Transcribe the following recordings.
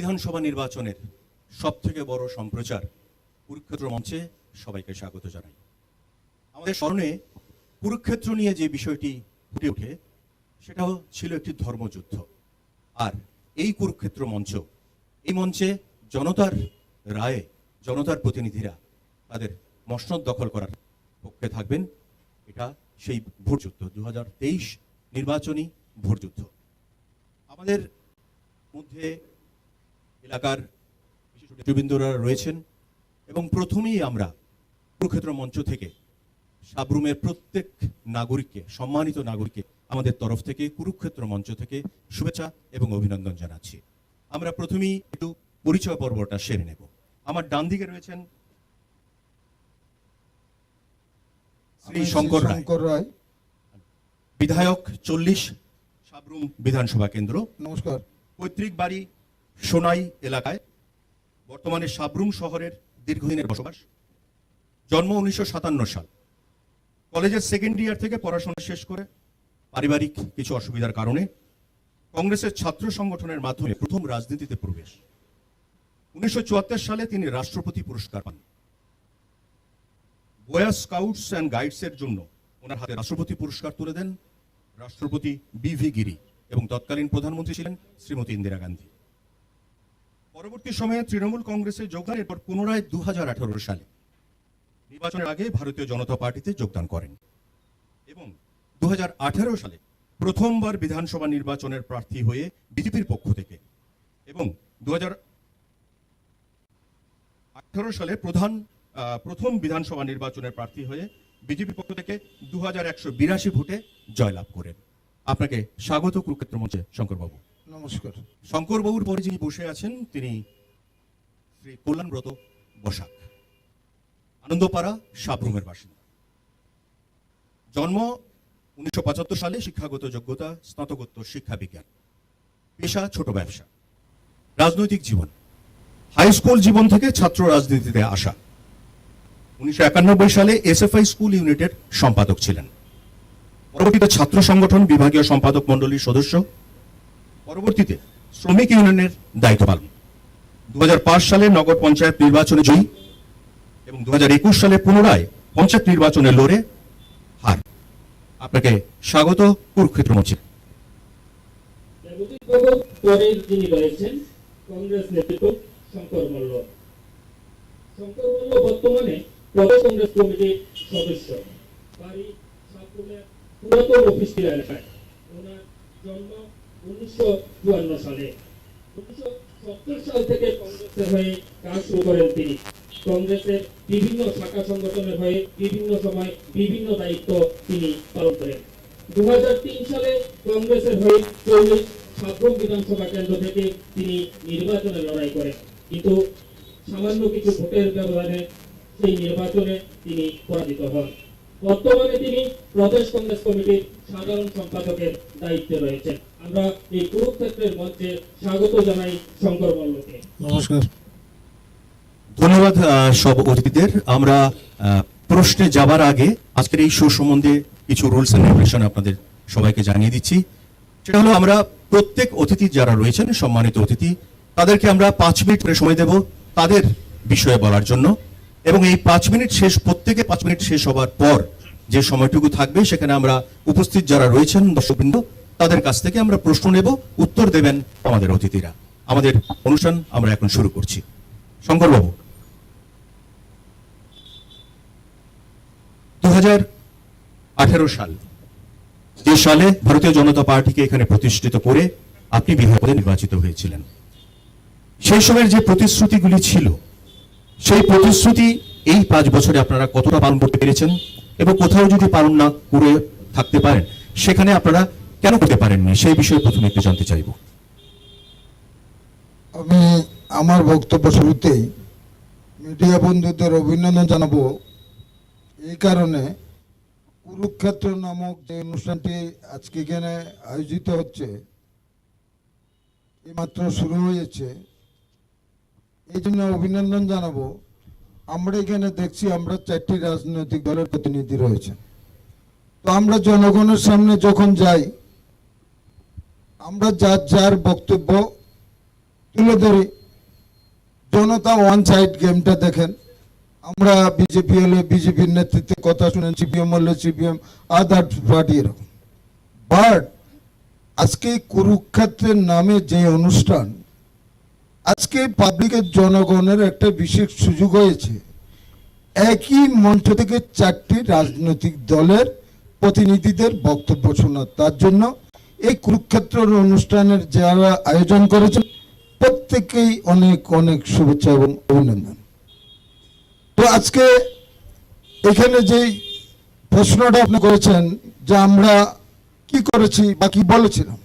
বিধানসভা নির্বাচনের সবথেকে বড় সম্প্রচার কুরুক্ষেত্র মঞ্চে সবাইকে স্বাগত জানাই। আমাদের স্মরণে কুরুক্ষেত্র নিয়ে যে বিষয়টি ফুটে ওঠে সেটাও ছিল একটি ধর্মযুদ্ধ। আর এই কুরুক্ষেত্র মঞ্চ, এই মঞ্চে জনতার রায়ে জনতার প্রতিনিধিরা তাদের মসনদ দখল করার পক্ষে থাকবেন। এটা সেই ভোটযুদ্ধ, 2023 নির্বাচনী ভোটযুদ্ধ। আমাদের মধ্যে এলাকার বিশেষ নেতৃবৃন্দরা রয়েছেন এবং প্রথমেই আমরা কুরুক্ষেত্র মঞ্চ থেকে সাবরুমের প্রত্যেক নাগরিককে, সম্মানিত নাগরিককে আমাদের তরফ থেকে কুরুক্ষেত্র মঞ্চ থেকে শুভেচ্ছা এবং অভিনন্দন জানাচ্ছি। আমরা প্রথমেই একটু পরিচয় পর্বটা সেরে নেব। আমার ডান দিকে রয়েছেন শ্রী শঙ্কর রায়, বিধায়ক 40 সাবরুম বিধানসভা কেন্দ্র। নমস্কার। পৈতৃক বাড়ি সোনাই এলাকায়, বর্তমানে সাবরুম শহরের দীর্ঘদিনের বসবাস। জন্ম 1957 সাল। কলেজের সেকেন্ড ইয়ার থেকে পড়াশোনা শেষ করে পারিবারিক কিছু অসুবিধার কারণে কংগ্রেসের ছাত্র সংগঠনের মাধ্যমে প্রথম রাজনীতিতে প্রবেশ। 1974 সালে তিনি রাষ্ট্রপতি পুরস্কার পান। বয় স্কাউটস অ্যান্ড গাইডসের জন্য ওনার হাতে রাষ্ট্রপতি পুরস্কার তুলে দেন রাষ্ট্রপতি বি.ভি. গিরি এবং তৎকালীন প্রধানমন্ত্রী ছিলেন শ্রীমতী ইন্দিরা গান্ধী। পরবর্তী সময়ে তৃণমূল কংগ্রেসে যোগদান, এরপর পুনরায় 2018 সালে নির্বাচনের আগে ভারতীয় জনতা পার্টিতে যোগদান করেন এবং 2018 সালে প্রথমবার বিধানসভা নির্বাচনের প্রার্থী হয়ে বিজেপির পক্ষ থেকে এবং 2018 সালে প্রথম বিধানসভা নির্বাচনের প্রার্থী হয়ে বিজেপির পক্ষ থেকে 2182 ভোটে জয়লাভ করেন। আপনাকে স্বাগত কুরুক্ষেত্র মঞ্চে শঙ্করবাবু। নমস্কার। শঙ্করবাবুর পরে যিনি বসে আছেন তিনি শ্রী কল্যাণব্রত বসাক, আনন্দপাড়া সাবরুমের বাসিন্দা। জন্ম 1975 সালে, শিক্ষাগত যোগ্যতা স্নাতকোত্তর শিক্ষা বিজ্ঞান, পেশা ছোট ব্যবসা। রাজনৈতিক জীবন, হাই স্কুল জীবন থেকে ছাত্র রাজনীতিতে আসা। 1991 সালে এসএফআই স্কুল ইউনিটের সম্পাদক ছিলেন। পরবর্তীতে ছাত্র সংগঠন বিভাগীয় সম্পাদক মণ্ডলীর সদস্য, পরবর্তীতে শ্রমিক ইউনিয়নের দায়িত্ব পালন। 2005 সালে নগর পঞ্চায়েত নির্বাচনে জয়ী এবং 2021 সালে পুনরায় পঞ্চায়েত নির্বাচনে লড়ে হার। আপনাকে স্বাগত কুরুক্ষেত্র মঞ্চে। যিনি রয়েছেন কংগ্রেস নেতৃত্ব শঙ্কর মল্ল। শঙ্কর মল্ল বর্তমানে প্রদেশ কংগ্রেস কমিটির সদস্য। বাড়ি সাবরুমের পুরাতন অফিস এলাকায়। ওনার জন্ম 1954 সালে। 1970 সাল থেকে কংগ্রেসের হয়ে কাজ শুরু করেন তিনি। কংগ্রেসের বিভিন্ন শাখা সংগঠনের হয়ে বিভিন্ন সময় বিভিন্ন দায়িত্ব তিনি পালন করেন। 2003 সালে কংগ্রেসের হয়ে 40 সাবরুম বিধানসভা কেন্দ্র থেকে তিনি নির্বাচনে লড়াই করেন, কিন্তু সামান্য কিছু ভোটের ব্যবধানে সেই নির্বাচনে তিনি পরাজিত হন। বর্তমানে তিনি প্রদেশ কংগ্রেস কমিটির সাধারণ সম্পাদকের দায়িত্বে রয়েছেন। আমরা এই কুরুক্ষেত্রের মঞ্চে স্বাগত জানাই শঙ্কর মল্লকে। নমস্কার। ধন্যবাদ সব অতিথিদের। আমরা প্রশ্নে যাবার আগে আজকের এই শো সম্বন্ধে কিছু রুলস এন্ড রেগুলেশন আপনাদের সবাইকে জানিয়ে দিচ্ছি। সেটা হলো, আমরা প্রত্যেক অতিথি যারা রয়েছেন, সম্মানিত অতিথি, তাদেরকে আমরা 5 মিনিট করে সময় দেব তাদের বিষয়ে বলার জন্য এবং এই 5 মিনিট শেষ, প্রত্যেকে 5 মিনিট শেষ হবার পর যে সময়টুকু থাকবে সেখানে আমরা উপস্থিত যারা রয়েছেন দর্শকবৃন্দ তাদের কাছ থেকে আমরা প্রশ্ন নেব, উত্তর দেবেন আমাদের অতিথিরা। আমাদের অনুষ্ঠান আমরা এখন শুরু করছি। শঙ্করবাবু, 2018 সাল, যে সালে ভারতীয় জনতা পার্টিকে এখানে প্রতিষ্ঠিত করে আপনি বিধায়ক পদে নির্বাচিত হয়েছিলেন, সেই সময়ের যে প্রতিশ্রুতিগুলি ছিল সেই প্রতিশ্রুতি এই 5 বছরে আপনারা কতটা পালন করতে পেরেছেন এবং কোথাও যদি পালন না করে থাকতে পারেন সেখানে আপনারা কেন করতে পারেননি, সেই বিষয়ে প্রথমে একটু জানতে চাইব। আমি আমার বক্তব্য শুরুতেই মিডিয়া বন্ধুদের অভিনন্দন জানাবো এই কারণে, কুরুক্ষেত্র নামক যে অনুষ্ঠানটি আজকে এখানে আয়োজিত হচ্ছে এইমাত্র শুরু হয়েছে, এই জন্য অভিনন্দন জানাবো। আমরা এখানে দেখছি আমরা 4টি রাজনৈতিক দলের প্রতিনিধি রয়েছে। তো আমরা জনগণের সামনে যখন যাই আমরা যার যার বক্তব্য তুলে ধরি। জনতা ওয়ান সাইড গেমটা দেখেন, আমরা বিজেপি হলে বিজেপির নেতৃত্বে কথা শুনেন, সিপিএম হলে সিপিএম, আদার পার্টি এরকম। বাট আজকে কুরুক্ষেত্রের নামে যে অনুষ্ঠান, আজকে পাবলিকের জনগণের একটা বিশেষ সুযোগ হয়েছে একই মঞ্চ থেকে 4টি রাজনৈতিক দলের প্রতিনিধিদের বক্তব্য শোনা। তার জন্য এই কুরুক্ষেত্রের অনুষ্ঠানের যারা আয়োজন করেছেন প্রত্যেকেই অনেক অনেক শুভেচ্ছা এবং অভিনন্দন। তো আজকে এখানে যেই প্রশ্নটা আপনি করেছেন যে আমরা কি করেছি বা কি বলেছিলাম,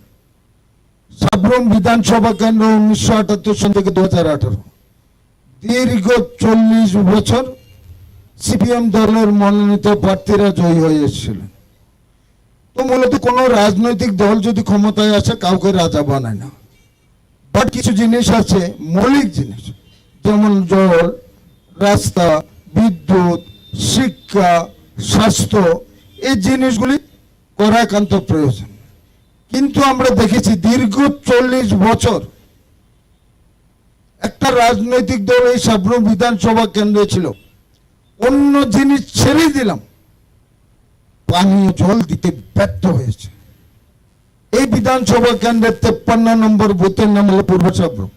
সাব্রুম বিধানসভা কেন্দ্র 1978 সাল থেকে 2018 দীর্ঘ 40 বছর সিপিএম দলের মনোনীত প্রার্থীরা জয়ী হয়ে এসেছিলেন। তো মূলত কোনো রাজনৈতিক দল যদি ক্ষমতায় আসে কাউকে রাজা বানায় না, বাট কিছু জিনিস আছে মৌলিক জিনিস, যেমন জল, রাস্তা, বিদ্যুৎ, শিক্ষা, স্বাস্থ্য, এই জিনিসগুলি করা একান্ত প্রয়োজন। কিন্তু আমরা দেখেছি দীর্ঘ 40 বছর একটা রাজনৈতিক দল এই সাব্রুম বিধানসভা কেন্দ্রে ছিল, অন্য জিনিস ছেড়ে দিলাম, পানীয় জল দিতে ব্যর্থ হয়েছে। এই বিধানসভা কেন্দ্রের 53 নম্বর বুথের নাম হলো পূর্ব সাব্রুম,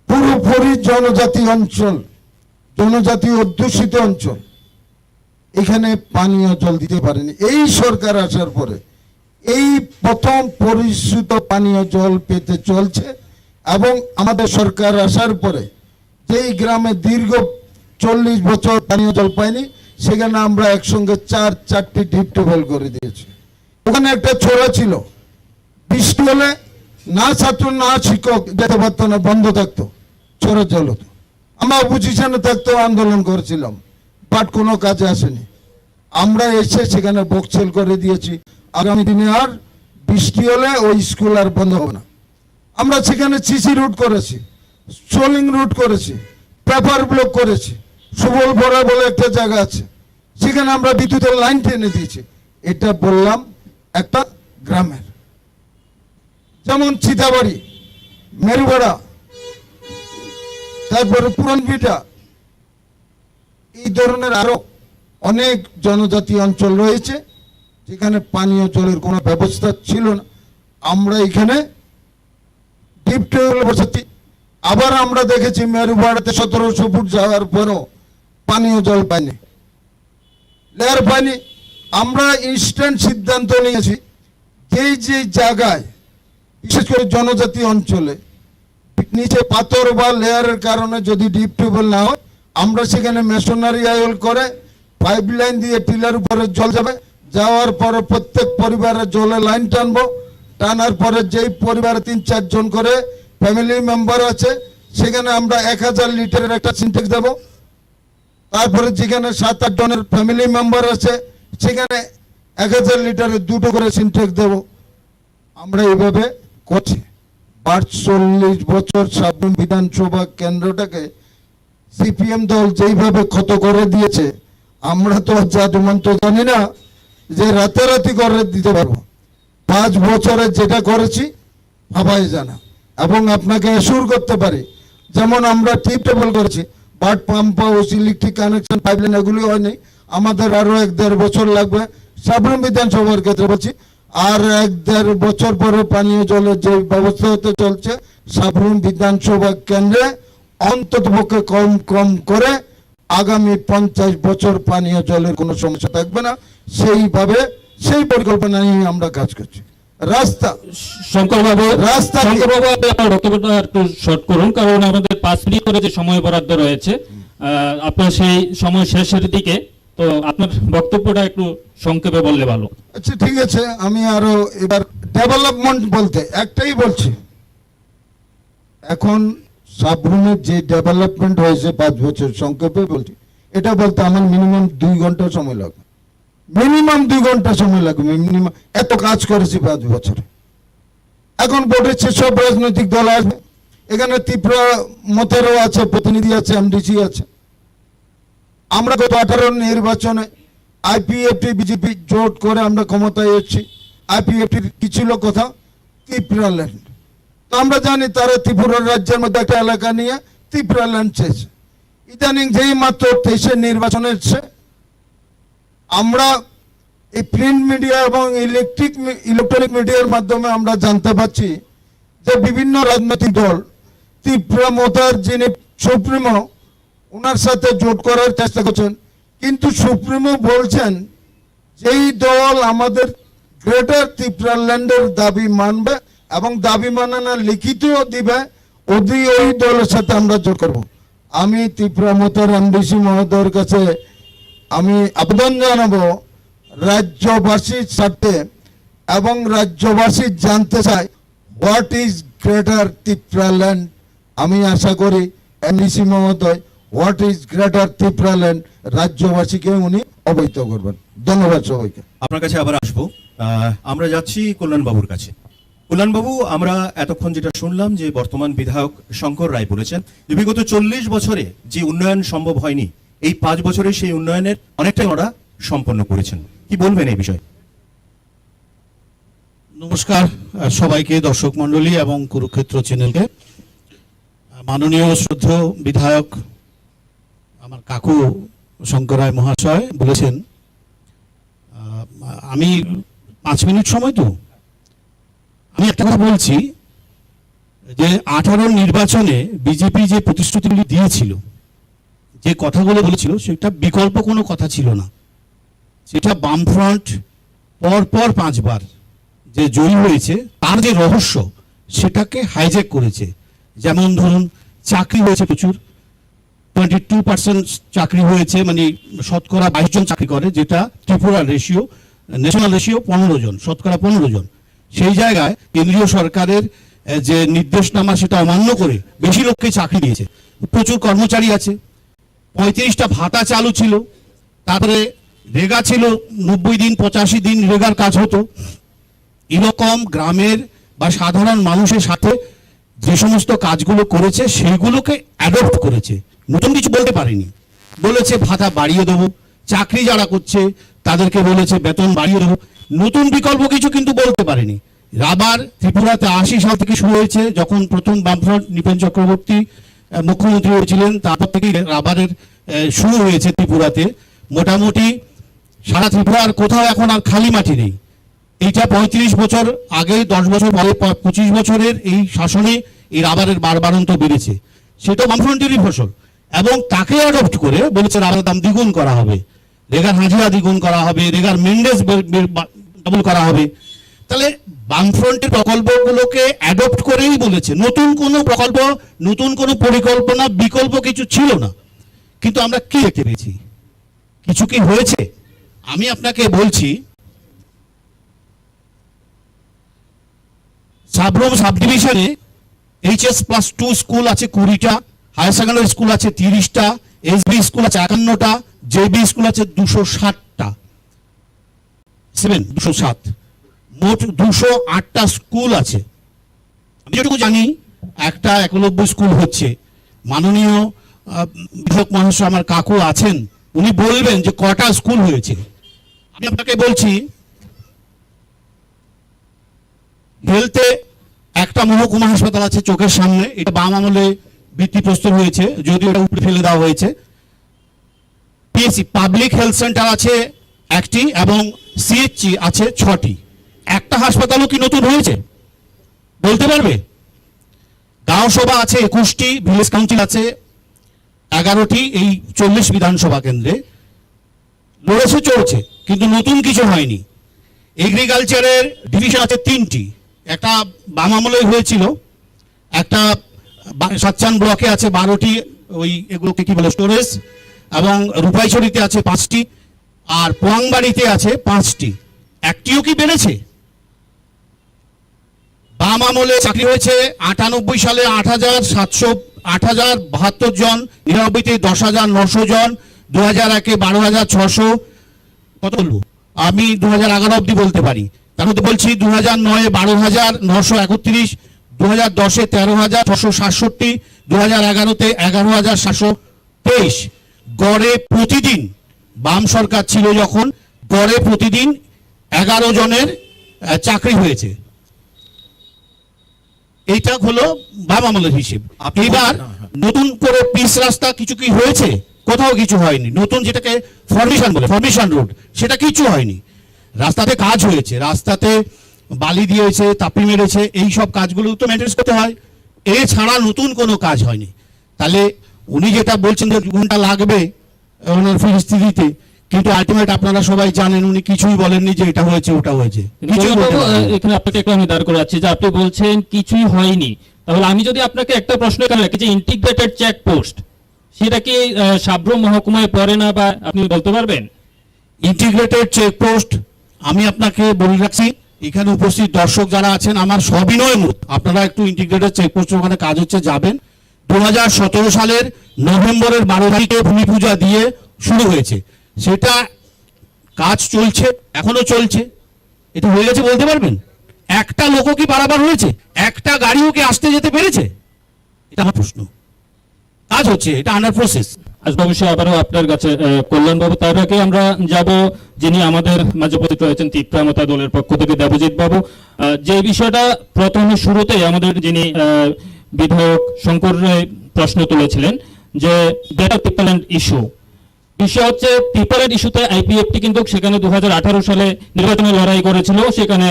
পুরোপুরি জনজাতি অঞ্চল, জনজাতি অধ্যুষিত অঞ্চল, এখানে পানীয় জল দিতে পারেনি। এই সরকার আসার পরে এই প্রথম পরিশুদ্ধ পানীয় জল পেতে চলছে, এবং আমাদের সরকার আসার পরে যেই গ্রামে দীর্ঘ 40 বছর পানীয় জল পায়নি, সেখানে আমরা একসঙ্গে 4টি ডিপ টিউবওয়েল করে দিয়েছি। ওখানে একটা ছোড়া ছিল, বৃষ্টি হলে না ছাত্র না শিক্ষক যেতে পারতো না, বন্ধ থাকতো, ছোড়া জল হতো। আমরা অপোজিশনে থাকতো, আন্দোলন করেছিলাম, বাট কোনো কাজে আসেনি। আমরা এসে সেখানে বক্সেল করে দিয়েছি, আগামী দিনে আর বৃষ্টি হলে ওই স্কুল আর বন্ধ হবে না। আমরা সেখানে সিসি রুট করেছি, সোলিং রুট করেছি, পেপার ব্লক করেছি, সুবল ভরা বলে একটা জায়গা আছে, সেখানে আমরা বিদ্যুতের লাইন টেনে দিয়েছি। এটা বললাম একটা গ্রামের। যেমন চিতাবাড়ি, মেরুপাড়া, তারপরে পুরানভিটা, এই ধরনের আরো অনেক জনজাতি অঞ্চল রয়েছে যেখানে পানীয় জলের কোনো ব্যবস্থা ছিল না। আমরা এখানে ডিপ টিউবওয়েল বসাচ্ছি। আবার আমরা দেখেছি মেরুপাড়াতে 1700 ফুট যাওয়ার পরও পানীয় জল পায়নি, লেয়ার পায়নি। আমরা ইনস্ট্যান্ট সিদ্ধান্ত নিয়েছি যে জায়গায় বিশেষ করে জনজাতি অঞ্চলে নিচে পাথর বা লেয়ারের কারণে যদি ডিপ টিউবওয়েল না হয়, আমরা সেখানে মেশনারি আয়ল করে পাইপ লাইন দিয়ে টিলার উপরে জল যাবে, যাওয়ার পরে প্রত্যেক পরিবারের জলে লাইন টানবো, টানার পরে যেই পরিবারে 3-4 জন করে ফ্যামিলি মেম্বার আছে সেখানে আমরা 1000 লিটারের একটা সিনটেক্স দেবো। তারপরে যেখানে 7-8 জনের ফ্যামিলি মেম্বার আছে সেখানে 1000 লিটারের 2টো করে সিনটেক্স দেবো। আমরা এইভাবে করছি। 40 বছর সাব্রুম বিধানসভা কেন্দ্রটাকে সিপিএম দল যেইভাবে ক্ষত করে দিয়েছে, আমরা তো জাদুমন্ত্র জানি না যে রাতারাতি করে দিতে পারবো। 5 বছরে যেটা করেছি ভাবাই জানা, এবং আপনাকে অ্যাসিওর করতে পারি, যেমন আমরা টিপ টেবল করেছি, but pump house, electric connection, pipeline এগুলি হয়নি। আমাদের আরো 1-1.5 বছর লাগবে সাব্রুম বিধানসভার ক্ষেত্রে বলছি, আর 1-1.5 বছর পরে পানীয় জলের যে ব্যবস্থা হতে চলছে সাব্রুম বিধানসভা কেন্দ্রে অন্ততপক্ষে কম করে আগামী 50 বছর পানীয় জলের কোনো সমস্যা থাকবে না। সেইভাবে সেই পরিকল্পনা নিয়ে আমরা কাজ করছি। রাস্তা, শঙ্করবাবু, রাস্তা কি? শঙ্করবাবু আপনার বক্তব্যটা একটু শর্ট করুন, কারণ আমাদের 5 মিনিট করে যে সময় বরাদ্দ রয়েছে, আপনার সেই সময় শেষের দিকে, তো আপনার বক্তব্যটা একটু সংক্ষেপে বললে ভালো। আচ্ছা ঠিক আছে, আমি আরো এবার ডেভেলপমেন্ট বলতে একটাই বলছি। এখন সাব্রুমের যে ডেভেলপমেন্ট হয়েছে 5 বছর, সংক্ষেপে বলছি, এটা বলতে আমার মিনিমাম 2 ঘন্টা সময় লাগবে, মিনিমাম 2 ঘন্টা সময় লাগবে, মিনিমাম। এত কাজ করেছি 5 বছরে। এখন বোর্ডের সব রাজনৈতিক দল আসবে, এখানে ত্রিপুরা মতেরও আছে, প্রতিনিধি আছে, এমডিসি আছে। আমরা গত 18 নির্বাচনে আইপিএফটি বিজেপি জোট করে আমরা ক্ষমতায় এসেছি। আইপিএফটির কি ছিল কথা, ত্রিপুরা ল্যান্ড। তো আমরা জানি তারা ত্রিপুরা রাজ্যের মধ্যে একটা এলাকা নিয়ে ত্রিপুরা ল্যান্ড চেয়েছে। ইদানিং যেই মাত্র 23-এর নির্বাচন এসছে, আমরা এই প্রিন্ট মিডিয়া এবং ইলেকট্রনিক মিডিয়ার মাধ্যমে আমরা জানতে পারছি যে বিভিন্ন রাজনৈতিক দল ত্রিপুরা মোতার যিনি সুপ্রিমো ওনার সাথে জোট করার চেষ্টা করছেন, কিন্তু সুপ্রিমো বলছেন যেই দল আমাদের গ্রেটার ত্রিপুরা ল্যান্ডের দাবি মানবে এবং দাবি মানে না লিখিতও দিবে, ওই দলের সাথে আমরা জোট করব। আমি ত্রিপুরা মোতার এমডিসি মহোদয়ের কাছে আমি আবেদন জানাবো রাজ্যবাসীর স্বার্থে, এবং রাজ্যবাসী জানতে চায় what is greater Tripura land. আমি আশা করি এমডিসি মহোদয় what is greater Tripura land রাজ্যবাসীকে উনি অবহিত করবেন। ধন্যবাদ সবাইকে। আপনার কাছে আবার আসবো। আমরা যাচ্ছি কল্যাণবাবুর কাছে। কল্যাণবাবু, আমরা এতক্ষণ যেটা শুনলাম যে বর্তমান বিধায়ক শঙ্কর রায় বলেছেন যে বিগত 40 বছরে যে উন্নয়ন সম্ভব হয়নি, এই 5 বছরে সেই উন্নয়নের অনেকটাই ওরা সম্পন্ন করেছেন। কি বলবেন এই বিষয়ে? নমস্কার সবাইকে, দর্শক মণ্ডলী এবং কুরুক্ষেত্র চ্যানেলকে। মাননীয় শ্রদ্ধেয় বিধায়ক আমার কাকু শঙ্কর রায় মহাশয় বলেছেন, আমি 5 মিনিট সময় তো আমি একটা কথা বলছি যে 18 নির্বাচনে বিজেপি যে প্রতিশ্রুতিগুলি দিয়েছিল, যে কথাগুলো বলেছিল, সেটা বিকল্প কোনো কথা ছিল না। সেটা বামফ্রন্ট পরপর 5 বার যে জয়ী হয়েছে তার যে রহস্য সেটাকে হাইজ্যাক করেছে। যেমন ধরুন, চাকরি হয়েছে প্রচুর, 22% চাকরি হয়েছে, মানে শতকরা 22 জন চাকরি করে, যেটা ত্রিপুরার রেশিও, ন্যাশনাল রেশিও 15 জন, শতকরা 15 জন। সেই জায়গায় কেন্দ্রীয় সরকারের যে নির্দেশনামা সেটা অমান্য করে বেশি লোককে চাকরি দিয়েছে। প্রচুর কর্মচারী আছে, 35টা ভাতা চালু ছিল, তারপরে রেগা ছিল, 90 দিন 85 দিন রেগার কাজ হতো। এরকম গ্রামের বা সাধারণ মানুষের সাথে যে সমস্ত কাজগুলো করেছে সেগুলোকে অ্যাডপ্ট করেছে, নতুন কিছু বলতে পারেনি। বলেছে ভাতা বাড়িয়ে দেবো, চাকরি যারা করছে তাদেরকে বলেছে বেতন বাড়িয়ে দেবো, নতুন বিকল্প কিছু কিন্তু বলতে পারেনি। রাবার ত্রিপুরাতে 80 সাল থেকে শুরু হয়েছে, যখন প্রথম বামফ্রন্ট নৃপেন চক্রবর্তী মুখ্যমন্ত্রী হয়েছিলেন, তারপর থেকে রাবারের শুরু হয়েছে ত্রিপুরাতে। মোটামুটি সারা ত্রিপুরার কোথাও এখন আর খালি মাটি নেই। এইটা 35 বছর আগে, 10 বছর পরে 25 বছরের এই শাসনে এই রাবারের বাড়ন্ত বেড়েছে, সেটা বামফ্রন্টেরই ফসল। এবং তাকে অ্যাডপ্ট করে বলেছে রাবারের দাম দ্বিগুণ করা হবে, রেগার হাজিরা দ্বিগুণ করা হবে, রেগার মেন্ডেজ ডাবল করা হবে। তাহলে বামফ্রন্টের প্রকল্পগুলোকে অ্যাডপ্ট করেই বলেছে, নতুন কোনো প্রকল্প, নতুন কোনো পরিকল্পনা, বিকল্প কিছু ছিল না। কিন্তু আমরা কি দেখতে পেয়েছি? কিছু কি হয়েছে? আমি আপনাকে বলছি, সাবরুম সাব ডিভিশনে HS+2 স্কুল আছে 20টা, হায়ার সেকেন্ডারি স্কুল আছে 30টা, SB স্কুল আছে 51টা, JB স্কুল আছে 260টা, 207, মোট 208টা স্কুল আছে। আমি যেটুকু জানি একটা একলব্য স্কুল হচ্ছে। মাননীয় বিধায়ক মহাশয় আমার কাকু আছেন, উনি বলবেন যে কটা স্কুল হয়েছে। আমি আপনাকে বলছি, হেলথে একটা মহকুমা হাসপাতাল আছে চোখের সামনে, এটা বাম আমলে ভিত্তিপ্রস্তর হয়েছে, যদিও এটা উপরে ফেলে দেওয়া হয়েছে। পিএসসি পাবলিক হেলথ সেন্টার আছে 1টি এবং CHC আছে 6টি। একটা হাসপাতালও কি নতুন হয়েছে বলতে পারবে? গাঁও সভা আছে 21টি, ভিলেজ কাউন্সিল আছে 11টি, এই 40 বিধানসভা কেন্দ্রে লড়েছে চলছে, কিন্তু নতুন কিছু হয়নি। এগ্রিকালচারের ডিভিশন আছে 3টি, একটা বাম আমলে হয়েছিল, একটা সাতচান ব্লকে আছে 12টি, ওই এগুলোকে কি বলে স্টোরেজ, এবং রূপাইছড়িতে আছে 5টি, আর পোয়াংবাড়িতে আছে 5টি। একটিও কি বেড়েছে? বাম আমলে চাকরি হয়েছে 98 সালে 8,72 জন, 99-তে 10,900 জন, 2001-এ 12,600, কত বলবো আমি 2011 অব্দি বলতে পারি। তার মধ্যে বলছি 2009-এ 12,931, 2010-এ 13,667, 2011-তে 11,723। গড়ে প্রতিদিন, বাম সরকার ছিল যখন, গড়ে প্রতিদিন 11 জনের চাকরি হয়েছে। এইটা হলো বাম আমলের হিসেব। আপনি এবার বলছেন, হ্যাঁ। নতুন করে পিচ রাস্তা কিছু কি হয়েছে? কোথাও কিছু হয়নি। নতুন যেটাকে ফরমেশন রোড, সেটা কিছু হয়নি। রাস্তাতে কাজ হয়েছে, রাস্তাতে বালি দিয়েছে, তাপি মেরেছে, এই সব কাজগুলো তো মেনটেন্স করতে হয়। এছাড়া নতুন কোনো কাজ হয়নি। তাহলে উনি যেটা বলছেন যে 2 ঘন্টা লাগবে ওনার ফিরিস্তি দিতে, কিন্তু আলটিমেট আপনারা সবাই জানেন উনি কিছুই বলেননি যে এটা হয়েছে ওটা হয়েছে, কিছুই বলতে পারেননি। এখানে আপনাকে একটু আমি দাঁড় করাচ্ছি যে আপনি বলছেন কিছুই হয়নি, তাহলে আমি যদি আপনাকে একটা প্রশ্ন এখানে রাখি যে ইন্টিগ্রেটেড চেকপোস্ট সেটা কি সাব্রুম মহকুমায় পড়ে না, বা আপনি বলতে পারবেন? ইন্টিগ্রেটেড চেকপোস্ট আমি আপনাকে বলে রাখছি, এখানে উপস্থিত দর্শক যারা আছেন, আমার সবিনয় অনুরোধ আপনারা একটু ইন্টিগ্রেটেড চেকপোস্ট ওখানে কাজ হচ্ছে যাবেন। 2017 সালের নভেম্বরের 12 তারিখে ভূমি পূজা দিয়ে শুরু হয়েছে, সেটা কাজ চলছে, এখনো চলছে। এটা হয়ে গেছে বলতে পারবেন? একটা লোকও কি পারাপার হয়েছে? একটা গাড়িও কি আসতে যেতে পেরেছে? এটা আমার প্রশ্ন। কাজ হচ্ছে, এটা আন্ডার প্রসেস। আসবো অবশ্যই আবারও আপনার কাছে কল্যাণ বাবু। তার আগে আমরা যাব যিনি আমাদের মাঝে উপস্থিত রয়েছেন তীব্রামতা দলের পক্ষ থেকে দেবজিৎ বাবু। যে বিষয়টা প্রথমে শুরুতে আমাদের যিনি বিধায়ক শঙ্কর রায় প্রশ্ন তুলেছিলেন যে ডেটা পিপল্যান্ড ইস্যু, বিষয় হচ্ছে পিপল্যান্ড ইস্যুতে আইপিএফটি কিন্তু সেখানে 2018 সালে নির্বাচনে লড়াই করেছিল, সেখানে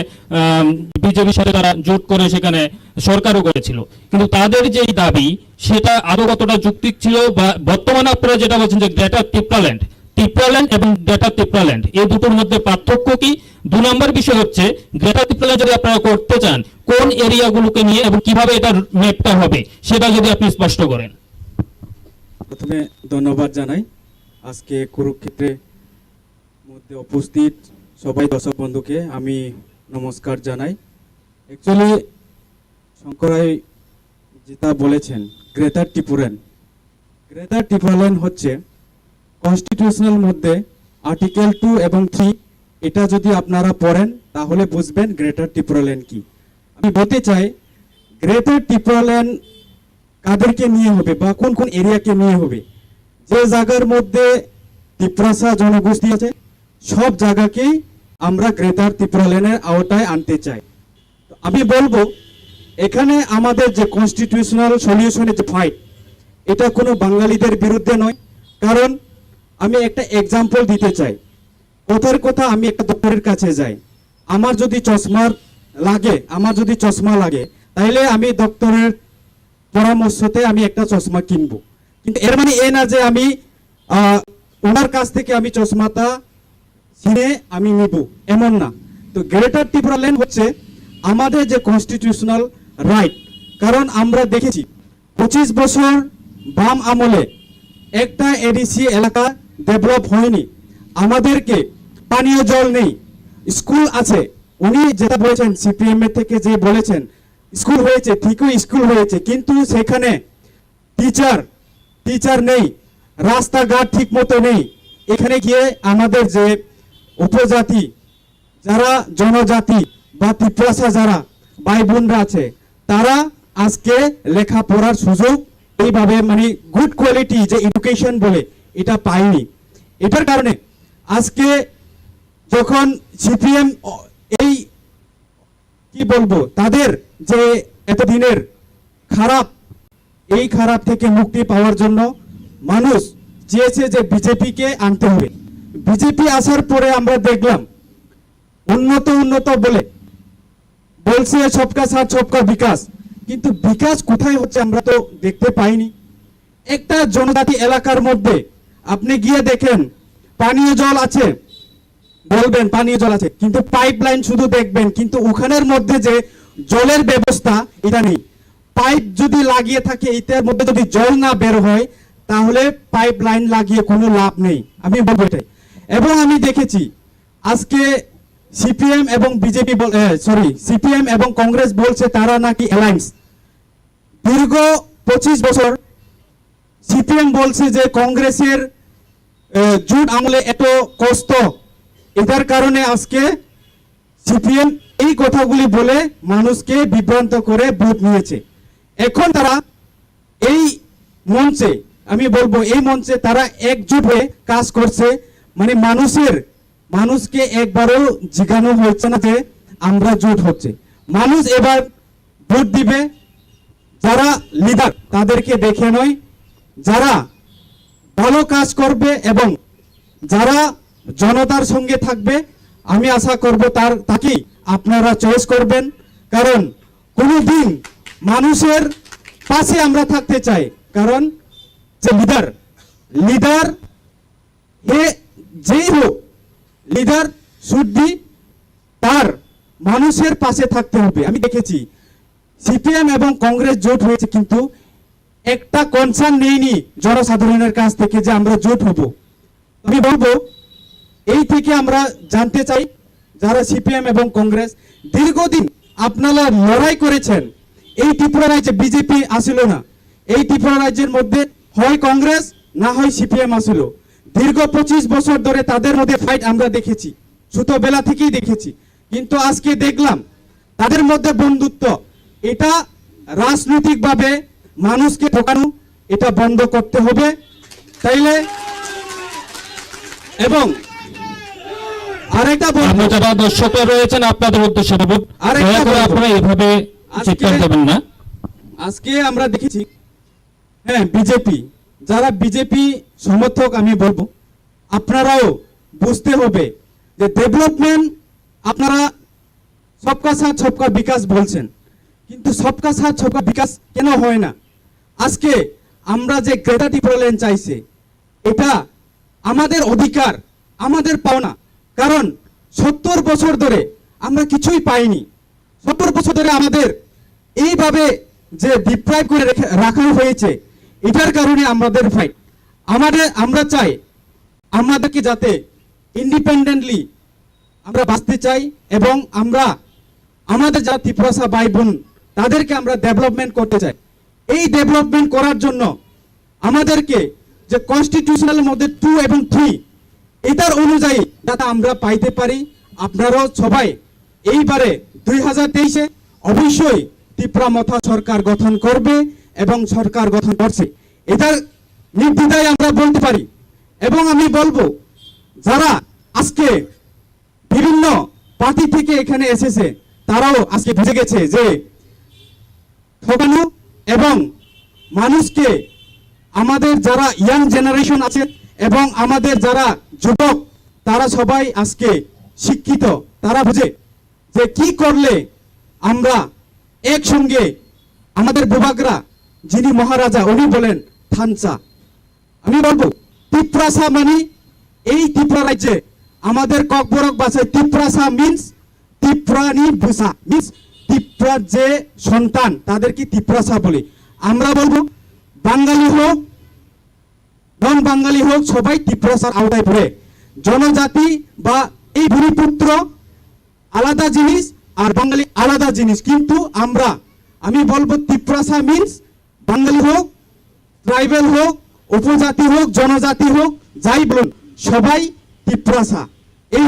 বিজেপির সাথে তারা জোট করে সেখানে সরকারও করেছিল, কিন্তু তাদের যে দাবি সেটা আদৌ কতটা যৌক্তিক ছিল, বা বর্তমানে আপনারা যেটা বলছেন যে গ্রেটার টিপ্রাল্যান্ড এবং গ্রেটার টিপ্রাল্যান্ড এই দুটোর মধ্যে পার্থক্য কি? 2 নম্বর বিষয় হচ্ছে গ্রেটার টিপ্রাল্যান্ড যদি আপনারা করতে চান কোন এরিয়াগুলোকে নিয়ে এবং কিভাবে এটার ম্যাপটা হবে সেটা যদি আপনি স্পষ্ট করেন। প্রথমে ধন্যবাদ জানাই আজকে কুরুক্ষেত্রের মধ্যে উপস্থিত সবাই দর্শক বন্ধুকে আমি নমস্কার জানাই। অ্যাকচুয়ালি শঙ্করাই যেটা বলেছেন গ্রেটার ত্রিপুরাল্যান্ড হচ্ছে কনস্টিটিউশনাল মধ্যে আর্টিকেল 2 এবং 3, এটা যদি আপনারা পড়েন তাহলে বুঝবেন গ্রেটার ত্রিপুরাল্যান্ড কি। আমি বলতে চাই গ্রেটার ত্রিপুরাল্যান্ড কাদেরকে নিয়ে হবে বা কোন কোন এরিয়াকে নিয়ে হবে। যে জায়গার মধ্যে তিপ্রাসা জনগোষ্ঠী আছে সব জায়গাকেই আমরা গ্রেটার ত্রিপুরাল্যান্ডের আওতায় আনতে চাই। তো আমি বলবো এখানে আমাদের যে কনস্টিটিউশনাল সলিউশনের যে ফাইট, এটা কোনো বাঙালিদের বিরুদ্ধে নয়। কারণ আমি একটা এক্সাম্পল দিতে চাই। কথার কথা, আমি একটা ডক্টরের কাছে যাই, আমার যদি চশমা লাগে তাহলে আমি ডক্টরের পরামর্শতে আমি একটা চশমা কিনবো, কিন্তু এর মানে এ না যে আমি ওনার কাছ থেকে আমি চশমাটা কিনে আমি নিব, এমন না। তো গ্রেটার ত্রিপুরাল্যান্ড হচ্ছে আমাদের যে কনস্টিটিউশনাল রাইট। কারণ আমরা দেখেছি 25 বছর বাম আমলে একটা এডিসি এলাকা ডেভেলপ হয়নি, আমাদেরকে পানীয় জল নেই, স্কুল আছে। উনি যেটা বলেছেন সিপিএম এর থেকে যে বলেছেন স্কুল হয়েছে, ঠিকই স্কুল হয়েছে, কিন্তু সেখানে টিচার নেই, রাস্তাঘাট ঠিক মতো নেই। এখানে গিয়ে আমাদের যে উপজাতি যারা জনজাতি বা তিপ্রাসা যারা ভাই বোনরা আছে তারা আজকে লেখাপড়ার সুযোগ এইভাবে মানে গুড কোয়ালিটি যে এডুকেশন বলে এটা পায়নি। এটার কারণে আজকে যখন সিপিএম এই কি বলবো তাদের যে এতদিনের খারাপ থেকে মুক্তি পাওয়ার জন্য মানুষ চেয়েছে যে বিজেপিকে আনতে হবে। বিজেপি আসার পরে আমরা দেখলাম উন্নত বলছে সবকা সাথ সবকা বিকাশ, কিন্তু বিকাশ কোথায় হচ্ছে আমরা তো দেখতে পাইনি। একটা জনজাতি এলাকার মধ্যে আপনি গিয়ে দেখেন পানীয় জল আছে, বলবেন পানীয় জল আছে, কিন্তু পাইপলাইন শুধু দেখবেন, কিন্তু ওখানের মধ্যে যে জলের ব্যবস্থা এটা নেই। পাইপ যদি লাগিয়ে থাকে এটার মধ্যে যদি জল না বের হয় তাহলে পাইপ লাইন লাগিয়ে কোনো লাভ নেই, আমি বলবো এটাই। এবং আমি দেখেছি আজকে সিপিএম এবং কংগ্রেস বলছে তারা নাকি অ্যালায়েন্স। দীর্ঘ 25 বছর সিপিএম বলছে যে কংগ্রেসের জোট আমলে এত কষ্ট, এটার কারণে আজকে সিপিএম এই কথাগুলি বলে মানুষকে বিভ্রান্ত করে ভোট নিয়েছে। এখন তারা এই মঞ্চে, আমি বলবো এই মঞ্চে তারা একজোট হয়ে কাজ করছে, মানে মানুষকে একবারও জিজ্ঞানো হচ্ছে না যে আমরা জোট হচ্ছে। মানুষ এবার ভোট দিবে যারা লিডার তাদেরকে দেখে নয়, যারা ভালো কাজ করবে এবং যারা জনতার সঙ্গে থাকবে, আমি আশা করব তাকেই আপনারা চয়েস করবেন। কারণ কোনোদিন মানুষের পাশে আমরা থাকতে চাই, কারণ যে লিডার হে যেই হোক, লিডার শুড বি তার মানুষের পাশে থাকতে হবে। আমি দেখেছি সিপিএম এবং কংগ্রেস জোট হয়েছে, কিন্তু একটা কনসার্ন নেইনি জনসাধারণের কাছ থেকে যে আমরা জোট হব। আমি বলবো এই থেকে আমরা জানতে চাই, যারা সিপিএম এবং কংগ্রেস দীর্ঘদিন আপনারা লড়াই করেছেন, এই ত্রিপুরা রাজ্যে বিজেপি আসিল না, এই ত্রিপুরা রাজ্যের মধ্যে হয় কংগ্রেস না হয় সিপিএম আসিল। দীর্ঘ 25 বছর ধরে তাদের মধ্যে ফাইট আমরা দেখেছি, ছোটবেলা থেকেই দেখেছি, কিন্তু আজকে দেখলাম তাদের মধ্যে বন্ধুত্ব। এটা রাজনৈতিকভাবে মানুষকে ঠকানো, এটা বন্ধ করতে হবে। তাইলে এবং আরেকটা আমরা যারা দর্শকরা রয়েছেন আপনাদের উদ্দেশ্যে বলবো, আরেকটা দয়া করে বলবো। আপনারা এভাবে চিৎকার দেবেন না। আজকে আমরা দেখেছি, হ্যাঁ, বিজেপি, যারা বিজেপি সমর্থক, আমি বলবো আপনারাও বুঝতে হবে যে ডেভেলপমেন্ট, আপনারা সবকা সাথ সবকা বিকাশ বলছেন, কিন্তু সবকা সাথ সবকা বিকাশ কেন হয় না? আজকে আমরা যে গ্রেটার ত্রিপুরা ল্যান্ড চাইছে, এটা আমাদের অধিকার, আমাদের পাওনা। কারণ 70 বছর ধরে আমরা কিছুই পাইনি। 70 বছর ধরে আমাদের এইভাবে যে ডিপ্রাইভ করে রাখা হয়েছে, এটার কারণে আমাদের ফাইট। আমরা চাই আমাদেরকে যাতে ইন্ডিপেন্ডেন্টলি আমরা বাঁচতে চাই, এবং আমরা আমাদের যারা ত্রিপুরাসা ভাই বোন তাদেরকে আমরা ডেভেলপমেন্ট করতে চাই। এই ডেভেলপমেন্ট করার জন্য আমাদেরকে যে কনস্টিটিউশনাল মধ্যে 2 এবং 3 এটার অনুযায়ী যাতে আমরা পাইতে পারি, আপনারাও সবাই এইবারে 2023-এ অবশ্যই ত্রিপুরা মথা সরকার গঠন করবে এবং সরকার গঠন করছে, এটার নির্দ্বিধায় আমরা বলতে পারি। এবং আমি বলবো যারা আজকে বিভিন্ন পার্টি থেকে এখানে এসেছে, তারাও আজকে বুঝে গেছে যে ঠকানো, এবং মানুষকে, আমাদের যারা ইয়াং জেনারেশন আছে এবং আমাদের যারা যুবক, তারা সবাই আজকে শিক্ষিত, তারা বুঝে যে কি করলে আমরা একসঙ্গে, আমাদের বুবাগরা যিনি মহারাজা উনি বলেন থানসা। আমি বলবো ত্রিপুরাসা মানে এই ত্রিপুরা রাজ্যে আমাদের ককবরক ভাষায় ত্রিপুরাসা মিন্স ত্রিপুরানি ভূষা, মিন্স ত্রিপুরার যে সন্তান তাদেরকে ত্রিপুরাসা বলি। আমরা বলবো বাঙালি হোক নন বাঙালি হোক, সবাই ত্রিপুরাসার আওতায় পড়ে। জনজাতি বা এই ভূমিপুত্র আলাদা জিনিস আর বাঙালি আলাদা জিনিস, কিন্তু আমি বলবো ত্রিপুরাসা মিন্স বাঙালি হোক, ট্রাইবেল হোক, উপজাতি হোক, জনজাতি হোক, যাই বলুন, সবাই ত্রিপুরাসা। এই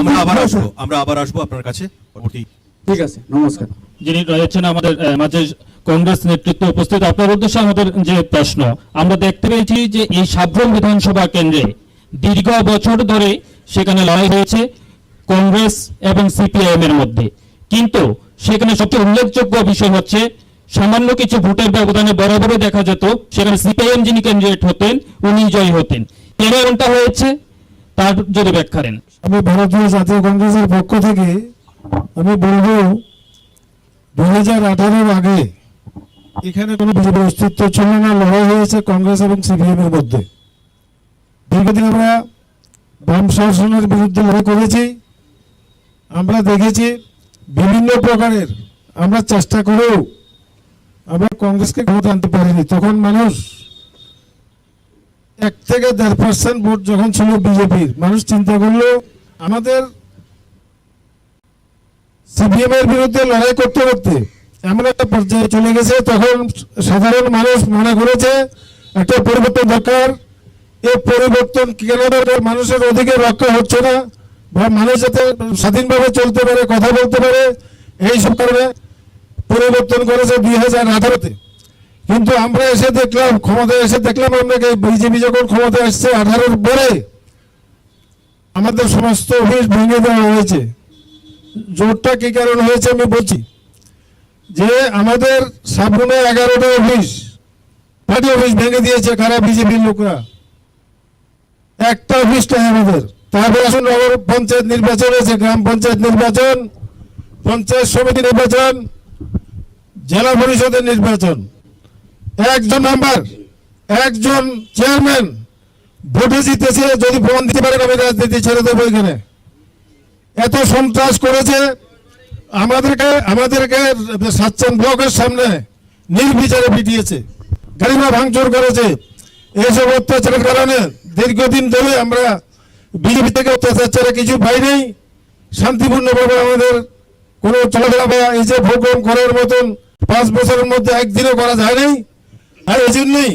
আমরা আবার আসবো আপনার কাছে পরবর্তী। ঠিক আছে, নমস্কার। যিনি রয়েছেন আমাদের মাঝে কংগ্রেস নেতৃত্ব উপস্থিত, আপনার উদ্দেশ্যে আমাদের যে প্রশ্ন, আমরা দেখতে পেয়েছি যে এই সাব্রুম বিধানসভা কেন্দ্রে দীর্ঘ বছর ধরে সেখানে লড়াই হয়েছে কংগ্রেস এবং সিপিআইএম এর মধ্যে, কিন্তু সেখানে সবচেয়ে উল্লেখযোগ্য বিষয় হচ্ছে সামান্য কিছু ভোটের ব্যবধানে বরাবরই দেখা যেত সেখানে সিপিআইএম যিনি ক্যান্ডিডেট হতেন উনি জয়ী হতেন। কেন এমনটা হয়েছে তার যদি ব্যাখ্যা দেন। আমি ভারতীয় জাতীয় কংগ্রেসের পক্ষ থেকে আমি বলবো 2018-এর আগে এখানে কোনো বিজেপির অস্তিত্ব ছিল না, লড়াই হয়েছে কংগ্রেস এবং সিপিএম এর মধ্যে। দীর্ঘদিন আমরা বাম শাসনের বিরুদ্ধে লড়াই করেছি, আমরা দেখেছি বিভিন্ন প্রকারের, আমরা চেষ্টা করেও আমরা কংগ্রেসকে ক্ষমতা আনতে পারিনি। তখন মানুষ 1 থেকে 1.5% ভোট যখন ছিল বিজেপির, মানুষ চিন্তা করলো আমাদের সিপিএম এর বিরুদ্ধে লড়াই করতে করতে এমন একটা পর্যায়ে চলে গেছে, তখন সাধারণ মানুষ মনে করেছে একটা পরিবর্তন দরকার। এই পরিবর্তন কেন দরকার? মানুষের অধিকার রক্ষা হচ্ছে না, বা মানুষ যাতে স্বাধীনভাবে চলতে পারে, কথা বলতে পারে, এই সব কারণে পরিবর্তন করেছে 2018-তে। কিন্তু আমরা এসে দেখলাম, ক্ষমতায় এসে দেখলাম আমরা বিজেপি যখন ক্ষমতায় আসছে 18-এর পরে আমাদের সমস্ত অফিস ভেঙে দেওয়া হয়েছে। জোরটা কি কারণ হয়েছে আমি বলছি। যে আমাদের সাবরুমে 11টা অফিস, পার্টি অফিস ভেঙে দিয়েছে কারা? বিজেপির লোকরা। একটা অফিস নাই আমাদের। তারপরে আসুন, নগর পঞ্চায়েত নির্বাচন হয়েছে, গ্রাম পঞ্চায়েত নির্বাচন, পঞ্চায়েত সমিতি নির্বাচন, জেলা পরিষদের নির্বাচন। একজন মেম্বার, একজন চেয়ারম্যান ভোটে জিতেছে, যদি প্রমাণ দিতে পারেন আমি রাজনীতি ছেড়ে দেবো। এখানে এত সন্ত্রাস করেছে আমাদেরকে সাতচান ব্লকের সামনে নির্বিচারে পিটিয়েছে, গাড়িমা ভাঙচুর করেছে। এইসব অত্যাচারের কারণে দীর্ঘদিন ধরে আমরা বিজেপি থেকে অত্যাচার ছাড়া কিছু পাই নাই। শান্তিপূর্ণভাবে আমাদের কোনো চলাফেরা বা এই যে প্রোগ্রাম করার মতন 5 বছরের মধ্যে একদিনও করা যায় নাই। আর এই জন্যই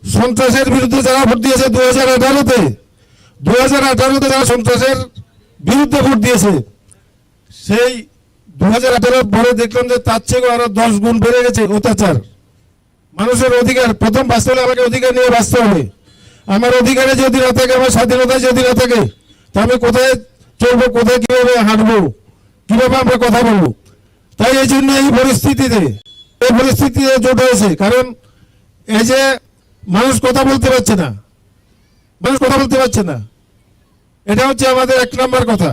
সন্ত্রাসের বিরুদ্ধে যারা ভোট দিয়েছে 2018-তে যারা সন্ত্রাসের বিরুদ্ধে ভোট দিয়েছে, সেই 2018 পরে দেখলাম যে তার চেয়ে আরো 10 গুণ বেড়ে গেছে অত্যাচার। মানুষের অধিকার প্রথম বাঁচতে হলে আমাকে অধিকার নিয়ে বাঁচতে হবে। আমার অধিকারে যদি না থাকে, আমার স্বাধীনতায় যদি না থাকে, তা আমি কোথায় চলবো, কোথায় কিভাবে হাঁটবো, কিভাবে আমরা কথা বলবো? তাই এই জন্য এই পরিস্থিতিতে জোট হয়েছে। কারণ এই যে মানুষ কথা বলতে পারছে না, এটা হচ্ছে আমাদের 1 নম্বর কথা।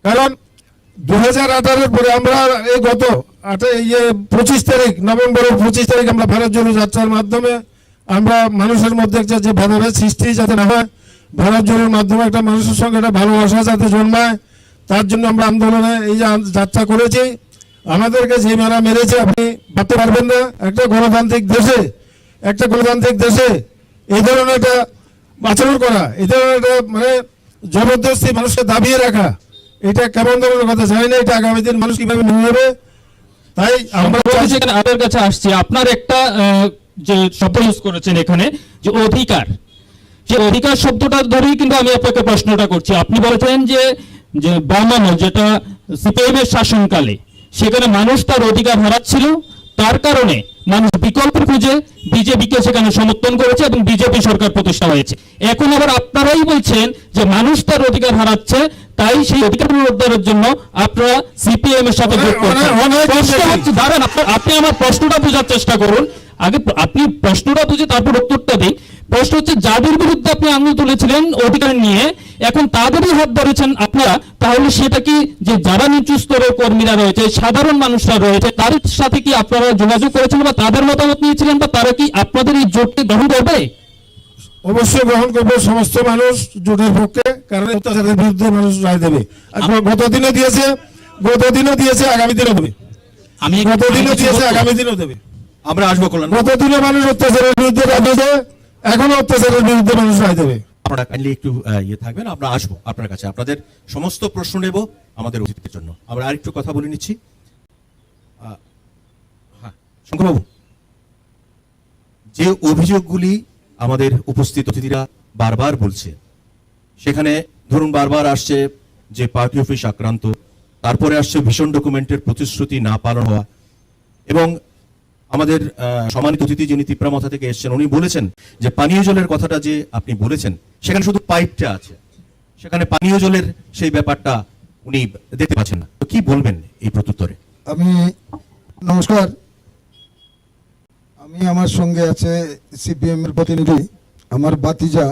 কারণ 2018-এর পরে আমরা এই গত 25 তারিখ, নভেম্বরের 25 তারিখ আমরা ভারত জোড়ো যাত্রার মাধ্যমে আমরা মানুষের মধ্যে একটা যে ভেদাভেদ সৃষ্টি যাতে না হয়, ভারত জোড়োর মাধ্যমে একটা মানুষের সঙ্গে একটা ভালোবাসা যাতে জন্মায়, তার জন্য আমরা আন্দোলনে এই যে যাত্রা করেছি। আমাদেরকে যে মেরা মেরেছে আপনি ভাবতে পারবেন না। একটা গণতান্ত্রিক দেশে এই ধরনের একটা আচরণ করা, এই ধরনের একটা মানে জবরদস্তি মানুষকে দাবিয়ে রাখা, এটা কেমন ধরনের কথা জানি না। এটা আগামী দিন মানুষ কিভাবে নিয়ে নেবে। তাই আমরা সেখানে আপনার কাছে আসছি, আপনার একটা যে শব্দ ইউজ করেছেন এখানে, যে অধিকার, যে অধিকার শব্দটা ধরেই কিন্তু আমি আপনাকে প্রশ্নটা করছি। আপনি বলছেন যে বামানো, যেটা সিপিএম এর শাসনকালে সেখানে মানুষ তার অধিকার হারাচ্ছিল, তার কারণে মানুষ বিকল্প খুঁজে বিজেপিকে সেখানে সমর্থন করেছে এবং বিজেপি সরকার প্রতিষ্ঠা হয়েছে। এখন আবার আপনারাই বলছেন যে মানুষ তার অধিকার হারাচ্ছে, তাই সেই অধিকার পুনরুদ্ধারের জন্য আপনারা সিপিএম এর সাথে যোগ করছেন। প্রশ্ন হচ্ছে, দাঁড়ান, আপনি আমার প্রশ্নটা বোঝার চেষ্টা করুন। আগে আপনি প্রশ্নটা বুঝে তারপর উত্তরটা দিই। প্রশ্ন হচ্ছে, যাদের বিরুদ্ধে আপনি আঙুল তুলেছিলেন অধিকার নিয়ে, এখন তাদেরই হাত ধরেছেন আপনারা, তাহলে সেটা কি যে যারা নিচু স্তরের কর্মীরা রয়েছে, সাধারণ মানুষরা রয়েছে, তাদের সাথে কি আপনারা যোগাযোগ করেছেন বা তাদের মতামত নিয়েছিলেন, বা তারা কি আপনাদের এই জোটকে গ্রহণ করবে? অবশ্যই গ্রহণ করবে সমস্ত মানুষ জোটের পক্ষে, কারণ অত্যাচারের বিরুদ্ধে মানুষ রায় দেবে। গতদিনও দিয়েছে, আগামী দিনও দেবে। আগামী দিনও দেবে। আমরা আসবো কল্যাণ। গতদিনে মানুষ অত্যাচারের বিরুদ্ধে রায় দিয়েছে, এখনো অত্যাচারের বিরুদ্ধে মানুষ রায় দেবে। আপনারা কাইন্ডলি একটু থাকবেন, আমরা আসবো আপনার কাছে, আপনাদের সমস্ত প্রশ্ন নেব আমাদের অতিথিদের জন্য। আমরা আরেকটু কথা বলে নিচ্ছি। হ্যাঁ, শঙ্করবাবু, যে অভিযোগগুলি আমাদের উপস্থিত অতিথিরা বারবার বলছে, সেখানে ধরুন বারবার আসছে যে পার্টি অফিস আক্রান্ত, তারপরে আসছে ভীষণ ডকুমেন্টের প্রতিশ্রুতি না পালন হওয়া, এবং আমাদের সম্মানিত অতিথি যিনি তিপ্রামাথা থেকে এসেছেন উনি বলেছেন যে পানীয় জলের কথাটা যে আপনি বলেছেন, সেখানে শুধু পাইপটা আছে, সেখানে পানীয় জলের সেই ব্যাপারটা উনি দেখতে পাচ্ছেন না। তো কি বলবেন এই প্রত্যুত্তরে? নমস্কার, আমার সঙ্গে আছে সিপিএম এর প্রতিনিধি, আমার ভাতিজা।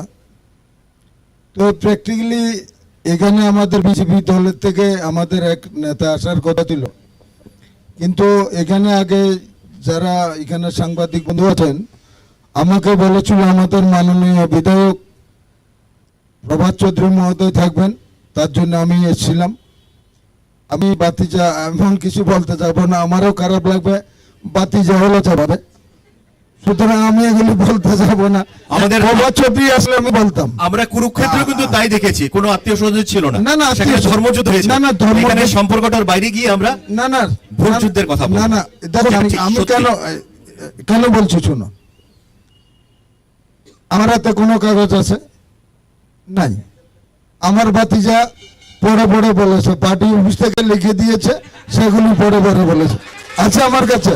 তো প্র্যাকটিক্যালি এখানে আমাদের বিজেপি দলের থেকে আমাদের এক নেতা আসার কথা ছিল, কিন্তু এখানে আগে যারা এখানে সাংবাদিক বন্ধু আছেন আমাকে বলেছিল আমাদের মাননীয় বিধায়ক প্রভাত চৌধুরী মহোদয় থাকবেন, তার জন্য আমি এসেছিলাম। আমি ভাতিজা এমন কিছু বলতে যাব না, আমারও খারাপ লাগবে, ভাতিজা হলো যাবে, সুতরাং আমি এগুলি বলতে যাব না। আমাদের প্রভাত চৌধুরী আসলে আমি বলতাম। আমরা কুরুক্ষেত্র কিন্তু তাই দেখেছি, কোনো আত্মীয় স্বজন ছিল না। না, সেখানে ধর্মযুদ্ধ হয়েছে। এখানে সম্পর্কটার বাইরে গিয়ে আমরা ভোট যুদ্ধের কথা বলবো। না, দেখো আমি কেন বলছি শুনো, আমার হাতে কোনো কাগজ আছে নাই। আমার ভাতিজা পড়ে বলেছে, পার্টি অফিস থেকে লিখে দিয়েছে, সেগুলি পড়ে বলেছে, আছে আমার কাছে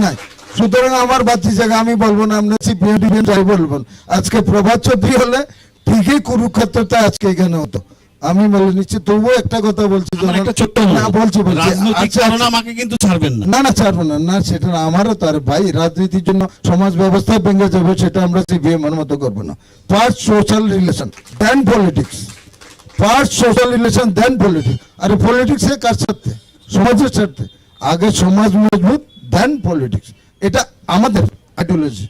নাই। সুতরাং আমার ভাতিজাকে আমি বলবো না, আমরা সিপিএম যাই বলবেন। আজকে প্রভাত চৌধুরী হলে ঠিকই কুরুক্ষেত্রটা আজকে এখানে হতো, আমি বলে নিচ্ছি, তবুও একটা কথা বলছি, আমার একটা ছোট্ট না বলছি রাজনৈতিক আচ্ছা, কারণে আমাকে কিন্তু ছাড়বেন না। না না ছাড়বো না, না সেটা না, আমারও তার ভাই রাজনীতির জন্য সমাজ ব্যবস্থা ভেঙে যাবে, সেটা আমরা সিপিএম এর মতো করবো না। ফার্স্ট সোশ্যাল রিলেশন দেন পলিটিক্স, ফার্স্ট সোশ্যাল রিলেশন দেন পলিটিক্স। আরে পলিটিক্স এ কার সাথে? সমাজের সাথে। আগে সমাজ মজবুত দেন পলিটিক্স, এটা আমাদের আইডিওলজি।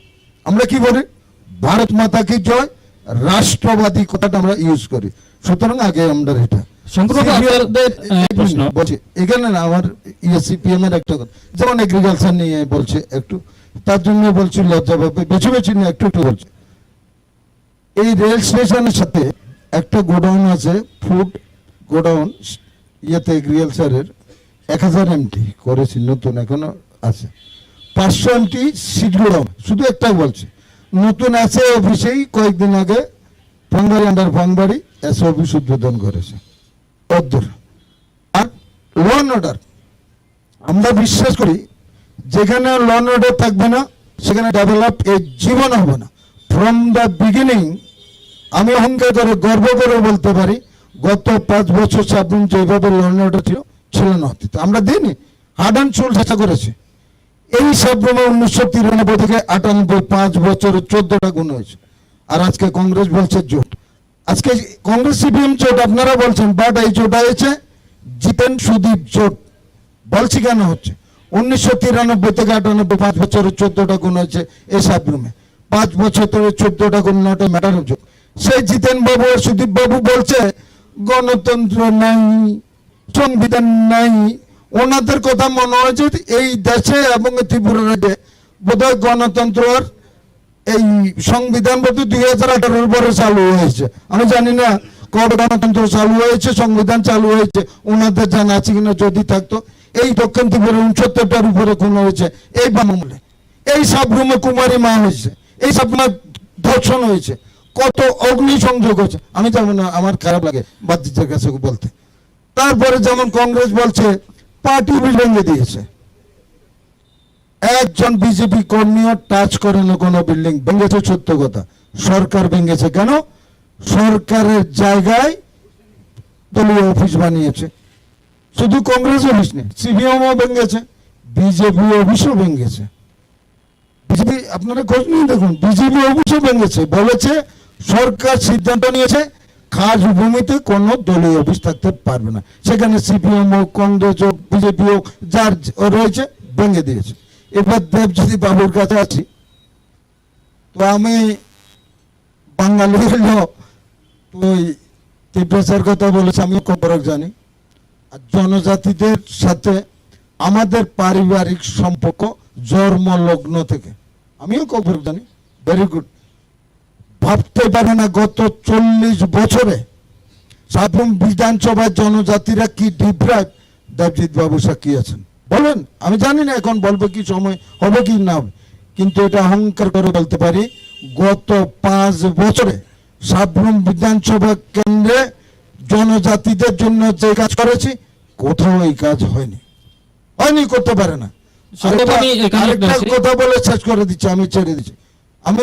আমরা কি বলি? ভারত মাতা কি জয়, রাষ্ট্রবাদী কথাটা আমরা ইউজ করি, সুতরাং আগে আমরা এটা শঙ্করবাবু, আপনাদের প্রশ্ন। বলছি এখানে না আমার সিপিএম এর একটা কথা, যেমন এগ্রিকালচার নিয়ে বলছে একটু, তার জন্য বলছি লজ্জা পাবে, বেছে বেছে নিয়ে একটু একটু বলছে। এই রেল স্টেশনের সাথে একটা গোডাউন আছে, ফুড গোডাউন, ইয়েতে এগ্রিকালচারের 1000 MT করেছি নতুন, এখনো আছে 500 MT সিড গোডাউন, শুধু একটাই বলছে নতুন আছে অফিসেই কয়েকদিন আগে ফাংবাড়ি আন্ডার ফাংবাড়ি এসে অফিস উদ্বোধন করেছে। অদ্দূর। আর ল অ্যান্ড অর্ডার, আমরা বিশ্বাস করি যেখানে ল অ্যান্ড অর্ডার থাকবে না সেখানে ডেভেলপ এই জীবন হবে না। ফ্রম দ্য বিগিনিং আমি অহংকার করে গর্ব করে বলতে পারি, গত 5 বছর সাবরুম যেভাবে ল অ্যান্ড অর্ডার ছিল না অতীতে, আমরা দিইনি, হার্ড অ্যান্ড সোল চেষ্টা করেছি। এই সাবরুমে 1993 থেকে 98 5 বছরে 14টা গুণ হয়েছে। আর আজকে কংগ্রেস বলছে জোট, আজকে কংগ্রেস সিপিএম জোট আপনারা বলছেন, বাট এই জোট হয়েছে জিতেন সুদীপ জোট। বলছি কেন হচ্ছে? 1993 থেকে 98 5 বছরে 14টা গুণ হয়েছে এই সাবরুমে, 5 বছর ধরে 14টা গুণ, নটা ম্যাটার অফ জোট। সেই জিতেন বাবু আর সুদীপ বাবু বলছে গণতন্ত্র নাই, সংবিধান নাই। ওনাদের কথা মনে হয় যে এই দেশে এবং ত্রিপুরা রাজ্যে বোধহয় গণতন্ত্র আর এই সংবিধান বোধ 2018 পরে চালু হয়েছে। আমি জানি না কবে গণতন্ত্র চালু হয়েছে, সংবিধান চালু হয়েছে, ওনাদের জানা আছে কিনা, যদি থাকতো। এই দক্ষিণ ত্রিপুরা 69টার উপরে খুন হয়েছে এই বামলে, এই সাবরুমে কুমারী মা হয়েছে, এই সাবরুমে ধর্ষণ হয়েছে, কত অগ্নি সংযোগ হয়েছে। আমি জানি না, আমার খারাপ লাগে বাদ্যিদের কাছে বলতে। তারপরে যেমন কংগ্রেস বলছে পার্টি ভেঙে দিয়েছে, একজন বিজেপি কর্মীও টাচ করে না কোনো বিল্ডিং, ভেঙেছে সত্য কথা, সরকার ভেঙেছে। কেন? সরকারের জায়গায় দলীয় অফিস বানিয়েছে। শুধু কংগ্রেস অফিস নেই, সিপিএমও ভেঙেছে, বিজেপি অফিসও ভেঙেছে। বিজেপি আপনারা খোঁজ নিয়ে দেখুন, বিজেপি অফিসও ভেঙেছে, বলেছে সরকার সিদ্ধান্ত নিয়েছে খাস ভূমিতে কোনো দলীয় অফিস থাকতে পারবে না, সেখানে সিপিএম হোক, কংগ্রেস হোক, বিজেপি হোক, যার রয়েছে ভেঙে দিয়েছে। এবার দেবজ্যোতি বাবুর কাছে আছি, তো আমি বাঙালি হলেও তুই তীব্রচার কথা বলেছে, আমি খবরক জানি। আর জনজাতিদের সাথে আমাদের পারিবারিক সম্পর্ক জন্মলগ্ন থেকে, আমিও খবরক জানি, ভেরি গুড। ভাবতে পারে না গত 40 বছরে সাবরুম বিধানসভার জনজাতিরা কি ডিপ্রাইভ দেবজিৎ বাবু সাক্ষী আছেন। বলেন, আমি জানি না এখন বলবো কি, সময় হবে কি না হবে, কিন্তু এটা অহংকার করে বলতে পারি, গত 5 বছরে সাবরুম বিধানসভা কেন্দ্রে জনজাতিদের জন্য যে কাজ করেছি কোথাও এই কাজ হয়নি, করতে পারে না। আরেকটা কথা বলে শেষ করে দিচ্ছি, আমি ছেড়ে দিচ্ছি। আমি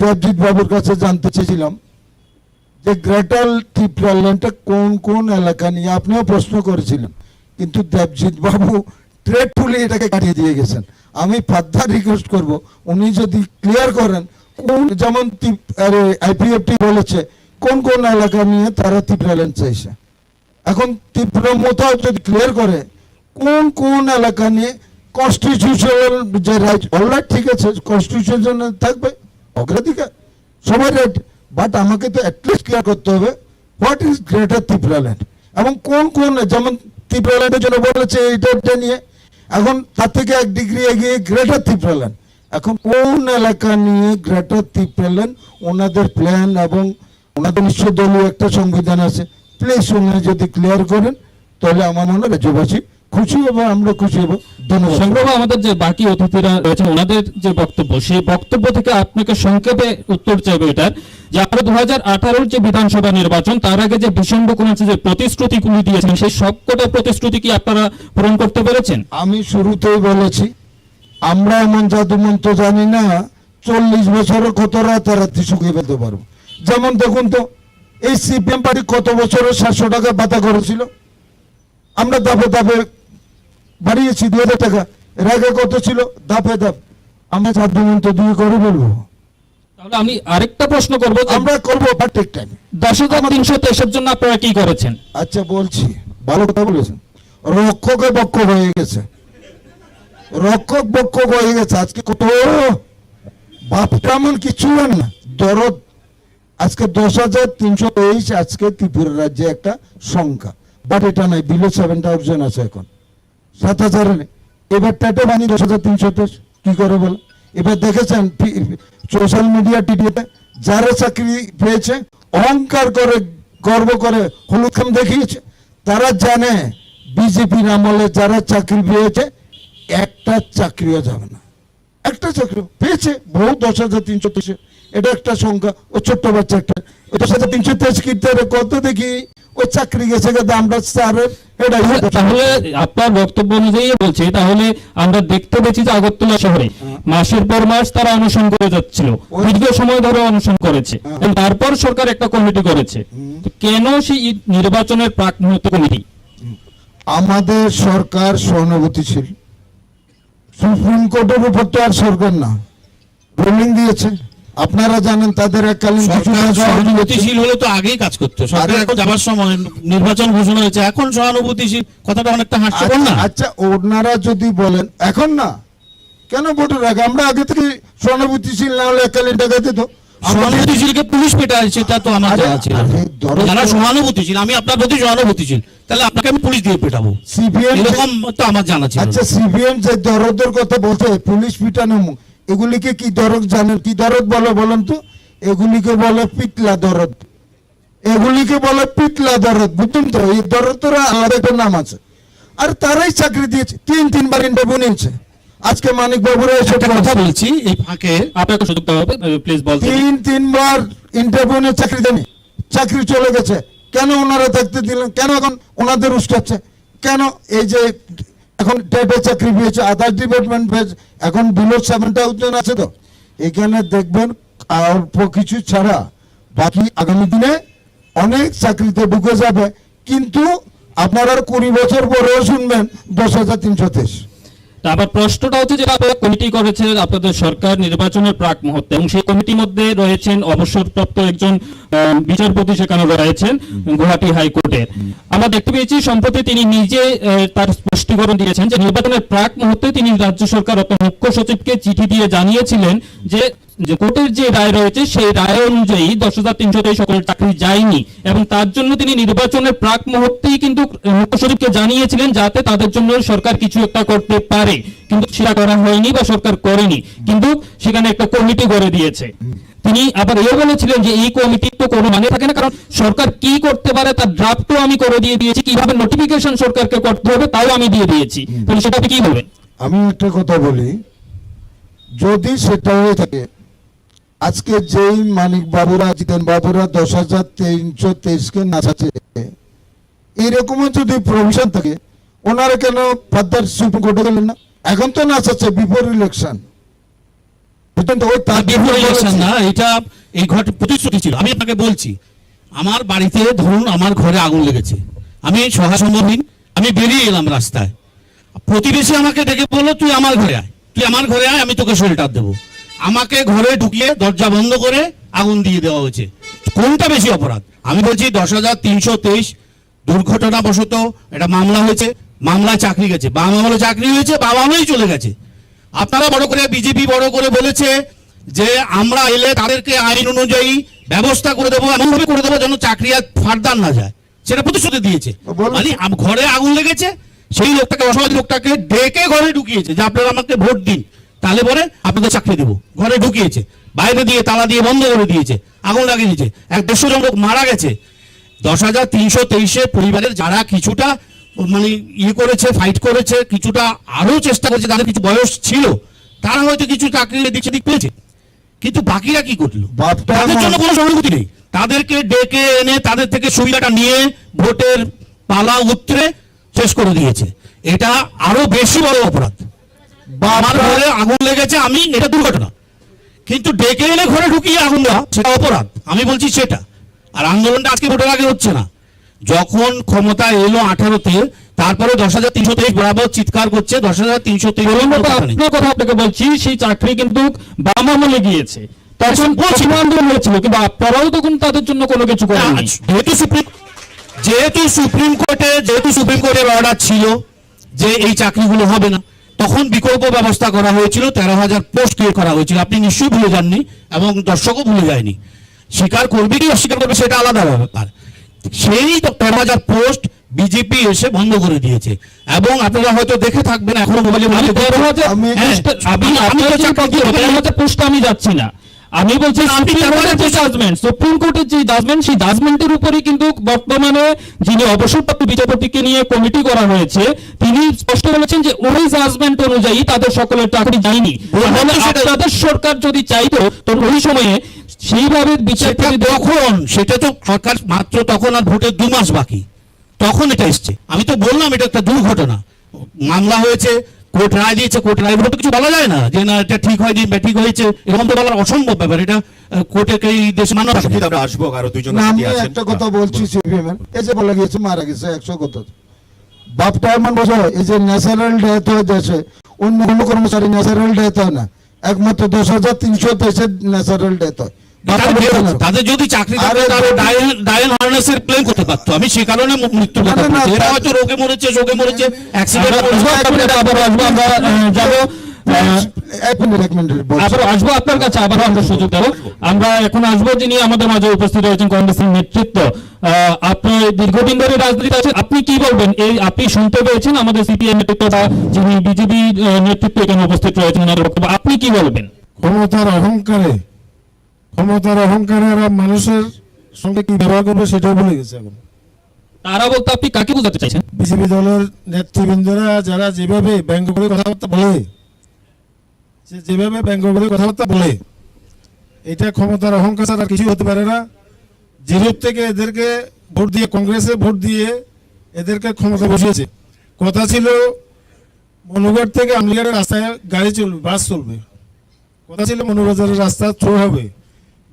দেবজিৎ বাবুর কাছে জানতে চেয়েছিলাম যে গ্রেটার ত্রিপুরা ল্যান্ডটা কোন কোন এলাকা নিয়ে, আপনিও প্রশ্ন করেছিলেন, কিন্তু দেবজিৎ বাবু ট্রেডফুলি এটাকে কাটিয়ে দিয়ে গেছেন। আমি ফার্দার রিকোয়েস্ট করব, উনি যদি ক্লিয়ার করেন কোন, যেমন আইপিএফটি বলেছে কোন কোন এলাকা নিয়ে তারা ত্রিপুরা ল্যান্ড চাইছে, এখন ত্রিপুরা মোতাও যদি ক্লিয়ার করে কোন কোন এলাকা নিয়ে কনস্টিটিউশনাল যে রাইট, অলরাইট ঠিক আছে, কনস্টিটিউশন থাকবে অগ্রাধিকার সবার রাইট, বাট আমাকে তো অ্যাটলিস্ট ক্লিয়ার করতে হবে what is greater Tripura land, এবং কোন কোন, যেমন ত্রিপুরা ল্যান্ডের জন্য বলেছে এইটা নিয়ে, এখন তার থেকে 1 ডিগ্রি এগিয়ে গ্রেটার ত্রিপুরা ল্যান্ড, এখন কোন এলাকা নিয়ে গ্রেটার ত্রিপুরা ল্যান্ড, ওনাদের প্ল্যান এবং ওনাদের নিশ্চয়দলীয় একটা সংবিধান আছে, প্লিজ ওনারা যদি ক্লিয়ার করেন তাহলে আমার মনে হয় রাজ্যবাসী খুশি হবে, আমরা খুশি হব। ধন্যবাদ। সংগ্রাম, আমাদের যে বাকি অতিথিরা রয়েছেন ওনাদের যে বক্তব্য, সেই বক্তব্য থেকে আপনাকে সংক্ষেপে উত্তর চাইবে এটার, যে আপনারা 2018 যে বিধানসভা নির্বাচন, তার আগে যে ভীষণ কোনছে যে প্রতিশ্রুতিগুলি দিয়েছেন, সেই সবকটা প্রতিশ্রুতি কি আপনারা পূরণ করতে পেরেছেন? আমি শুরুতেই বলেছি, আমরা এমন জাদুমন্ত্র জানি না 40 বছরে কত রাতারাতি শুকিয়ে ফেলতে পারবো। যেমন দেখুন তো, এই সিপিএম পার্টি কত বছরে 700 টাকা ভাতা করেছিল, আমরা ধাপে ধাপে বাড়িয়েছি 2000 টাকা, এর আগে কত ছিল, ধাপে ধাপ আমরা সাধ্যমতো দিয়ে করে বলবো, তাহলে আমি আরেকটা প্রশ্ন করব, আমরা করবো প্রত্যেক টাইম। 10,323 জন্য আপনারা কি করেছেন? আচ্ছা বলছি, ভালো কথা বলেছেন, রক্ষকে বক্ষ হয়ে গেছে, রক্ষক বক্ষক হয়ে গেছে। আজকে কত বাপটা এমন কিছু হয় না, দরদ আজকে 10,323 আজকে ত্রিপুরা রাজ্যে একটা সংখ্যা, বাট এটা নাই, বিলো 7,000 আছে এখন, 7,000 নেই। এবার টেটে বানি 10,323 কি করে বলে? এবার দেখেছেন সোশ্যাল মিডিয়া টিভিতে যারা চাকরি পেয়েছে অহংকার করে গর্ব করে হলুদ খাম দেখিয়েছে, তারা জানে বিজেপির আমলে যারা চাকরি পেয়েছে একটা চাকরিও যাবে না, একটা চাকরি পেয়েছে বহু 10,323, এটা একটা সংখ্যা। ও ছোট্ট বাচ্চা একটা 10,323 কীর্তনে কত দেখি ওই চাকরি গেছে, কিন্তু আমরা স্যারের এটাই তাহলে আপনার বক্তব্য অনুযায়ী বলছি, তাহলে আমরা দেখতে পেয়েছি যে আগরতলা শহরে মাসের পর মাস তারা অনশন করে যাচ্ছিল, দীর্ঘ সময় ধরে অনশন করেছে, এবং তারপর সরকার একটা কমিটি করেছে। তো কেন সেই নির্বাচনের প্রাক মুহূর্ত কমিটি? আমাদের সরকার সহানুভূতিশীল, সুপ্রিম কোর্টের উপর তো আর সরকার না, রুলিং দিয়েছে, আপনারা জানেন তাদের এককালীন কিছু সরকার কাজ সহানুভূতিশীল হলে তো আগেই কাজ করতো, সরকার এখন যাবার সময় নির্বাচন ঘোষণা হয়েছে, এখন সহানুভূতিশীল কথাটা অনেকটা হাস্যকর না? আচ্ছা ওনারা যদি বলেন এখন না, কেন ভোটের আগে? আমরা আগে থেকে সহানুভূতিশীল না হলে এককালীন টাকা দিত। সহানুভূতিশীলকে পুলিশ পেটায়, সেটা তো আমার জানা ছিল না। ধরো যারা সহানুভূতিশীল, আমি আপনার প্রতি সহানুভূতিশীল, তাহলে আপনাকে আমি পুলিশ দিয়ে পেটাবো, সিপিএম, এরকম তো আমার জানা ছিল না। আচ্ছা সিপিএম যে দরদের কথা বলছে, পুলিশ পিটানো, এগুলিকে কি দরদ জানেন? কি দরদ বলে বলেন তো? এগুলিকে বলে পিতলা দরদ, এগুলিকে বলে পিতলা দরদ, বুঝুন তো? এই দরদের আলাদা একটা নাম আছে, আর তারাই চাকরি দিয়েছে, 3-3 বার ইন্টারভিউ নিয়েছে। আজকে মানিক বাবুরা এসে একটা কথা বলছি এই ফাঁকে, আপনাকে সুযোগ দেওয়া হবে, প্লিজ বলতে। 3-3 বার ইন্টারভিউ নিয়ে চাকরি দেয়নি, চাকরি চলে গেছে। কেন ওনারা থাকতে দিলেন? কেন এখন ওনাদের উস্কাচ্ছে? কেন এই যে এখন টেটে চাকরি পেয়েছে, আদার ডিপার্টমেন্ট পেয়েছে, এখন বিলো 7,000 আছে, তো এখানে দেখবেন অল্প কিছু ছাড়া বাকি আগামী দিনে অনেক চাকরিতে ঢুকে যাবে, কিন্তু আপনারা 20 বছর পরেও শুনবেন 10,323। আবার প্রশ্নটা হচ্ছে যে আপনারা কমিটি করেছে আপনাদের সরকার নির্বাচনের প্রাক মুহূর্তে, এবং সেই কমিটির মধ্যে রয়েছেন অবসরপ্রাপ্ত একজন বিচারপতি, সেখানে রয়েছেন গুয়াহাটি হাইকোর্টের। আমরা দেখতে পেয়েছি সম্প্রতি তিনি নিজে তার স্পষ্টীকরণ দিয়েছেন যে নির্বাচনের প্রাক মুহূর্তে তিনি রাজ্য সরকার অর্থাৎ মুখ্য সচিবকে চিঠি দিয়ে জানিয়েছিলেন যে কোর্টের যে রায় রয়েছে সেই রায় অনুযায়ী 10,323 সকলের চাকরি যায়নি, এবং তার জন্য তিনি নির্বাচনের প্রাক মুহূর্তেই কিন্তু মুখ্য সচিবকে জানিয়েছিলেন যাতে তাদের জন্য সরকার কিছু একটা করতে পারে, কিন্তু সেটা করা হয়নি বা সরকার করেনি, কিন্তু সেখানে একটা কমিটি করে দিয়েছে। তিনি আবার এও বলেছিলেন যে এই কমিটির তো কোনো মানে থাকে না, কারণ সরকার কি করতে পারে তার ড্রাফটও আমি করে দিয়ে দিয়েছি, কিভাবে নোটিফিকেশন সরকারকে করতে হবে তাও আমি দিয়ে দিয়েছি, তাহলে সেটা কি বলবেন? আমি একটা কথা বলি, যদি সেটা হয়ে থাকে, আজকে যেই মানিক বাবুরা, জিতেন বাবুরা 10,323-কে নাচাচ্ছে, এইরকমও যদি প্রভিশন থাকে, ওনারা কেন ফার্দার সুপ্রিম কোর্টে গেলেন না? এখন তো নাচাচ্ছে বিফোর ইলেকশন, ইলেকশন না, এটা এই ঘটনা প্রতিশ্রুতি ছিল। আমি আপনাকে বলছি, আমার বাড়িতে ধরুন আমার ঘরে আগুন লেগেছে, আমি সহাসম্মহীন, আমি বেরিয়ে এলাম রাস্তায়, প্রতিবেশী আমাকে ডেকে বললো তুই আমার ঘরে আয়, তুই আমার ঘরে আয়, আমি তোকে শেল্টার দেবো। আমাকে ঘরে ঢুকিয়ে দরজা বন্ধ করে আগুন দিয়ে দেওয়া হয়েছে, কোনটা বেশি অপরাধ? আমি বলছি 10,323 দুর্ঘটনাবশত একটা মামলা হয়েছে, মামলায় চাকরি গেছে, বাবা আমলে চাকরি হয়েছে, বাবা আমলেই চলে গেছে। আপনারা বড় করে, বিজেপি বড় করে বলেছে যে আমরা এলে তাদেরকে আইন অনুযায়ী ব্যবস্থা করে দেবো, এমনভাবে করে দেবো যেন চাকরি আর ফার্দার না যায়, সেটা প্রতিশ্রুতি দিয়েছে। মানে ঘরে আগুন লেগেছে, সেই লোকটাকে, অসহায় লোকটাকে ডেকে ঘরে ঢুকিয়েছে যে আপনারা আমাকে ভোট দিন, তাহলে পরে আপনাদের চাকরি দেবো। ঘরে ঢুকিয়েছে, বাইরে দিয়ে তালা দিয়ে বন্ধ করে দিয়েছে, আগুন লাগিয়ে দিয়েছে, 100-150 জন লোক মারা গেছে। 10,323 পরিবারের যারা কিছুটা মানে ইয়ে করেছে, ফাইট করেছে, কিছুটা আরো চেষ্টা করেছে, তাদের কিছু বয়স ছিল, তারা হয়তো কিছু চাকরি দিক সেদিক পেয়েছে, কিন্তু বাকিরা কি করলো? তাদের জন্য কোনো সহানুভূতি নেই, তাদেরকে ডেকে এনে তাদের থেকে সুবিধাটা নিয়ে ভোটের পালা উত্তরে শেষ করে দিয়েছে। এটা আরো বেশি বড় অপরাধ। আমার ঘরে আগুন লেগেছে, আমি এটা দুর্ঘটনা, কিন্তু ডেকে এনে ঘরে ঢুকিয়ে আগুন দেওয়া সেটা অপরাধ। আমি বলছি সেটা আর আন্দোলনটা আজকে ভোটের আগে হচ্ছে না, যখন ক্ষমতা এলো 18-তে, তারপরে 10,323 বরাবর চিৎকার করছে 10,323। আপনার কথা আপনাকে বলছি, সেই চাকরি কিন্তু বাম আমলে গিয়েছে, তখন পশ্চিম আন্দোলন হয়েছিল, কিন্তু আপনারাও তখন তাদের জন্য কোনো কিছু করেননি। যেহেতু সুপ্রিম কোর্টের অর্ডার ছিল যে এই চাকরিগুলো হবে না, তখন বিকল্প ব্যবস্থা করা হয়েছিল, 13,000 পোস্ট ক্রিয়েট করা হয়েছিল। আপনি নিশ্চয়ই ভুলে যাননি এবং দর্শকও ভুলে যায়নি। স্বীকার করবে কি অস্বীকার করবে সেটা আলাদা ব্যাপার। সেই 13,000 পোস্ট বিজেপি এসে বন্ধ করে দিয়েছে, এবং আপনারা হয়তো দেখে থাকবেন এখনো মোবাইলে। আমি যাচ্ছি না, আমি বলছি সুপ্রিম কোর্টের যে জাজমেন্ট, সেই জাজমেন্টের উপরে কিন্তু বর্তমানে যিনি অবসরপ্রাপ্ত বিচারপতিকে নিয়ে কমিটি করা হয়েছে, তিনি স্পষ্ট বলেছেন যে ওই জাজমেন্ট অনুযায়ী তাদের সকলের চাকরি যায়নি। তাদের সরকার যদি চাইতো তো ওই সময়ে সেইভাবে বিচারপতি তখন সেটা তো সরকার মাত্র তখন আর ভোটের 2 মাস বাকি, তখন এটা এসছে। আমি তো বললাম এটা একটা দুর্ঘটনা, মামলা হয়েছে, কোর্ট রায় দিয়েছে, কোর্ট রায় বলে তো কিছু বলা যায় না যে না এটা ঠিক হয়নি বা ঠিক হয়েছে, এরকম তো বলার অসম্ভব ব্যাপার। এটা কোর্টে এই দেশে মান্য। আমরা আসবো, আরো দুজন না, আমি একটা কথা বলছি সিপিএম এর, এই যে বলা গিয়েছে মারা গেছে 100 কথা, বাপটা এমন বোঝা এই যে ন্যাচারাল ডেথ হয় দেশে, অন্য কোনো কর্মচারী ন্যাচারাল ডেথ হয় না, একমাত্র 10,323 ন্যাচারাল ডেথ হয়। তাদের যদি চাকরি থাকে তাহলে ডায়াল হার্নেসের ক্লেম করতে পারতো, আমি সে কারণে মৃত্যু কথা বলছি। এরা হয়তো রোগে মরেছে, শোকে মরেছে, অ্যাক্সিডেন্ট আসবো আপনার কাছে, আবারও আমরা সুযোগ দেবো। আমরা এখন আসবো যিনি আমাদের মাঝে উপস্থিত রয়েছেন কংগ্রেসের নেতৃত্ব। আপনি দীর্ঘদিন ধরে রাজনীতিতে আছেন, আপনি কি বলবেন? এই আপনি শুনতে পেয়েছেন আমাদের সিপিএম নেতৃত্ব বা যিনি বিজেপি নেতৃত্ব এখানে উপস্থিত রয়েছেন, ওনাদের বক্তব্য আপনি কি বলবেন? ক্ষমতার অহংকারে এরা মানুষের সঙ্গে কি ব্যবহার করবে সেটাও ভুলে গেছে এখন। তারা বলতে আপনি কাকে বোঝাতে চাইছেন? বিজেপি দলের নেতৃবৃন্দরা যারা যেভাবে ব্যঙ্গ করে কথাবার্তা বলে, এটা ক্ষমতার অহংকার ছাড়া কিছু হতে পারে না। জিরো থেকে এদেরকে ভোট দিয়ে, কংগ্রেসে ভোট দিয়ে এদেরকে ক্ষমতা বসিয়েছে। কথা ছিল মনুঘাট থেকে আমলিগড়ের রাস্তায় গাড়ি চলবে, বাস চলবে, কথা ছিল মনুবাজারের রাস্তা থ্রো হবে।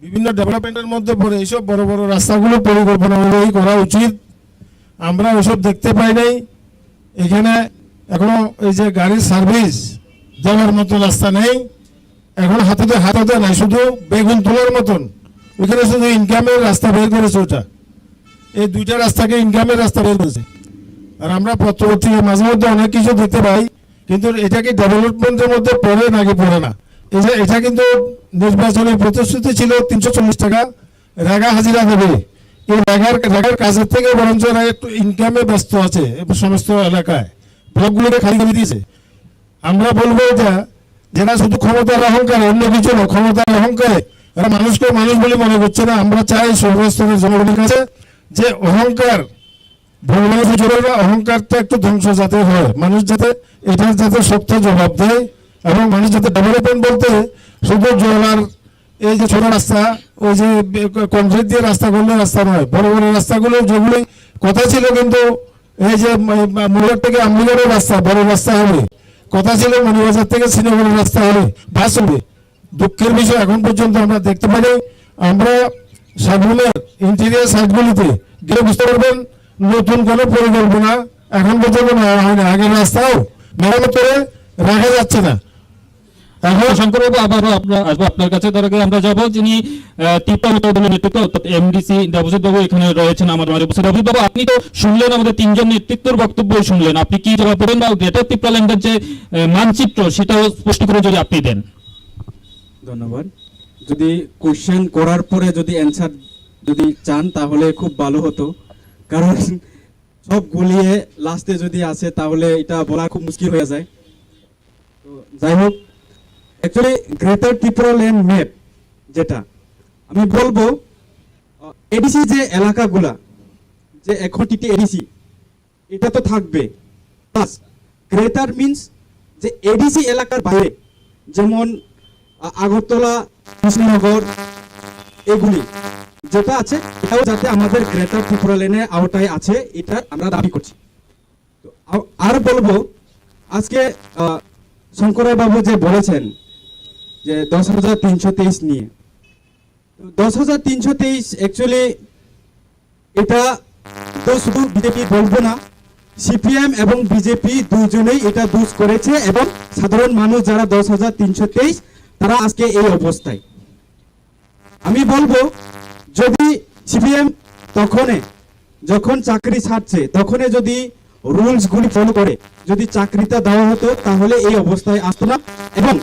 বিভিন্ন ডেভেলপমেন্টের মধ্যে পড়ে এইসব বড় বড় রাস্তাগুলো পরিকল্পনা অনুযায়ী করা উচিত। আমরা ওসব দেখতে পাই নাই। এখানে এখনো এই যে গাড়ির সার্ভিস দেওয়ার মতো রাস্তা নেই, এখন হাতে নাই, শুধু বেগুন তোলার মতন ওইখানে শুধু ইনকামের রাস্তা বের করেছে। ওটা এই 2টা রাস্তাকে ইনকামের রাস্তা বের করেছে। আর আমরা পত্রপত্রিকা মাঝে মধ্যে অনেক কিছু দেখতে পাই, কিন্তু এটা কি ডেভেলপমেন্টের মধ্যে পড়ে নাকি পড়ে না? এটা কিন্তু নির্বাচনী প্রতিশ্রুতি ছিল 340 টাকা রেগা হাজিরা দেবে। এই রেগার কাজের থেকে বরঞ্চ এরা একটু ইনকামে ব্যস্ত আছে সমস্ত এলাকায়, ব্লকগুলোকে খালি করে দিয়েছে। আমরা বলবো এটা যেটা শুধু ক্ষমতার অহংকার, অন্য কিছু না, ক্ষমতার অহংকারে এরা মানুষকে মানুষ বলে মনে করছে না। আমরা চাই সর্বস্তরের জনগণের কাছে যে অহংকার ভগবানের জোরে না, অহংকারটা একটু ধ্বংস যাতে হয়, মানুষ যাতে এটার যাতে শক্ত জবাব দেয়, এবং মানুষ যাতে ডেভেলপমেন্ট বলতে শুধু জল আর এই যে ছোট রাস্তা, ওই যে কংক্রিট দিয়ে রাস্তা করলে রাস্তা নয়, বড় বড় রাস্তাগুলো যেগুলি কথা ছিল, কিন্তু এই যে মনুঘাট থেকে আমলিগড়ের রাস্তা বড় রাস্তা হবে, কথা ছিল মনুবাজার থেকে শ্রীনগরের রাস্তা হবে, বাস হবে। দুঃখের বিষয় এখন পর্যন্ত আমরা দেখতে পাই। আমরা সাগুনের ইন্টেরিয়ার সাইটগুলিতে গেলে বুঝতে পারবেন নতুন কোনো পরিকল্পনা এখন পর্যন্ত নেওয়া হয় না। আগের রাস্তাও মেরামত করে রাখা যাচ্ছে না। এখন শঙ্করবাবু আবারও আসবো আপনার কাছে। তার আগে আমরা যাবো যিনি ত্রিপুরা উত্তর দলের নেতৃত্ব অর্থাৎ এমডিসি দেবজিৎ বাবু এখানে রয়েছেন আমাদের মাঝে উপস্থিত। দেবজিৎ বাবু, আপনি তো শুনলেন আমাদের 3 জন নেতৃত্বের বক্তব্য শুনলেন, আপনি কি জবাব দেবেন? বা গ্রেটার ত্রিপুরা ল্যান্ডের যে মানচিত্র সেটাও স্পষ্ট করে যদি আপনি দেন। ধন্যবাদ। যদি কোশ্চেন করার পরে যদি অ্যান্সার যদি চান তাহলে খুব ভালো হতো, কারণ সব গুলিয়ে লাস্টে যদি আসে তাহলে এটা বলা খুব মুশকিল হয়ে যায়। তো যাই হোক, actually greater Tripura land map যেটা আমি বলবো, এডিসি যে এলাকাগুলা যে এখন এডিসি এটা তো থাকবে, প্লাস গ্রেটার মিন্স যে এডিসি এলাকার বাইরে যেমন আগরতলা, কৃষ্ণনগর এগুলি যেটা আছে, এটাও যাতে আমাদের গ্রেটার ত্রিপুরা ল্যান্ডের আওতায় আছে, এটা আমরা দাবি করছি। তো আর বলবো, আজকে শঙ্কর বাবু যে বলেছেন যে 10,323 নিয়ে, 10,323 অ্যাকচুয়ালি এটা তো শুধু বিজেপি বলবো না, সিপিএম এবং বিজেপি দুজনেই এটা দোষ করেছে, এবং সাধারণ মানুষ যারা 10,323 তারা আজকে এই অবস্থায়। আমি বলবো যদি সিপিএম যখন চাকরি ছাড়ছে তখন যদি রুলস গুলি ফলো করে যদি চাকরিটা দেওয়া হতো তাহলে এই অবস্থায় আসতো না। এবং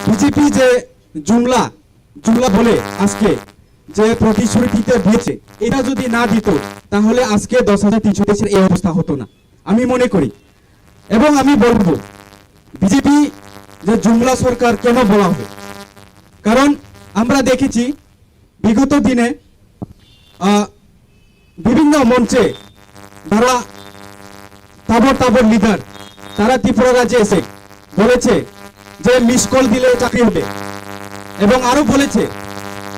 বিজেপি যে জুমলা বলে আজকে যে প্রতিশ্রুতিতে দিয়েছে এটা যদি না দিত তাহলে আজকে 10,323 এই অবস্থা হতো না আমি মনে করি। এবং আমি বলবো বিজেপি যে জুমলা সরকার কেন বলা হবে, কারণ আমরা দেখেছি বিগত দিনে বিভিন্ন মঞ্চে যারা তাবর লিডার তারা ত্রিপুরা রাজ্যে এসে বলেছে যে মিস কল দিলে চাকরি হবে, এবং আরো বলেছে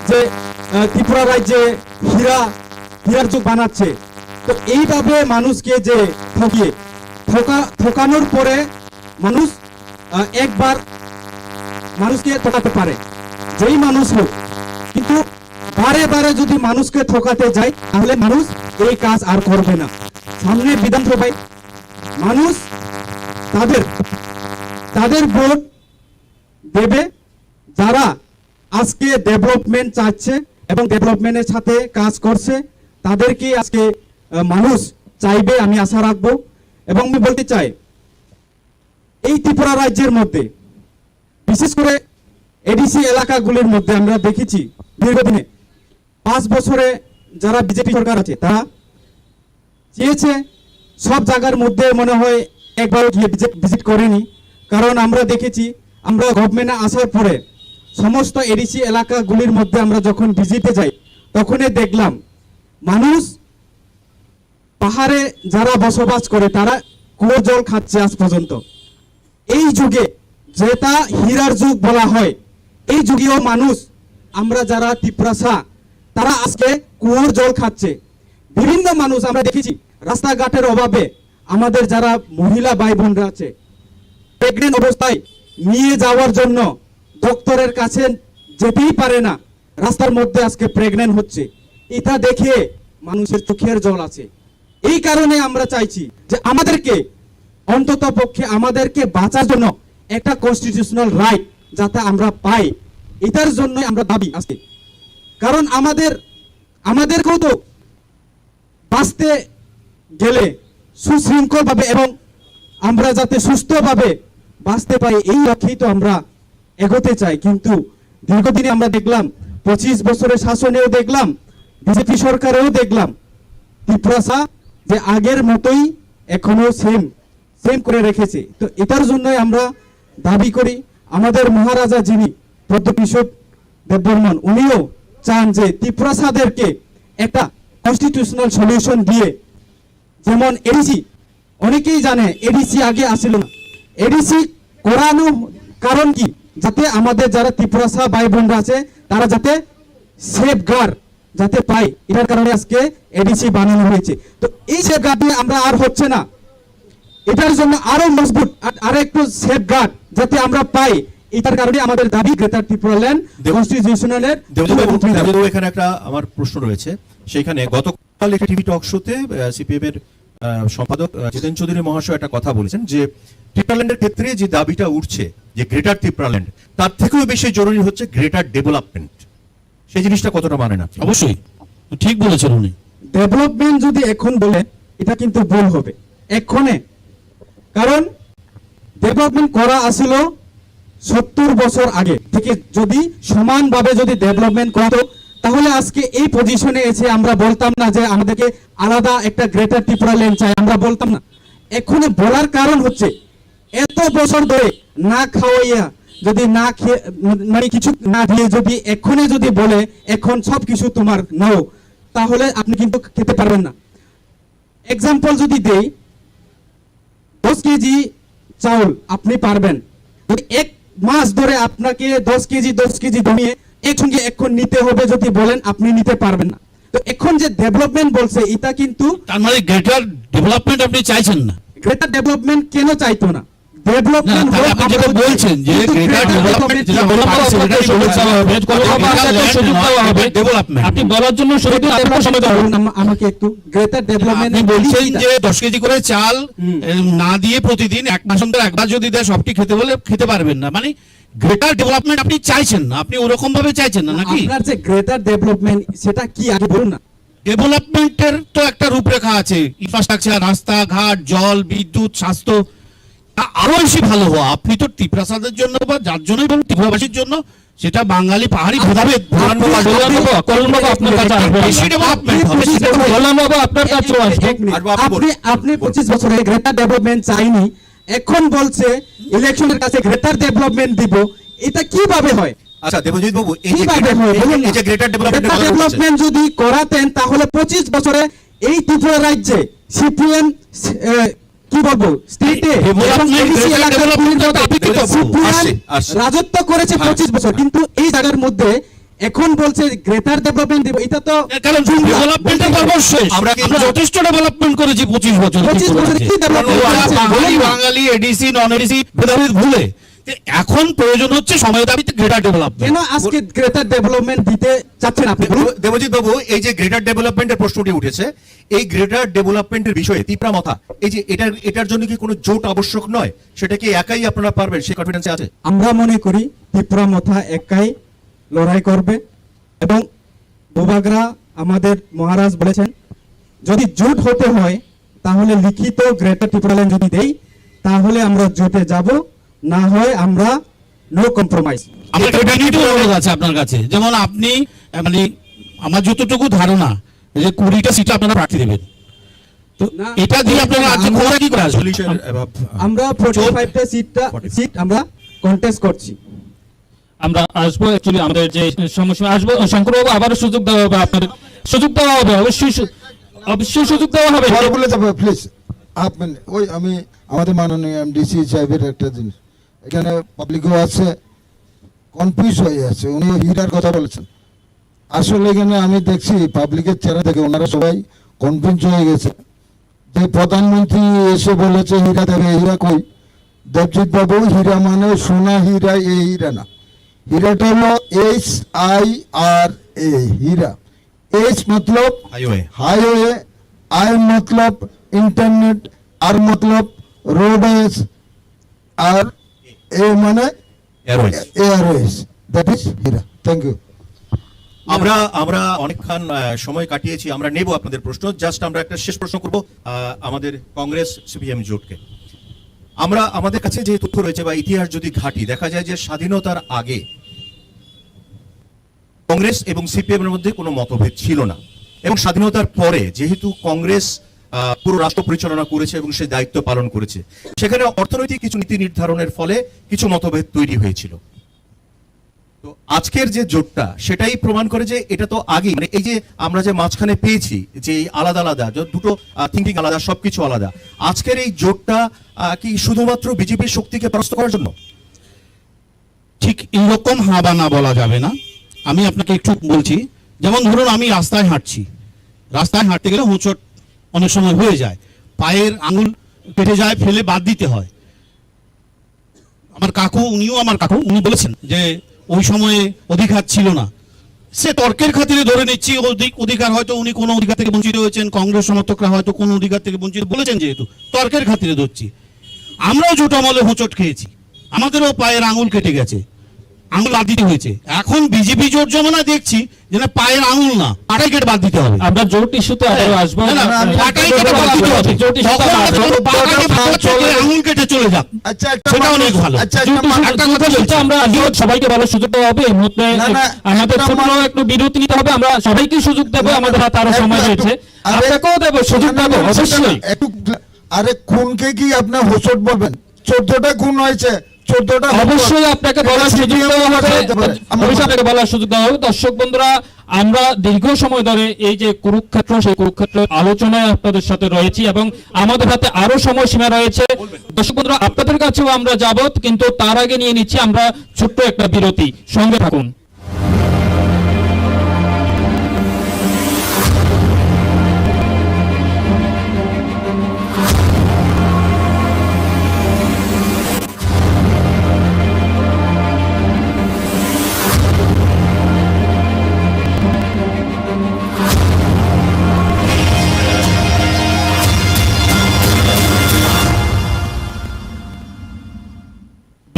যে ত্রিপুরা রাজ্যে হীরার যুগ বানাচ্ছে। তো এইভাবে মানুষকে যে ঠকানোর পরে মানুষ একবার মানুষকে ঠকাতে পারে যেই মানুষ হোক, কিন্তু বারে বারে যদি মানুষকে ঠকাতে যায় তাহলে মানুষ এই কাজ আর করবে না। সামনে বিধানসভায় মানুষ তাদের ভোট দেবে যারা আজকে ডেভেলপমেন্ট চাচ্ছে এবং ডেভেলপমেন্টের সাথে কাজ করছে, তাদেরকে আজকে মানুষ চাইবে আমি আশা রাখবো। এবং আমি বলতে চাই এই ত্রিপুরা রাজ্যের মধ্যে বিশেষ করে এডিসি এলাকাগুলির মধ্যে আমরা দেখেছি দীর্ঘদিনে 5 বছরে যারা বিজেপি সরকার আছে তারা চেয়েছে সব জায়গার মধ্যে মনে হয় একবার গিয়ে ভিজিট করেনি, কারণ আমরা দেখেছি আমরা গভর্নমেন্টে আসার পরে সমস্ত এডিসি এলাকাগুলির মধ্যে আমরা যখন ভিজিটে যাই তখনই দেখলাম মানুষ পাহাড়ে যারা বসবাস করে তারা কুয়োর জল খাচ্ছে আজ পর্যন্ত। এই যুগে যেটা হীরার যুগ বলা হয় এই যুগেও মানুষ আমরা যারা ত্রিপুরাসা তারা আজকে কুয়োর জল খাচ্ছে। বিভিন্ন মানুষ আমরা দেখেছি রাস্তাঘাটের অভাবে আমাদের যারা মহিলা ভাই বোনরা আছে প্রেগনেন্ট অবস্থায় নিয়ে যাওয়ার জন্য ডক্টরের কাছে যেতেই পারে না, রাস্তার মধ্যে আজকে প্রেগনেন্ট হচ্ছে। এটা দেখে মানুষের চোখের জল আছে। এই কারণে আমরা চাইছি যে আমাদেরকে অন্তত পক্ষে আমাদেরকে বাঁচার জন্য একটা কনস্টিটিউশনাল রাইট যাতে আমরা পাই, এটার জন্য আমরা দাবি আজকে। কারণ আমাদেরকেও তো বাঁচতে গেলে সুশৃঙ্খলভাবে এবং আমরা যাতে সুস্থভাবে বাঁচতে পারি এই লক্ষ্যেই তো আমরা এগোতে চাই। কিন্তু দীর্ঘদিনে আমরা দেখলাম 25 বছরের শাসনেও দেখলাম বিজেপি সরকারেও দেখলাম ত্রিপুরাসা যে আগের মতোই এখনো সেম করে রেখেছে। তো এটার জন্যই আমরা দাবি করি আমাদের মহারাজা যিনি পদ্মকিশোর দেববর্মন উনিও চান যে ত্রিপুরাসাদেরকে একটা কনস্টিটিউশনাল সলিউশন দিয়ে, যেমন এডিসি অনেকেই জানে এডিসি আগে আসছিল না, এডিসি করানো কারণ কি যাতে আমাদের যারা ত্রিপুরাসা ভাই বোনরা আছে তারা যাতে সেফগার্ড যাতে পায়, এটার কারণে আজকে এডিসি বানানো হয়েছে। তো এই সেফগার্ড দিয়ে আমরা আর হচ্ছে না, এটার জন্য আরো মজবুত আর একটু সেফগার্ড যাতে আমরা পাই, এটার কারণে আমাদের দাবি গ্রেটার ত্রিপুরাল্যান্ড কনস্টিটিউশনালের। এখানে একটা আমার প্রশ্ন রয়েছে, সেখানে গতকাল একটা টিভি টক শোতে সিপিএম এর সম্পাদক জিতেন চৌধুরী মহাশয় একটা কথা বলেছেন যে ত্রিপুরাল্যান্ডের ক্ষেত্রে যে দাবিটা উঠছে যে গ্রেটার ত্রিপুরাল্যান্ড তার থেকেও বেশি জরুরি হচ্ছে গ্রেটার ডেভেলপমেন্ট। সেই জিনিসটা কতটা মানেন আপনি? অবশ্যই ঠিক বলেছেন উনি। ডেভেলপমেন্ট যদি এখন বলে এটা কিন্তু ভুল হবে এক্ষণে, কারণ ডেভেলপমেন্ট করা আসছিল 70 বছর আগে থেকে। যদি সমানভাবে যদি ডেভেলপমেন্ট করতো তাহলে আজকে এই পজিশনে এসে আমরা বলতাম না যে আমাদেরকে আলাদা একটা গ্রেটার ত্রিপুরাল্যান্ড চাই, আমরা বলতাম না। এখন বলার কারণ হচ্ছে এত বছর ধরে না খাওয়াইয়া যদি না খেয়ে মানে কিছু না দিয়ে যদি এক্ষণে যদি বলে এখন সব কিছু তোমার নাও তাহলে আপনি কিন্তু খেতে পারবেন না। এক্সাম্পল যদি দেই 10 কেজি চাউল আপনি পারবেন, যদি 1 মাস ধরে আপনাকে 10 কেজি জমিয়ে একসঙ্গে এখন নিতে হবে যদি বলেন আপনি নিতে পারবেন না। তো এখন যে ডেভেলপমেন্ট বলছে এটা কিন্তু তার মানে গ্রেটার ডেভেলপমেন্ট আপনি চাইছেন না। গ্রেটার ডেভেলপমেন্ট কেন চাইতো না? ডেভেলপমেন্ট না, তাহলে আপনি যেটা বলছেন যে greater development যেটা হলো party secretary সুযোগ দেওয়া হবে, সুযোগ দেওয়া হবে। development। আপনি বলার জন্য সুযোগ দিলে আপনার সময় দেওয়া হবে। আমাকে একটু গ্রেটার ডেভেলপমেন্ট আপনি বলছেন যে 10 কেজি করে চাল না দিয়ে প্রতিদিন এক মাস অন্তর একবার যদি দেয় সবটি খেতে বলে খেতে পারবেন না, মানে গ্রেটার ডেভেলপমেন্ট আপনি চাইছেন না, আপনি ওরকম ভাবে চাইছেন না নাকি? আপনার যে গ্রেটার ডেভেলপমেন্ট সেটা কি আগে বলুন না। ডেভেলপমেন্টের তো একটা রূপরেখা আছে, ইনফ্রাস্ট্রাকচার, রাস্তাঘাট, জল, বিদ্যুৎ, স্বাস্থ্য, আরো বেশি ভালো হওয়া। আপনি তো ত্রিপ্রাসাদের জন্য বা যার জন্যই বলুন ত্রিপুরাবাসীর জন্য, সেটা বাঙালি পাহাড়ি ভেদাভেদ কল্যাণবাবু আপনার কাছে আসবে। বেশি ডেভেলপমেন্ট হবে। কল্যাণবাবু আপনার কাছেও আসবে। এক মিনিট। আর আপনি বলুন। আপনি 25 বছরে গ্রেটার ডেভেলপমেন্ট চাইনি, এখন বলছে ইলেকশনের কাছে গ্রেটার ডেভেলপমেন্ট দিব, এটা কিভাবে হয়? আচ্ছা দেবজিৎ বাবু, এই যে কিভাবে হয় বলুন না। এই যে গ্রেটার ডেভেলপমেন্ট Greater development যদি করাতেন তাহলে 25 বছরে এই ত্রিপুরা রাজ্যে সিপিএম কি বলবো স্টেটে Development, greater development তো আপনি কি বলবো? আসছে। রাজত্ব করেছে 25 বছর, কিন্তু এই জায়গার মধ্যে এখন বলছে গ্রেটার ডেভেলপমেন্ট দিব, এটা তো কারণ ডেভেলপমেন্টের পর্ব শেষ। আমরা আমরা যথেষ্ট ডেভেলপমেন্ট করেছি 25 বছর। 25 বছরে কি development করেছে? বাঙালি এডিসি নন এডিসি ভেদাভেদ ভুলে এখন প্রয়োজন হচ্ছে সময় দাবিতে গ্রেটার ডেভেলপমেন্ট। কেন আজকে গ্রেটার ডেভেলপমেন্ট দিতে চাচ্ছেন আপনি বলুন? দেবজিৎ বাবু, এই যে গ্রেটার ডেভেলপমেন্টের প্রশ্নটি উঠেছে, এই গ্রেটার ডেভেলপমেন্টের বিষয়ে তীব্রা মাথা, এই যে এটার জন্য কি কোনো জোট আবশ্যক নয়? সেটা কি একাই আপনারা পারবেন, সেই কনফিডেন্সে আছে? আমরা মনে করি ত্রিপুরা মথা একাই লড়াই করবে, এবং বুবাগরা আমাদের মহারাজ বলেছেন যদি জোট হতে হয় তাহলে লিখিত গ্রেটার ত্রিপুরা ল্যান্ড যদি দেই তাহলে আমরা জোটে যাব, না হয় আমরা নো কম্প্রোমাইজ। আমার এটা নিয়ে তো অনুরোধ আছে আপনার কাছে, যেমন আপনি মানে আমার যতটুকু ধারণা যে 20টা সিট আপনারা প্রার্থী দেবেন, তো না, এটা দিয়ে আপনারা আজকে ক্ষমতা কি করে আসবেন? Solution, আমরা 45টা সিট আমরা কন্টেস্ট করছি। আমরা আসবো, অ্যাকচুয়ালি আমাদের যে সমস্যা আসবো, শঙ্করবাবু আবারও সুযোগ দেওয়া হবে, আপনাদের সুযোগ দেওয়া হবে, অবশ্যই অবশ্যই সুযোগ দেওয়া হবে। পরে বলে যাবে প্লিজ। আপনি ওই আমি আমাদের মাননীয় এমডিসি সাহেবের একটা জিনিস, এখানে পাবলিকও আছে, কনফিউজ হয়ে আছে, উনি হীরার কথা বলেছেন। আসলে এখানে আমি দেখছি পাবলিকের চেহারা থেকে ওনারা সবাই কনফিউজ হয়ে গেছে যে প্রধানমন্ত্রী এসে বলেছে হীরা দেবে, হীরা কই? দেবজিৎ বাবু, হীরা মানে সোনা হীরা, এই হীরা না। হীরাটা হলো HIRA, হীরা। H मतलब হাইওয়ে। हाईवे, I मतलब इंटरनेट, R मतलब रोडवेज, और A माने airways. Airways, that is Hira. Thank you. আমরা অনেকক্ষণ সময় কাটিয়েছি, আমরা নেব আপনাদের প্রশ্ন। জাস্ট আমরা একটা শেষ প্রশ্ন করব আমাদের কংগ্রেস সিপিএম জোটকে। আমাদের কাছে যে তথ্য রয়েছে বা ইতিহাস যদি ঘাটি, দেখা যায় যে স্বাধীনতার আগে কংগ্রেস এবং সিপিএম এর মধ্যে কোনো মতভেদ ছিল না, এবং স্বাধীনতার পরে যেহেতু কংগ্রেস পুরো রাষ্ট্র পরিচালনা করেছে এবং সে দায়িত্ব পালন করেছে, সেখানে অর্থনৈতিক কিছু নীতি নির্ধারণের ফলে কিছু মতভেদ তৈরি হয়েছিল। তো আজকের যে জোটটা সেটাই প্রমাণ করে যে এটা তো আগে, মানে এই যে আমরা যে মাঝখানে পেয়েছি যে এই আলাদা আলাদা দুটো থিঙ্কিং আলাদা, সবকিছু আলাদা, আজকের এই জোটটা কি শুধুমাত্র বিজেপির শক্তিকে পরাস্ত করার জন্য? ঠিক এইরকম হা বা না বলা যাবে না। আমি আপনাকে একটু বলছি, যেমন ধরুন আমি রাস্তায় হাঁটছি, রাস্তায় হাঁটতে গেলে হোঁচট অনেক সময় হয়ে যায়, পায়ের আঙুল কেটে যায়, ফেলে বাদ দিতে হয়। আমার কাকু, উনি বলেছেন যে ওই সময়ে অধিকার ছিল না, সে তর্কের খাতিরে ধরে নিচ্ছি অধিকার, হয়তো উনি কোনো অধিকার থেকে বঞ্চিত হয়েছেন, কংগ্রেস সমর্থকরা হয়তো কোনো অধিকার থেকে বঞ্চিত বলেছেন, যেহেতু তর্কের খাতিরে ধরছি। আমরাও জোট আমলে হোঁচট খেয়েছি, আমাদেরও পায়ের আঙুল কেটে গেছে, আঙুল বাদ দিতে হয়েছে। এখন বিজেপি জোট জমানা দেখছি যে না, পায়ের আঙুল না, পাটাই কেটে বাদ দিতে হবে। আমরা জোট ইস্যুতে আবারও আসবো। না, না, পাটাই কেটে বাদ দিতে হবে। জোট ইস্যুতে তখন আবারও আসবো। পাটাকে বাদ দিয়ে আঙুল কেটে চলে যাক, अच्छा সেটা অনেক ভালো। আমরা সবাইকে ভালো সুযোগ দেওয়া হবে। এই মুহূর্তে না, না, আমাদের একটা ছোট্ট একটু বিরতি নিতে হবে। আমরা সবাইকে সুযোগ দেবো, আমাদের হাতে আরো সময় রয়েছে, আপনাকেও দেবো সুযোগ দেবো অবশ্যই। আরে খুনকে কি আপনি হোঁচট বলবেন? 14টা খুন হয়েছে, 14টা অবশ্যই আপনাকে বলার সুযোগ দেওয়া হবে, অবশ্যই আপনাকে বলার সুযোগ দেওয়া হবে। দর্শক বন্ধুরা, আমরা দীর্ঘ সময় ধরে এই যে কুরুক্ষেত্র, সেই কুরুক্ষেত্র আলোচনায় আপনাদের সাথে রয়েছি এবং আমাদের হাতে আরো সময়সীমা রয়েছে। দর্শক বন্ধুরা, আপনাদের কাছেও আমরা যাব, কিন্তু তার আগে নিয়ে নিচ্ছি আমরা ছোট্ট একটা বিরতি, সঙ্গে থাকুন।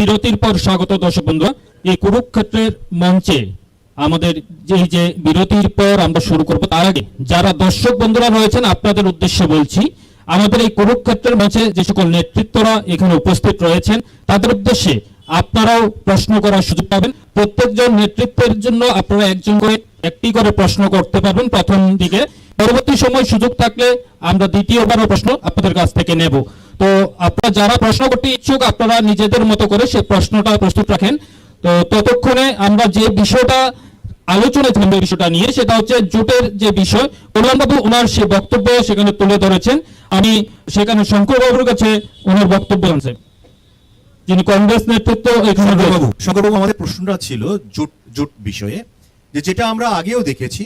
বিরতির পর স্বাগত দর্শক বন্ধুরা। এই কুরুক্ষেত্রের মঞ্চে আমাদের যে বিরতির পর আমরা শুরু করব, তার আগে যারা দর্শক বন্ধুরা রয়েছেন আপনাদের উদ্দেশ্যে বলছি, আমাদের এই কুরুক্ষেত্রের মঞ্চে যে সকল নেতৃত্বরা এখানে উপস্থিত রয়েছেন তাদের উদ্দেশ্যে আপনারাও প্রশ্ন করার সুযোগ পাবেন। প্রত্যেকজন নেতৃত্বের জন্য আপনারা একজন করে একটি করে প্রশ্ন করতে পারবেন প্রথম দিকে। পরবর্তী সময় সুযোগ থাকলে আমরা দ্বিতীয়বারও প্রশ্ন আপনাদের কাছ থেকে নেব। তো আপনারা যারা প্রশ্ন করতে ইচ্ছুক আপনারা নিজেদের মতো করে সেই প্রশ্নটা প্রস্তুত রাখেন। তো ততক্ষণে আমরা যে বিষয়টা আলোচনায় থাকবে বিষয়টা নিয়ে, সেটা হচ্ছে জোটের যে বিষয়, কল্যাণবাবু ওনার সে বক্তব্য সেখানে তুলে ধরেছেন। আমি সেখানে শঙ্করবাবুর কাছে ওনার বক্তব্য আনছেন, যিনি কংগ্রেস নেতৃত্ব এখানে রয়েছেন। শঙ্করবাবু, আমাদের প্রশ্নটা ছিল জোট বিষয়ে, যেটা আমরা আগেও দেখেছি,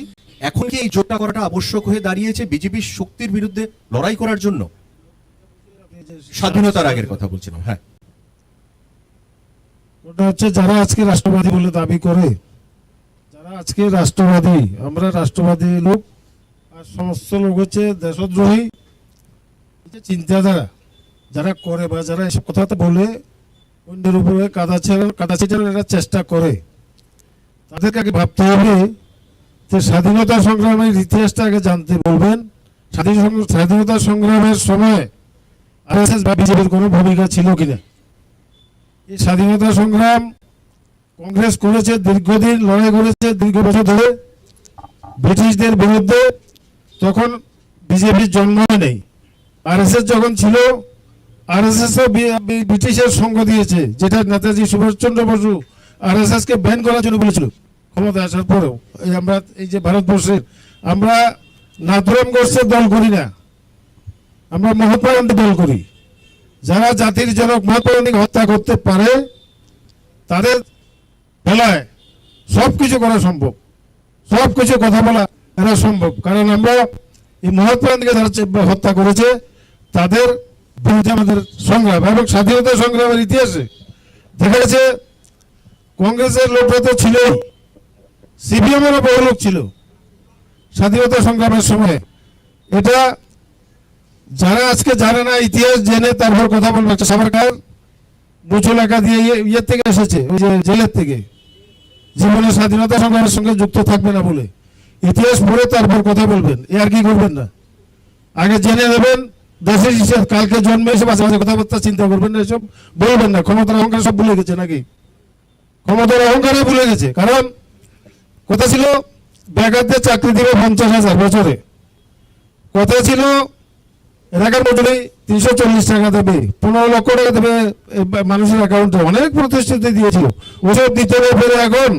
এখন কি এই জোটটা করাটা আবশ্যক হয়ে দাঁড়িয়েছে বিজেপির শক্তির বিরুদ্ধে লড়াই করার জন্য? স্বাধীনতার আগের কথা বলছিলাম। হ্যাঁ, ওটা হচ্ছে যারা আজকে রাষ্ট্রবাদী বলে দাবি করে, যারা আজকে রাষ্ট্রবাদী, আমরা রাষ্ট্রবাদী লোক, আর সমস্ত লোক হচ্ছে দেশদ্রোহী চিন্তাধারা যারা করে বা যারা এসব কথা বলে অন্যের উপরে কাদা ছেটানোর চেষ্টা করে, তাদেরকে আগে ভাবতে হবে যে স্বাধীনতা সংগ্রামের ইতিহাসটা আগে জানতে বলবেন। স্বাধীনতা সংগ্রামের সময় আরএসএস বা বিজেপির কোনো ভূমিকা ছিল কিনা। এই স্বাধীনতা সংগ্রাম কংগ্রেস করেছে, দীর্ঘদিন লড়াই করেছে, দীর্ঘ বছর ধরে ব্রিটিশদের বিরুদ্ধে। তখন বিজেপির জন্ম নেই। আরএসএস যখন ছিল, আরএসএস ব্রিটিশের সঙ্গ দিয়েছে, যেটা নেতাজি সুভাষচন্দ্র বসু আরএসএস কে ব্যান করার জন্য বলেছিল ক্ষমতা আসার পরেও। আমরা এই যে ভারতবর্ষের, আমরা নাথুরাম গোডসের দল করি না, আমরা মহাত্মা গান্ধী দল করি। যারা জাতির জনক মহাত্মা গান্ধীকে হত্যা করতে পারে তাদের বেলায় সবকিছু করা সম্ভব, সবকিছু কথা বলা এরা সম্ভব। কারণ আমরা এই মহাত্মা গান্ধীকে যারা হত্যা করেছে তাদের বিরুদ্ধে আমাদের সংগ্রাম, এবং স্বাধীনতা সংগ্রামের ইতিহাসে দেখা গেছে কংগ্রেসের লোকরা তো ছিলই, সিপিএমেরও বহু লোক ছিল স্বাধীনতা সংগ্রামের সময়। এটা যারা আজকে জানে না, ইতিহাস জেনে তারপর কথা বলবে। সাভারকার মুচু লেখা দিয়ে ইয়ের থেকে এসেছে, ওই যে জেলের থেকে, জীবনে স্বাধীনতা সংগ্রামের সঙ্গে যুক্ত থাকবে না বলে। ইতিহাস পড়ে তারপর কথা বলবেন, এ আর কি করবেন না। আগে জেনে নেবেন দেশের ইতিহাস। কালকে জন্মে এসে মাঝে মাঝে কথাবার্তা চিন্তা করবেন না, এসব বলবেন না। ক্ষমতার অহংকার সব ভুলে গেছে নাকি? ক্ষমতার অহংকারে ভুলে গেছে। কারণ কথা ছিল বেকারদের চাকরি দিবে 50,000 বছরে, কথা ছিল এলাকার মজুরি 340 টাকা দেবে, 15 লক্ষ টাকা দেবে মানুষের অ্যাকাউন্টে, অনেক প্রতিশ্রুতি দিয়েছিল। ওসব দিতে পেরে এখন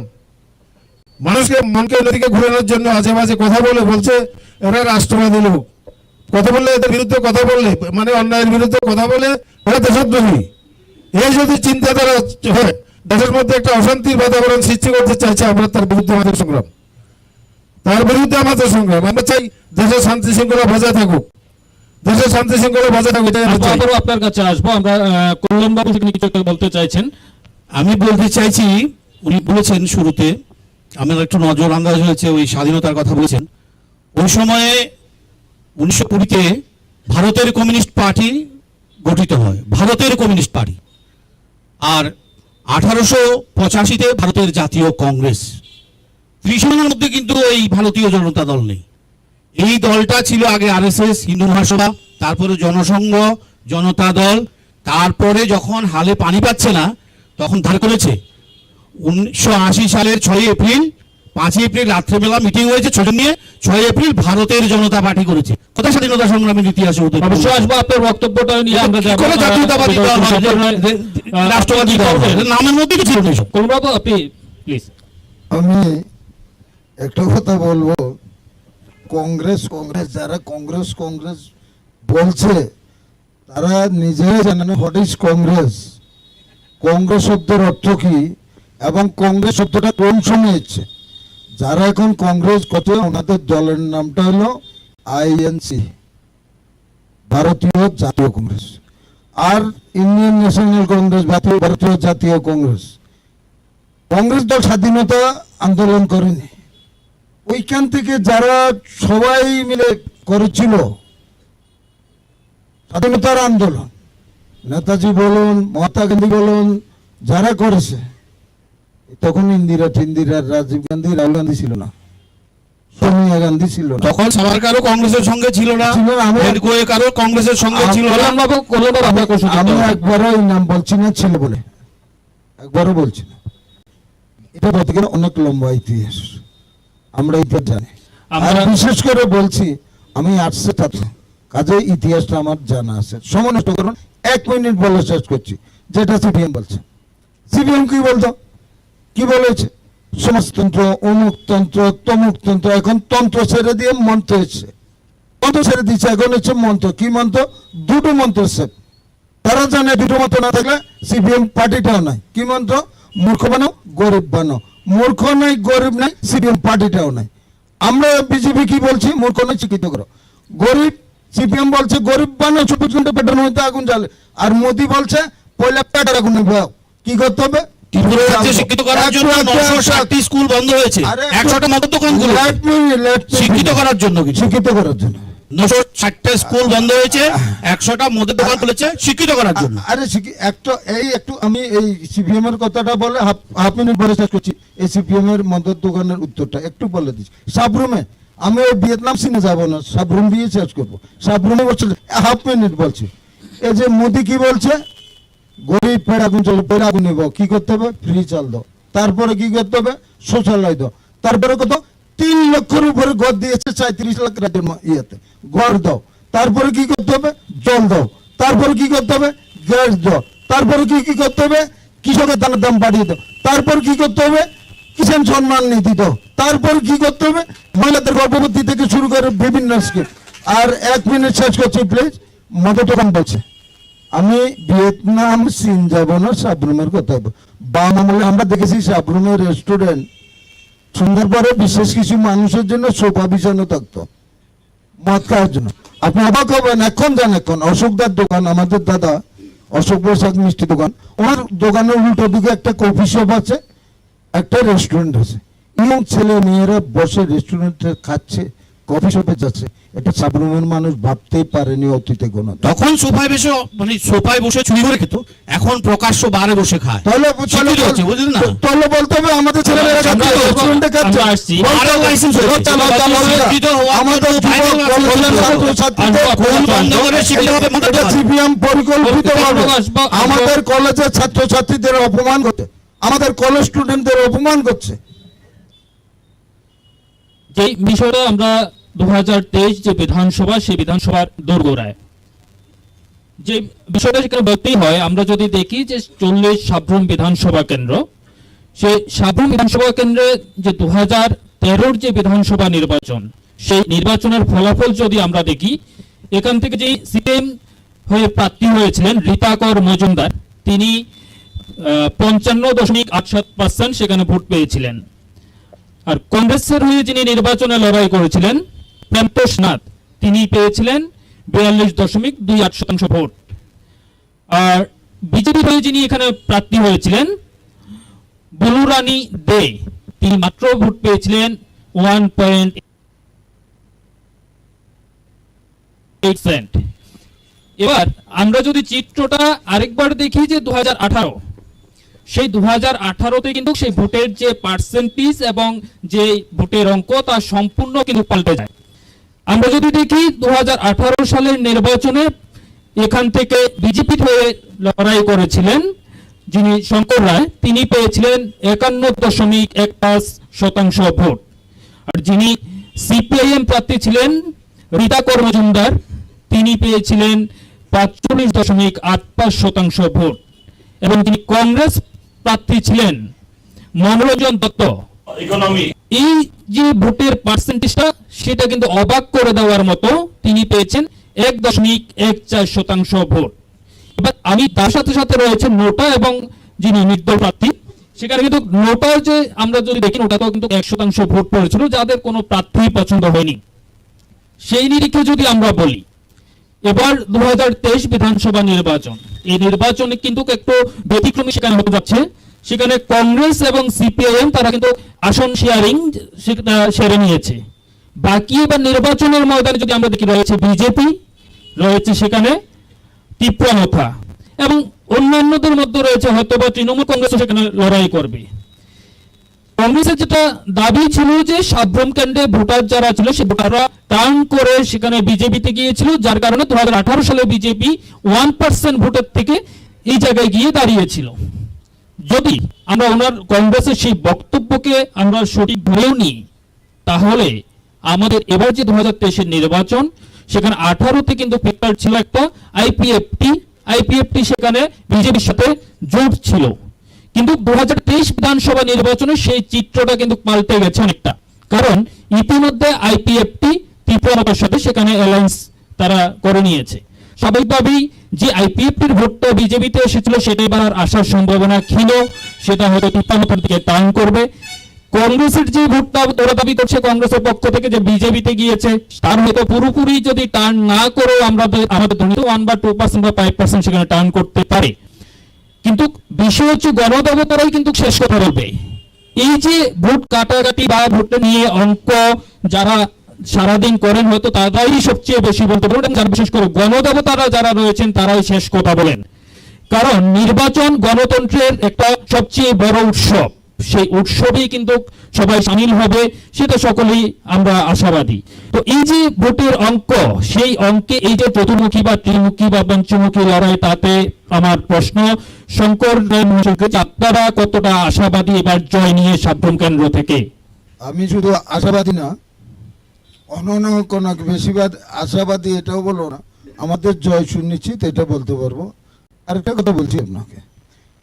মানুষকে মনকে অন্যদিকে ঘুরানোর জন্য আজে বাজে কথা বলে বলছে এরা রাষ্ট্রবাদী লোক। কথা বললে, এদের বিরুদ্ধে কথা বললে, মানে অন্যায়ের বিরুদ্ধে কথা বলে এরা দেশদ্রোহী। এই যদি চিন্তাধারা হয়, দেশের মধ্যে একটা অশান্তির বাতাবরণ সৃষ্টি করতে চাইছে, আমরা তার বিরুদ্ধে আমাদের সংগ্রাম, তার বিরুদ্ধে আমাদের সংগ্রাম। আমরা চাই দেশের শান্তি শৃঙ্খলা বজায় থাকুক, দেশের শান্তি শৃঙ্খলা বজায় থাকুক। আবারও আপনার কাছে আসবো। আমরা কল্যাণবাবু থেকে কিছু একটা বলতে চাইছেন। আমি বলতে চাইছি, উনি বলেছেন শুরুতে, আমার একটু নজর আন্দাজ হয়েছে, ওই স্বাধীনতার কথা বলেছেন। ওই সময়ে 1920-তে ভারতের কমিউনিস্ট পার্টি গঠিত হয়, ভারতের কমিউনিস্ট পার্টি। আর 1885-তে ভারতের জাতীয় কংগ্রেস। 30 জনের মধ্যে কিন্তু এই ভারতীয় জনতা দল নেই। এই দলটা ছিল আগে আরএসএস, হিন্দু মহাসভা, তারপরে জনসংঘ, জনতা দল। তারপরে যখন হালে পানি পাচ্ছে না তখন ধার করেছে 1980 সালের 6 এপ্রিল, 5 এপ্রিল রাত্রেবেলা মিটিং হয়েছে 6 জন নিয়ে, 6 এপ্রিল ভারতের জনতা পার্টি করেছে। কোথায় স্বাধীনতা সংগ্রামের ইতিহাসে হতে অবশ্যই আসবো আপনার বক্তব্যটা নিয়ে। আমরা কোনো জাতীয়তাবাদী দল, রাষ্ট্রবাদী দল, নামের মধ্যে কিছু নেই। কল্যাণবাবু আপনি প্লিজ। আমি একটা কথা বলবো, কংগ্রেস যারা কংগ্রেস বলছে তারা নিজেরাই জানেন হোয়াট ইজ কংগ্রেস, কংগ্রেস শব্দের অর্থ কি, এবং কংগ্রেস শব্দটা কোন সময় এসেছে। যারা এখন কংগ্রেস করছে ওনাদের দলের নামটা হলো আইএনসি, ভারতীয় জাতীয় কংগ্রেস, আর ইন্ডিয়ান ন্যাশনাল কংগ্রেস, ভারতীয় জাতীয় কংগ্রেস। কংগ্রেস দল স্বাধীনতা আন্দোলন করেনি, ওইখান থেকে যারা সবাই মিলে করেছিল স্বাধীনতার আন্দোলন, নেতাজি বলুন, মহাত্মা গান্ধী বলুন, যারা করেছে তখন ইন্দিরা রাজীব গান্ধী রাহুল গান্ধী ছিল না, সোনিয়া গান্ধী ছিল না, তখন সাভারকারও কংগ্রেসের সঙ্গে ছিল না, ছিল না, আমি- হেডগোয়েকারও কংগ্রেসের সঙ্গে ছিল না। কল্যাণবাবু আপনাকে সুযোগ আমি দেওয়া হবে। একবারও এই নাম বলছি না ছিল বলে, একবারও বলছি না। এটা বলতে গেলে অনেক লম্বা ইতিহাস, আমরা ইতিহাস জানি। আর আমরা- বিশেষ করে বলছি আমি আর্টসের ছাত্র, কাজে ইতিহাসটা আমার জানা আছে। সময় নষ্ট করুন, 1 মিনিট বলে শেষ করছি। যেটা সিপিএম বলছে, সিপিএম কি বলতো, কি বলেছে? সমাজতন্ত্র, অমুকতন্ত্র, তমুকতন্ত্র, এখন তন্ত্র ছেড়ে দিয়ে মন্ত্র এসছে, মন্ত্র ছেড়ে দিচ্ছে, এখন হচ্ছে মন্ত্র। কি মন্ত্র? দুটো মন্ত্র এসছে। তারা জানে দুটো মন্ত্র না থাকলে সিপিএম পার্টিটাও নাই। কি মন্ত্র? মূর্খ বানো, গরিব বানো। মূর্খ নাই, গরিব নাই, সিপিএম পার্টিটাও নাই। আমরা বিজেপি কি বলছি? মূর্খ নাই, শিক্ষিত করো। গরিব, সিপিএম বলছে গরিব বানো, 24 ঘন্টা পেটের মধ্যে আগুন জ্বালে। আর মোদি বলছে পয়লা পেটের আগুন নিভাও। কি করতে হবে? ত্রিপুরা রাজ্যে শিক্ষিত করার জন্য 960টি স্কুল বন্ধ হয়েছে, আরে 100টা মদের দোকান খুলেছে। Let me শিক্ষিত করার জন্য কিছু, শিক্ষিত করার জন্য। 960টা স্কুল বন্ধ হয়েছে, 100টা মদের দোকান খুলেছে শিক্ষিত করার জন্য। আরে একটু আমি এই সিপিএম এর কথাটা বলে হাফ মিনিট পরে শেষ করছি। এই সিপিএম এর মদের দোকানের উত্তরটা একটু বলে দিচ্ছি। সাবরুমে আমি ওই ভিয়েতনাম সিনে যাব না, সাবরুম দিয়ে শেষ করবো। সাবরুমে বলছে, হাফ মিনিট বলছি। এই যে মোদি কি বলছে? গরিব পেড় আগুন চলে, পেড় আগুন নিব। কি করতে হবে? ফ্রি চাল দাও। তারপরে কি করতে হবে? শৌচালয় দাও। তারপরে কত? 3 লক্ষের উপরে ঘর দিয়েছে 37 লাখ রাজ্যের ইয়েতে, ঘর দাও। তারপরে কি করতে হবে? জল দাও। তারপরে কি করতে হবে? গ্যাস দাও। তারপরে কি করতে হবে? কৃষকের দানের দাম বাড়িয়ে দাও। তারপর কি করতে হবে? কিষাণ সম্মান নিধি দাও। তারপর কি করতে হবে? মহিলাদের গর্ভবতী থেকে শুরু করে বিভিন্ন স্কিম। আর 1 মিনিট শেষ করছি প্লিজ। মদের দোকান বলছে, আমি ভিয়েতনাম চীন যাব না, সাবরুমের কথা বলবো। বাম আমলে আমরা দেখেছি সাবরুমের রেস্টুরেন্ট সন্ধ্যার পরে বিশেষ কিছু মানুষের জন্য সোফা বিছানো থাকতো মদ খাওয়ার জন্য। আপনি অবাক হবেন, এখন যান, এখন অশোকদার দোকান, আমাদের দাদা অশোক প্রসাদ মিষ্টি দোকান, ওনার দোকানের উল্টো দিকে একটা কফি শপ আছে, একটা রেস্টুরেন্ট আছে। এবং ছেলে মেয়েরা বসে রেস্টুরেন্টে খাচ্ছে, কফি শপে যাচ্ছে। এটা সাবরুমের মানুষ ভাবতেই পারেনি অতীতে কোনো। তখন সোফায় বসে, মানে সোফায় বসে চুরি করে খেত, এখন প্রকাশ্য বারে বসে খায়। তাহলে শিক্ষিত হচ্ছে, বুঝলেন না? তাহলে বলতে হবে আমাদের ছেলেমেয়েরা আমরা খাচ্ছে, রেস্টুরেন্টে খাচ্ছে। আমরা আসছি। বলতে আরো হবে, লাইসেন্স হয়েছে। চালাও, চালাও, শিক্ষিত হওয়ার আমাদের জন্য বাইরে যুবক লাইসেন্স কল্যাণ হয়েছে। ছাত্রছাত্রীদের আসবো, খুন বন্ধ করে শিখতে হবে মদের এটা দোকান। সিপিএম পরিকল্পিতভাবে আসবো। আমাদের কলেজের ছাত্রছাত্রীদের অপমান করতে, আমাদের কলেজ স্টুডেন্টদের অপমান করছে। যে বিষয়টা আমরা 2023 যে বিধানসভা, সেই বিধানসভার দোরগোড়ায় যে বিষয়টা সেখানে বলতেই হয়। আমরা যদি দেখি যে 40 সাব্রুম বিধানসভা কেন্দ্র, সেই সাব্রুম বিধানসভা কেন্দ্রে যে 2013 যে বিধানসভা নির্বাচন, সেই নির্বাচনের ফলাফল যদি আমরা দেখি, এখান থেকে যে সিপিএম হয়ে প্রার্থী হয়েছিলেন রীতাকর মজুমদার, তিনি 55.87% সেখানে ভোট পেয়েছিলেন। আর কংগ্রেসের হয়ে যিনি নির্বাচনে লড়াই করেছিলেন প্রেমতোষ নাথ, তিনি পেয়েছিলেন 42.28% ভোট। আর বিজেপি হয়ে যিনি এখানে প্রার্থী হয়েছিলেন বলুরানী দে, তিনি মাত্র ভোট পেয়েছিলেন 1.8%। এবার আমরা যদি চিত্রটা আরেকবার দেখি যে 2018, সেই 2018-তে কিন্তু সেই ভোটের যে পার্সেন্টেজ এবং যে ভোটের অঙ্ক তা সম্পূর্ণ কিন্তু পাল্টে যায়। আমরা যদি দেখি 2018 সালের নির্বাচনে এখান থেকে বিজেপি হয়ে লড়াই করেছিলেন যিনি শঙ্কর রায়, তিনি পেয়েছিলেন 51.15% ভোট। আর যিনি সিপিআইএম প্রার্থী ছিলেন রীতাকর মজুমদার, তিনি পেয়েছিলেন 45.85% ভোট। এবং যিনি কংগ্রেস প্রার্থী ছিলেন মনোরঞ্জন দত্ত, এই যে ভোটের পার্সেন্টেজটা সেটা কিন্তু অবাক করে দেওয়ার মতো, তিনি পেয়েছেন 1.14% ভোট। এবার আমি তার সাথে সাথে রয়েছে নোটা এবং যিনি নির্দল প্রার্থী, সেখানে কিন্তু নোটার যে আমরা যদি দেখি, ওটাতেও কিন্তু 1% ভোট পড়েছিল, যাদের কোনো প্রার্থী পছন্দ হয়নি। সেই নিরিখে যদি আমরা বলি, এবার 2023 বিধানসভা নির্বাচন, এই নির্বাচনে কিন্তু একটু ব্যতিক্রমী সেখানে হতে যাচ্ছে। সেখানে কংগ্রেস এবং সিপিআইএম তারা কিন্তু আসন শেয়ারিং সেরে নিয়েছে। বাকি এবার নির্বাচনের ময়দানে যদি আমরা দেখি, রয়েছে বিজেপি, রয়েছে সেখানে টিপ্রামথা, এবং অন্যান্যদের মধ্যে রয়েছে হয়তো বা তৃণমূল কংগ্রেসও সেখানে লড়াই করবে। কংগ্রেসের যেটা দাবি ছিল যে সাব্রুম কেন্দ্রে ভোটার যারা ছিল সে ভোটাররা টার্ন করে সেখানে বিজেপিতে গিয়েছিল, যার কারণে 2018 সালে বিজেপি 1% ভোটের থেকে এই জায়গায় গিয়ে দাঁড়িয়েছিল। যদি আমরা ওনার কংগ্রেসের সেই বক্তব্যকে আমরা সঠিক ধরেও নিই, তাহলে আমাদের এবার যে 2023-এর নির্বাচন, সেখানে 18-তে কিন্তু ফ্যাক্টর ছিল একটা আইপিএফটি সেখানে বিজেপির সাথে জোট ছিল, কিন্তু 2023 বিধানসভা নির্বাচনে সেই চিত্রটা কিন্তু পাল্টে গেছে অনেকটা। কারণ ইতিমধ্যে আইপিএফটি ত্রিপুরার সাথে সেখানে অ্যালায়েন্স তারা করে নিয়েছে। স্বাভাবিকভাবেই যে আইপিএফটির ভোটটা বিজেপিতে এসেছিল সেটা এবার আর আসার সম্ভাবনা ক্ষীণ, সেটা হয়তো ত্রিপুরার দিকে টার্ন করবে। কংগ্রেসের যে ভোটটা ওরা দাবি করছে কংগ্রেসের পক্ষ থেকে যে বিজেপিতে গিয়েছে, তার হয়তো পুরোপুরি যদি টার্ন না করেও আমাদের ধরে 1 বা 2% বা 5% সেখানে টার্ন করতে পারে। কিন্তু বিষয় হচ্ছে গণদেবতারাই কিন্তু শেষ কথা বলবে। এই যে ভোট কাটাকাটি বা ভোটটা নিয়ে অঙ্ক যারা সারাদিন করেন হয়তো তারাই সবচেয়ে বেশি বলতে পারেন, যারা বিশেষ করে গণদেবতারা যারা রয়েছেন তারাই শেষ কথা বলেন। কারণ নির্বাচন গণতন্ত্রের একটা সবচেয়ে বড় উৎসব, সেই উৎসবেই কিন্তু সবাই সামিল হবে, সেটা সকলেই আমরা আশাবাদী। তো এই যে ভোটের অঙ্ক, সেই অঙ্কে এই যে চতুর্মুখী বা ত্রিমুখী বা পঞ্চমুখী লড়াই, তাতে আমার প্রশ্ন শঙ্কর রায় মহাশয়কে, আপনারা কতটা আশাবাদী এবার জয় নিয়ে সাব্রুম কেন্দ্র থেকে? আমি শুধু আশাবাদী না, অনেক বেশিরভাগ আশাবাদী এটাও বলবো না, আমাদের জয় সুনিশ্চিত এটা বলতে পারবো। আরেকটা কথা বলছি আপনাকে,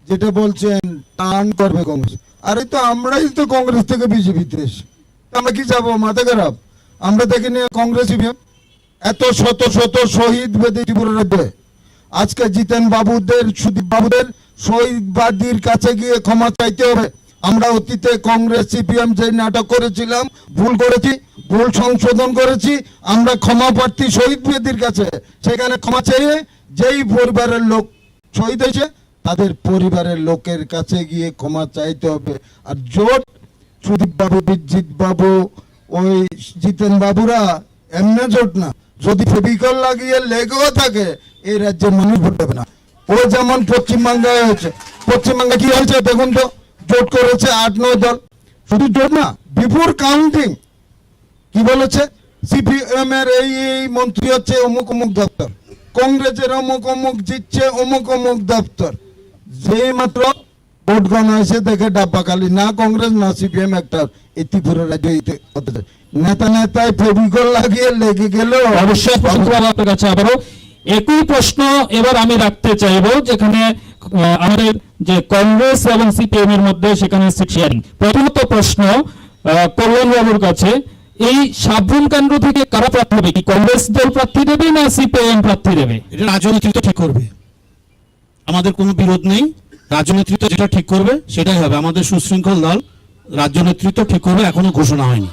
যেটা বলছেন টার্ন করবে কংগ্রেস, আরে তো আমরাই তো কংগ্রেস থেকে বিজেপিতে এসে, আমরা কি যাবো? মাথা খারাপ? আমরা দেখিনি কংগ্রেস এত শত শত শহীদ বেদী ত্রিপুরা রাজ্যে। আজকে জিতেন বাবুদের, সুদীপ বাবুদের শহীদ বাদীর কাছে গিয়ে ক্ষমা চাইতে হবে। আমরা অতীতে কংগ্রেস সিপিএম যে নাটক করেছিলাম, ভুল করেছি, ভুল সংশোধন করেছি, আমরা ক্ষমা প্রার্থী শহীদ বেদীর কাছে, সেখানে ক্ষমা চেয়ে যেই পরিবারের লোক শহীদ হয়েছে তাদের পরিবারের লোকের কাছে গিয়ে ক্ষমা চাইতে হবে। আর জোট সুদীপ বাবু, বিজিৎ বাবু, ওই জিতেন বাবুরা এমনি জোট না, যদি ফেভিকল লাগিয়ে লেগেও থাকে এই রাজ্যের মানুষ ভোট দেবে না। ও যেমন পশ্চিমবাংলায় হয়েছে, পশ্চিমবাংলা কি হয়েছে দেখুন তো, জোট করেছে 8-9 দল, শুধু জোট না, বিফোর কাউন্টিং কি বলেছে, সিপিএম এর এই মন্ত্রী হচ্ছে অমুক অমুক দপ্তর, কংগ্রেসের অমুক অমুক জিতছে অমুক অমুক দপ্তর, যেই মাত্র ভোট গণনা হয়েছে দেখে ডাব্বা খালি, না কংগ্রেস না সিপিএম একটা এই ত্রিপুরা রাজ্যে নেতায় ফেভিকল লাগিয়ে লেগে গেল। অবশ্যই আপনার কাছে আবারও একই প্রশ্ন এবার আমি রাখতে চাইবো, যেখানে আমাদের যে কংগ্রেস এবং সিপিএম এর মধ্যে সেখানে সিট শেয়ারিং। প্রথমত প্রশ্ন কল্যাণ বাবুর কাছে, এই সাব্রুম কেন্দ্র থেকে কারা প্রার্থী হবে? কি কংগ্রেস দল প্রার্থী দেবে না সিপিএম প্রার্থী দেবে? এটা রাজ্য নেতৃত্ব ঠিক করবে, আমাদের কোনো বিরোধ নেই। রাজ্য নেতৃত্ব যেটা ঠিক করবে সেটাই হবে, আমাদের সুশৃঙ্খল দল, রাজ্য নেতৃত্ব ঠিক করবে, এখনো ঘোষণা হয়নি।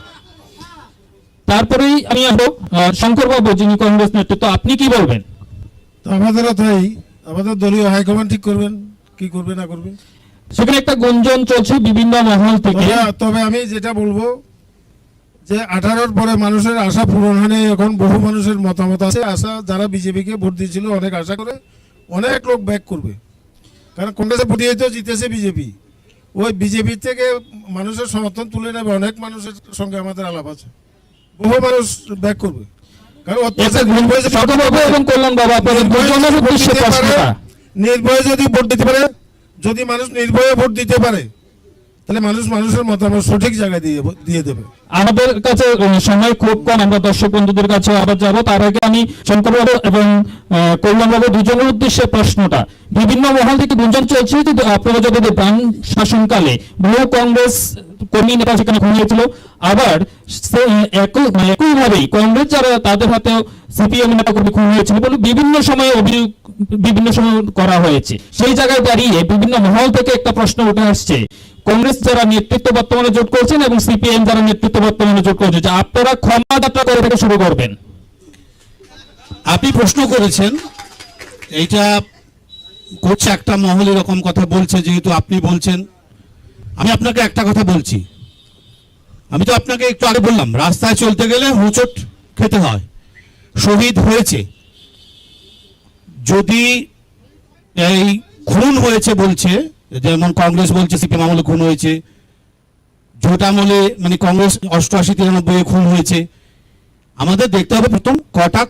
তারপরেই আমি আসবো শঙ্কর বাবু, যিনি কংগ্রেস নেতৃত্ব, আপনি কি বলবেন? তো আমাদেরও তাই, আমাদের দলীয় হাইকমান্ড ঠিক করবেন কি করবে না করবে। সেখানে একটা গুঞ্জন চলছে বিভিন্ন মহল থেকে। তবে আমি যেটা বলবো যে 18-র পরে মানুষের আশা পূরণ হয়নি, এখন বহু মানুষের মতামত আছে, আশা যারা বিজেপিকে ভোট দিয়েছিল অনেক আশা করে অনেক লোক ব্যাক করবে, কারণ কংগ্রেসে ভোট দিয়ে তো জিতেছে বিজেপি, ওই বিজেপি থেকে মানুষের সমর্থন তুলে নেবে। অনেক মানুষের সঙ্গে আমাদের আলাপ আছে, বহু মানুষ ব্যাক করবে, কারণ নির্ভয়ে যদি ভোট দিতে পারে, যদি মানুষ নির্ভয়ে ভোট দিতে পারে, তাহলে মানুষ মানুষের মতামত সঠিক জায়গায় দিয়ে দেবে। আমাদের কাছে সময় খুব কম, আমরা দর্শক বন্ধুদের কাছে আবার যাব। তার আগে আমি শঙ্করবাবু এবং কল্যাণবাবু দুজনের উদ্দেশ্যে প্রশ্নটা, বিভিন্ন মহল থেকে গুঞ্জন চলছে যে আপনারা যদি বাম শাসনকালে বহু কংগ্রেস কর্মী নেতা সেখানে খুন হয়েছিল, আবার একইভাবেই কংগ্রেস যারা তাদের হাতে সিপিএম নেতা কর্মী খুন হয়েছিল বলে বিভিন্ন সময়ে অভিযোগ বিভিন্ন সময় করা হয়েছে। সেই জায়গায় দাঁড়িয়ে বিভিন্ন মহল থেকে একটা প্রশ্ন উঠে আসছে, কংগ্রেস যারা নেতৃত্ব বর্তমানে জোট করছেন এবং সিপিএম যারা নেতৃত্ব বর্তমানে জোট করছেন, যে আপনারা ক্ষমা যাত্রা করে থেকে শুরু করবেন। আপনি প্রশ্ন করেছেন, এইটা করছে একটা মহল এরকম কথা বলছে, যেহেতু আপনি বলছেন, আমি আপনাকে একটা কথা বলছি। আমি তো আপনাকে একটু আগে বললাম, রাস্তায় চলতে গেলে হোঁচট খেতে হয়, শহীদ হয়েছে। যদি এই খুন হয়েছে বলছে, যেমন কংগ্রেস বলছে সিপিএম আমলে খুন হয়েছে, জোট আমলে মানে কংগ্রেস 88-93 খুন হয়েছে। আমাদের দেখতে হবে প্রথম কটা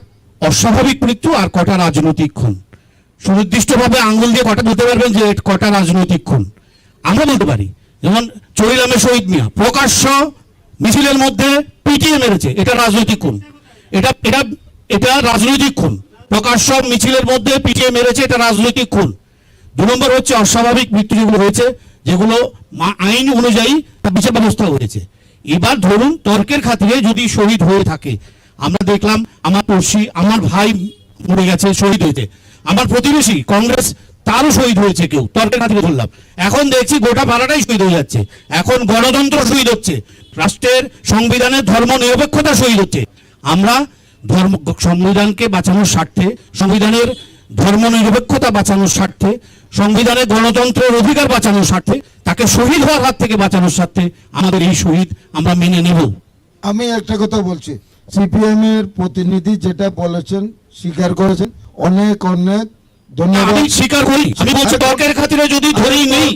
অস্বাভাবিক মৃত্যু আর কটা রাজনৈতিক খুন। সুনির্দিষ্টভাবে আঙ্গুল দিয়ে কটা বলতে পারবেন যে কটা রাজনৈতিক খুন? আমরা বলতে পারি, যেমন চরিলামে শহীদ মিয়া প্রকাশ্য মিছিলের মধ্যে পিটিয়ে মেরেছে, এটা রাজনৈতিক খুন। এটা এটা এটা রাজনৈতিক খুন, প্রকাশ্য মিছিলের মধ্যে পিটিয়ে মেরেছে, এটা রাজনৈতিক খুন। 2 নম্বর হচ্ছে অস্বাভাবিক মৃত্যু যেগুলো হয়েছে, যেগুলো আইন অনুযায়ী তার বিচার ব্যবস্থা হয়েছে। এবার ধরুন তর্কের খাতিরে যদি শহীদ হয়ে থাকে, আমরা দেখলাম আমার পড়শি, আমার ভাই মরে গেছে, শহীদ হয়েছে, আমার প্রতিবেশী কংগ্রেস তারও শহীদ হয়েছে, কেউ তর্কের খাতিরে ধরলাম। এখন দেখছি গোটা পাড়াটাই শহীদ হয়ে যাচ্ছে। এখন গণতন্ত্র শহীদ হচ্ছে, রাষ্ট্রের সংবিধানের ধর্ম নিরপেক্ষতা শহীদ হচ্ছে। আমরা সংবিধানকে বাঁচানোর স্বার্থে, সংবিধানের ধর্ম নিরপেক্ষতা বাঁচানোর স্বার্থে, সংবিধানের গণতন্ত্রের অধিকার বাঁচানোর স্বার্থে, তাকে শহীদ হওয়ার হাত থেকে বাঁচানোর স্বার্থে আমাদের এই শহীদ আমরা মেনে নেব। আমি একটা কথা বলছি, সিপিএম এর প্রতিনিধি যেটা বলেছেন স্বীকার করেছেন, অনেক অনেক ধন্যবাদ। আমি স্বীকার করি, আমি বলছি তর্কের খাতিরে যদি ধরেই নেই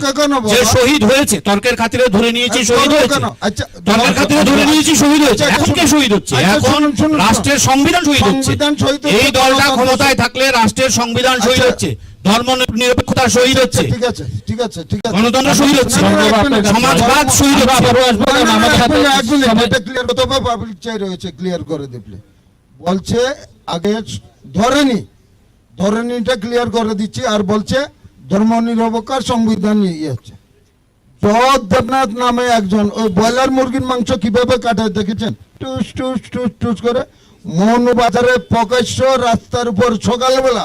যে শহীদ হয়েছে, তর্কের খাতিরে ধরে নিয়েছি শহীদ হয়েছে, আচ্ছা, তর্কের খাতিরে ধরে নিয়েছি শহীদ হয়েছে, আচ্ছা, এখন কে শহীদ হচ্ছে? আচ্ছা, এখন শুনুন, রাষ্ট্রের সংবিধান শহীদ হচ্ছে। সংবিধান শহীদ হচ্ছে, এই দলটা গণতন্ত্র ক্ষমতায় থাকলে রাষ্ট্রের সংবিধান শহীদ আচ্ছা, হচ্ছে, ধর্ম নিরপেক্ষতা শহীদ হচ্ছে, ঠিক আছে, ঠিক আছে, ঠিক আছে। গণতন্ত্র শহীদ হচ্ছে, না, না, এক মিনিট, সমাজবাদ শহীদ আমরা হচ্ছে। আবারও আসবো, কারণ আমাদের হাতে এক মিনিট, সময়- এটা ক্লিয়ার করতে হবে, পাবলিক চাই রয়েছে, ক্লিয়ার করে দিবলে বলছে আগে ধরেনিটা ক্লিয়ার করে দিচ্ছি, আর বলছে ধর্ম নিরপেক্ষ সংবিধান নিয়ে হচ্ছে। জগৎ দেবনাথ নামে একজন ওই ব্রয়লার মুরগির মাংস কিভাবে কাটে দেখেছেন? টুস টুস টুস টুস করে মৌনবাজারে প্রকাশ্য রাস্তার উপর সকালবেলা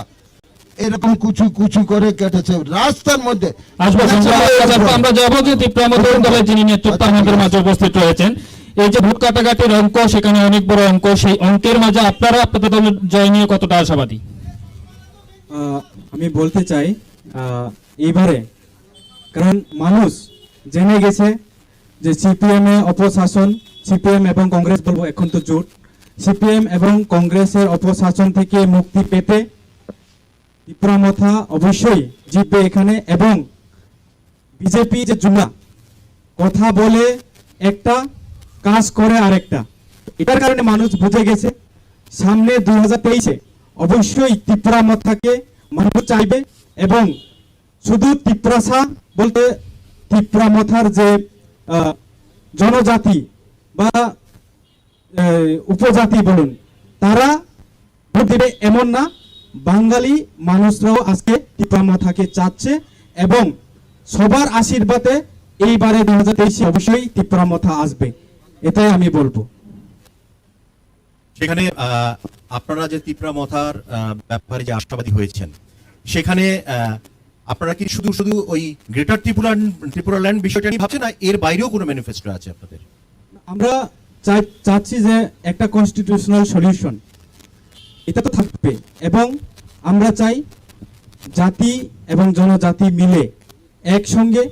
এরকম কুচু কুচু করে কেটেছে রাস্তার মধ্যে। আসবো, আমরা যাবো যে তীব্রামতরণ দলের যিনি নেতৃত্ব আমাদের মাঝে উপস্থিত রয়েছেন। এই যে ভোট কাটাকাটির অঙ্ক, সেখানে অনেক বড় অঙ্ক, সেই অঙ্কের মাঝে আপনারা আপনাদের দলের জয় নিয়ে কতটা আশাবাদী? আমি বলতে চাই এইবারে, কারণ মানুষ জেনে গেছে যে সিপিএম এ অপশাসন, সিপিএম এবং কংগ্রেস বলবো এখন তো জোট, সিপিএম এবং কংগ্রেসের অপশাসন থেকে মুক্তি পেতে তীব্রামথা অবশ্যই জিতবে এখানে। এবং বিজেপি যে জুমলা কথা বলে একটা, কাজ করে আরেকটা, এটার কারণে মানুষ বুঝে গেছে সামনে 2023-এ অবশ্যই তীব্রামথাকে মানুষ চাইবে। এবং শুধু তীব্রাসা বলতে তীব্রামথার যে জনজাতি বা উপজাতি বলুন, তারা ভোট দেবে এমন না, বাঙালি মানুষরাও আজকে তীব্রামথাকে চাচ্ছে। এবং সবার আশীর্বাদে এইবারে 2023-এ অবশ্যই তীব্রামথা আসবে, এটাই আমি বলবো। সেখানে আপনারা যে তীব্রামথার ব্যাপারে যে আশাবাদী হয়েছেন, সেখানে আপনারা কি শুধু শুধু ওই গ্রেটার ত্রিপুরাল্যান্ড বিষয়টা নিয়ে ভাবছেন, না এর বাইরেও কোনো ম্যানিফেস্টো আছে আপনাদের? আমরা চাচ্ছি যে একটা কনস্টিটিউশনাল সলিউশন, এটা তো থাকবে। এবং আমরা চাই জাতি এবং জনজাতি মিলে একসঙ্গে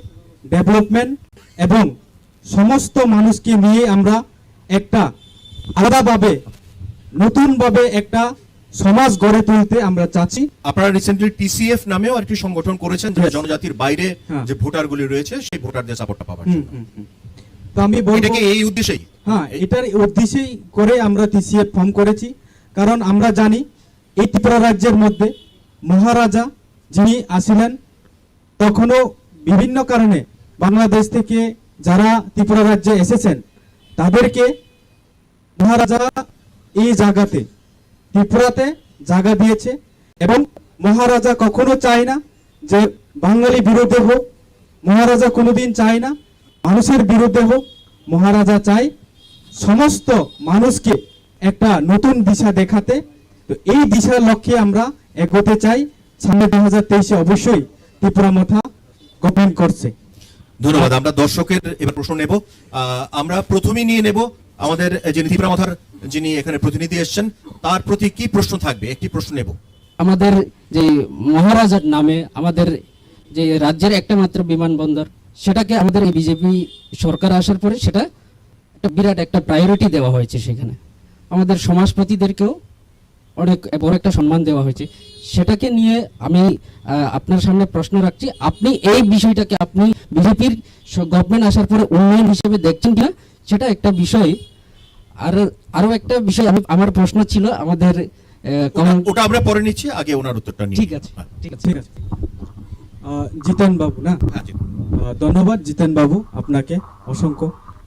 ডেভেলপমেন্ট এবং সমস্ত মানুষকে নিয়ে আমরা একটা আলাদাভাবে নতুনভাবে একটা সমাজ গড়ে তুলতে আমরা চাচ্ছি। আপনারা রিসেন্টলি টিসিএফ নামেও একটি সংগঠন করেছেন, যেটা Yes. জনজাতির বাইরে হ্যাঁ। যে ভোটারগুলি রয়েছে সেই ভোটারদের সাপোর্টটা পাওয়ার জন্য। তো আমি বলবো, এটাকে এই উদ্দেশ্যেই? হ্যাঁ, এটার উদ্দেশ্যেই করে আমরা টিসিএফ ফর্ম করেছি। কারণ আমরা জানি এই ত্রিপুরা রাজ্যের মধ্যে মহারাজা যিনি আসিলেন, তখনও বিভিন্ন কারণে বাংলাদেশ থেকে যারা ত্রিপুরা রাজ্যে এসেছেন তাদেরকে মহারাজা এই জায়গাতে ত্রিপুরাতে জায়গা দিয়েছে। এবং মহারাজা কখনো চায় না যে বাঙালি বিরুদ্ধে হোক, মহারাজা কোনোদিন চায় না মানুষের বিরুদ্ধে হোক। মহারাজা চায় সমস্ত মানুষকে একটা নতুন দিশা দেখাতে। তো এই দিশার লক্ষ্যে আমরা এগোতে চাই। সামনে 2023-এ অবশ্যই ত্রিপুরামথা গভর্নমেন্ট করছে। ধন্যবাদ। আমরা দর্শকের এবার প্রশ্ন নেব। আমরা প্রথমেই নিয়ে নেব আমাদের যিনি তীব্রামথার যিনি এখানে প্রতিনিধি এসেছেন, তার প্রতি কি প্রশ্ন থাকবে, একটি প্রশ্ন নেব। আমাদের যে মহারাজার নামে আমাদের যে রাজ্যের একটা মাত্র বিমানবন্দর, সেটাকে আমাদের এই বিজেপি সরকার আসার পরে সেটা একটা বিরাট একটা প্রায়োরিটি দেওয়া হয়েছে। সেখানে আমাদের সমাজপতিদেরকেও অনেক বড় একটা সম্মান দেওয়া হয়েছে, সেটাকে নিয়ে আমি আপনার সামনে প্রশ্ন রাখছি, আপনি এই বিষয়টাকে আপনি বিজেপির গভর্নমেন্ট আসার পরে উন্নয়ন হিসেবে দেখছেন কিনা, সেটা একটা বিষয়। আর আরো একটা বিষয় আমার প্রশ্ন ছিল আমাদের ওটা আমরা পরে নিচ্ছি, আগে ওনার উত্তরটা নিই। ঠিক আছে, ঠিক আছে। ঠিক আছে। জিতেন বাবু না, হ্যাঁ, জি। ধন্যবাদ জিতেন বাবু আপনাকে অসংখ্য।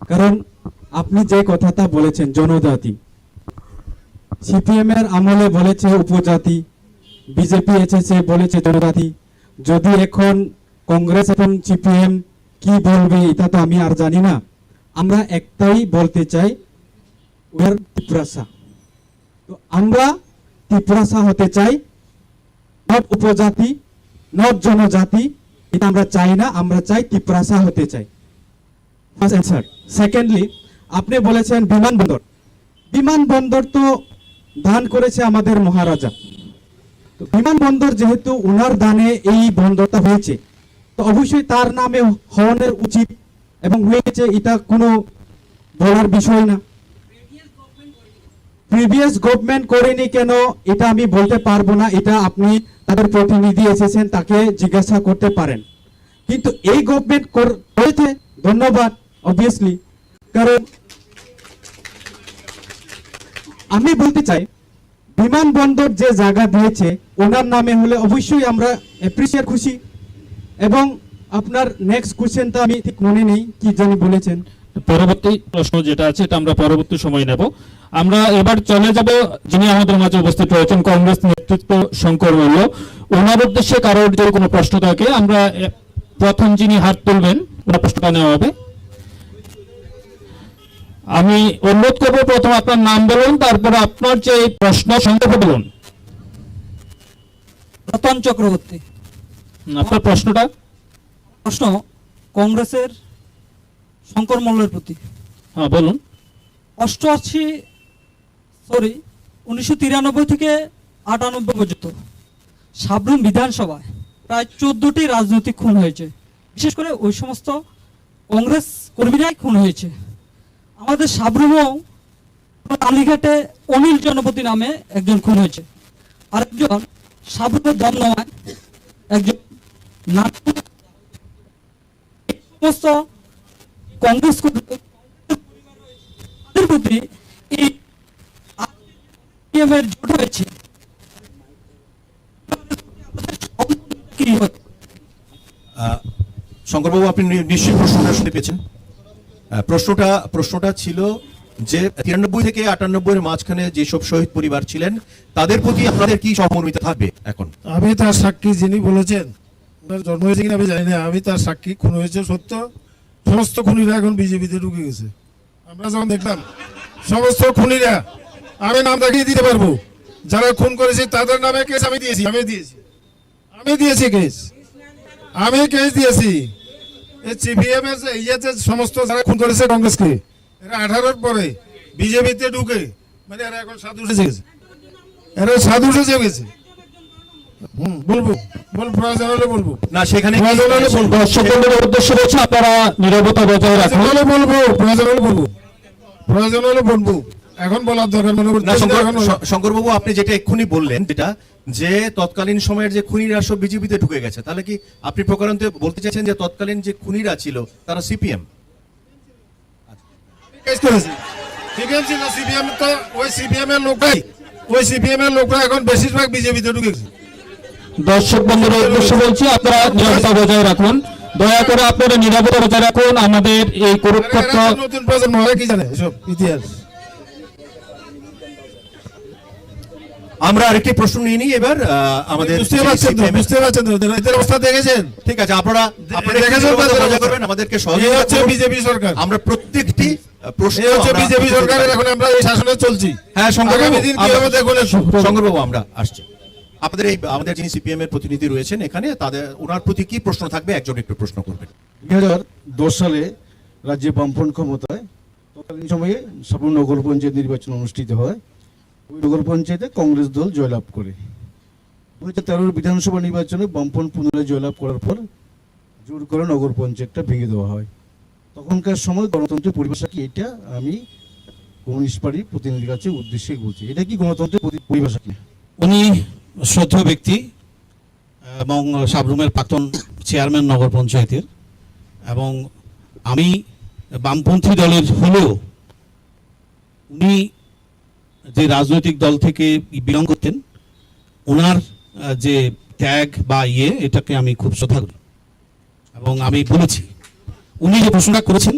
কারণ আপনি যে কথাটা বলেছেন জনজাতি, সিপিএম এর আমলে বলেছে উপজাতি, বিজেপি এসেছে বলেছে জনজাতি। যদি এখন কংগ্রেস এবং সিপিএম কি বলবে এটা তো আমি আর জানি না। আমরা একটাই বলতে চাই, we are ত্রিপুরাসা। তো আমরা ত্রিপুরাসা হতে চাই, নট উপজাতি, নট জনজাতি, এটা আমরা চাই না, আমরা চাই ত্রিপুরাসা হতে চাই। First answer. সেকেন্ডলি, আপনি বলেছেন বিমানবন্দর। বিমানবন্দর তো দান করেছে আমাদের মহারাজা। তো বিমানবন্দর যেহেতু ওনার দানে এই বন্দরটা হয়েছে, তো অবশ্যই তার নামে হওয়ার উচিত এবং হয়েছে, এটা কোনো বলার বিষয় না। প্রিভিয়াস গভর্নমেন্ট করেনি কেন এটা আমি বলতে পারবো না, এটা আপনি তাদের প্রতিনিধি এসেছেন তাকে জিজ্ঞাসা করতে পারেন। কিন্তু এই গভর্নমেন্ট করেছে, ধন্যবাদ অবভিয়াসলি। কারণ আমি বলতে চাই বিমানবন্দর যে জায়গা দিয়েছে ওনার নামে হলে অবশ্যই আমরা অ্যাপ্রিসিয়েট খুশি। এবং আপনার নেক্সট কোশ্চেনটা আমি ঠিক মনে নেই কি জানি বলেছেন। পরবর্তী প্রশ্ন যেটা আছে এটা আমরা পরবর্তী সময় নেব। আমরা এবার চলে যাব যিনি আমাদের মাঝে উপস্থিত রয়েছেন কংগ্রেস নেতৃত্ব শঙ্কর মল্ল, ওনার উদ্দেশ্যে কারোর যদি কোনো প্রশ্ন থাকে আমরা প্রথম যিনি হাত তুলবেন ওনার প্রশ্নটা নেওয়া হবে। আমি অনুরোধ করবো প্রথম আপনার নাম বলুন, তারপর আপনার যে প্রশ্ন সংক্ষেপে বলুন। রতন চক্রবর্তী। আপনার প্রশ্নটা? প্রশ্ন কংগ্রেসের শঙ্কর মল্লের প্রতি। হ্যাঁ বলুন। 1993 থেকে 98 পর্যন্ত সাবরুম বিধানসভায় প্রায় 14টি রাজনৈতিক খুন হয়েছে, বিশেষ করে ওই সমস্ত কংগ্রেস কর্মীরাই খুন হয়েছে। আমাদের সাবরুমও কালীঘাটে অনিল জনপতি নামে একজন খুন হয়েছে, আরেকজন সাবরুমের দমদমায় একজন সমস্ত কংগ্রেস প্রতি এই জোট হয়েছে। শঙ্করবাবু, আপনি নিশ্চয়ই প্রশ্নটা শুনতে পেয়েছেন। প্রশ্নটা ছিল যে 93 থেকে 98 মাঝখানে যেসব শহীদ পরিবার ছিলেন তাদের প্রতি আপনাদের কি সহমর্মিতা থাকবে এখন? আমি তার সাক্ষী, যিনি বলেছেন ওনার জন্ম হয়েছে কিনা আমি জানি না, আমি তার সাক্ষী। খুন হয়েছে সত্য, সমস্ত খুনিরা এখন বিজেপিতে ঢুকে গেছে। আমরা যখন দেখলাম সমস্ত খুনিরা, আমি নাম দেখিয়ে দিতে পারবো, যারা খুন করেছে তাদের নামে কেস আমি দিয়েছি কেস দিয়েছি। সিপিএম এর যে সমস্ত যারা খুন করেছে কংগ্রেসকে, এরা 18 পরে বিজেপিতে ঢুকে মানে এরা এখন সাধু সেজে গেছে, বলবো প্রয়োজন হলে বলবো না, সেখানে প্রয়োজন হলে বলবো, দর্শকদের উদ্দেশ্য রয়েছে আপনারা নীরবতা বজায় রাখুন। প্রয়োজন হলে বলবো, এখন বলার দরকার মনে না, করছি না। শঙ্করবাবু, আপনি যেটা এক্ষুনি বললেন, যেটা যে তৎকালীন সময়ের যে খুনিরা সব বিজেপিতে ঢুকে গেছে, তাহলে কি আপনি প্রকারান্তে বলতে চাইছেন যে তৎকালীন যে খুনিরা ছিল তারা সিপিএম? কেস করেছে সিপিএম ছিল, সিপিএম তো ওই সিপিএম এর লোকরা এখন বেশিরভাগ বিজেপিতে ঢুকে গেছে। দর্শক বন্ধুদের উদ্দেশ্যে বলছি আপনারা নিরাপত্তা বজায় রাখুন, দয়া করে আপনারা নিরাপত্তা বজায় রাখুন। আমাদের এই কুরুক্ষেত্র এরা নতুন প্রজন্ম হয় কি জানে এসব ইতিহাস। আমরা আরেকটি প্রশ্ন নিয়ে নিই এবার। আমাদের বুঝতে পারছেন এদের অবস্থা দেখেছেন? ঠিক আছে, আপনারা দেখেছেন মজা করবেন, আমাদেরকে এই সহযোগিতা হচ্ছে করুন। বিজেপি সরকার, আমরা প্রত্যেকটি প্রশ্ন এই হচ্ছে আমরা- বিজেপি সরকারের, এখন আমরা এই শাসনে চলছি। হ্যাঁ, শঙ্করবাবু, আগামী দিন কি হবে দেখুন। শঙ্করবাবু, আমরা আসছি। আমাদের যিনি সিপিএম এর প্রতিনিধি রয়েছেন এখানে, তাদের ওনার প্রতি কি প্রশ্ন থাকবে, একজন একটু প্রশ্ন করবেন। 2010 সালে রাজ্যে বামফ্রন্ট ক্ষমতায়, তৎকালীন সময়ে সাবরুম নগর পঞ্চায়েত নির্বাচন অনুষ্ঠিত হয়। ওই নগর পঞ্চায়েতে কংগ্রেস দল জয়লাভ করে। 2013 বিধানসভা নির্বাচনে বামফ্রন্ট পুনরায় জয়লাভ করার পর জোর করে নগর পঞ্চায়েতটা ভেঙে দেওয়া হয়। তখনকার সময় গণতন্ত্রের পরিভাষা কি এটা আমি কমিউনিস্ট পার্টির প্রতিনিধির কাছে উদ্দেশ্যে বলছি, এটা কি গণতন্ত্রের পরিভাষা কি? উনি শ্রদ্ধেয় ব্যক্তি এবং সাবরুমের প্রাক্তন চেয়ারম্যান নগর পঞ্চায়েতের, এবং আমি বামপন্থী দলের হলেও উনি যে রাজনৈতিক দল থেকে বিলং করতেন, ওনার যে ত্যাগ বা এটাকে আমি খুব শ্রদ্ধা করি। এবং আমি বলেছি উনি যে প্রশ্নটা করেছেন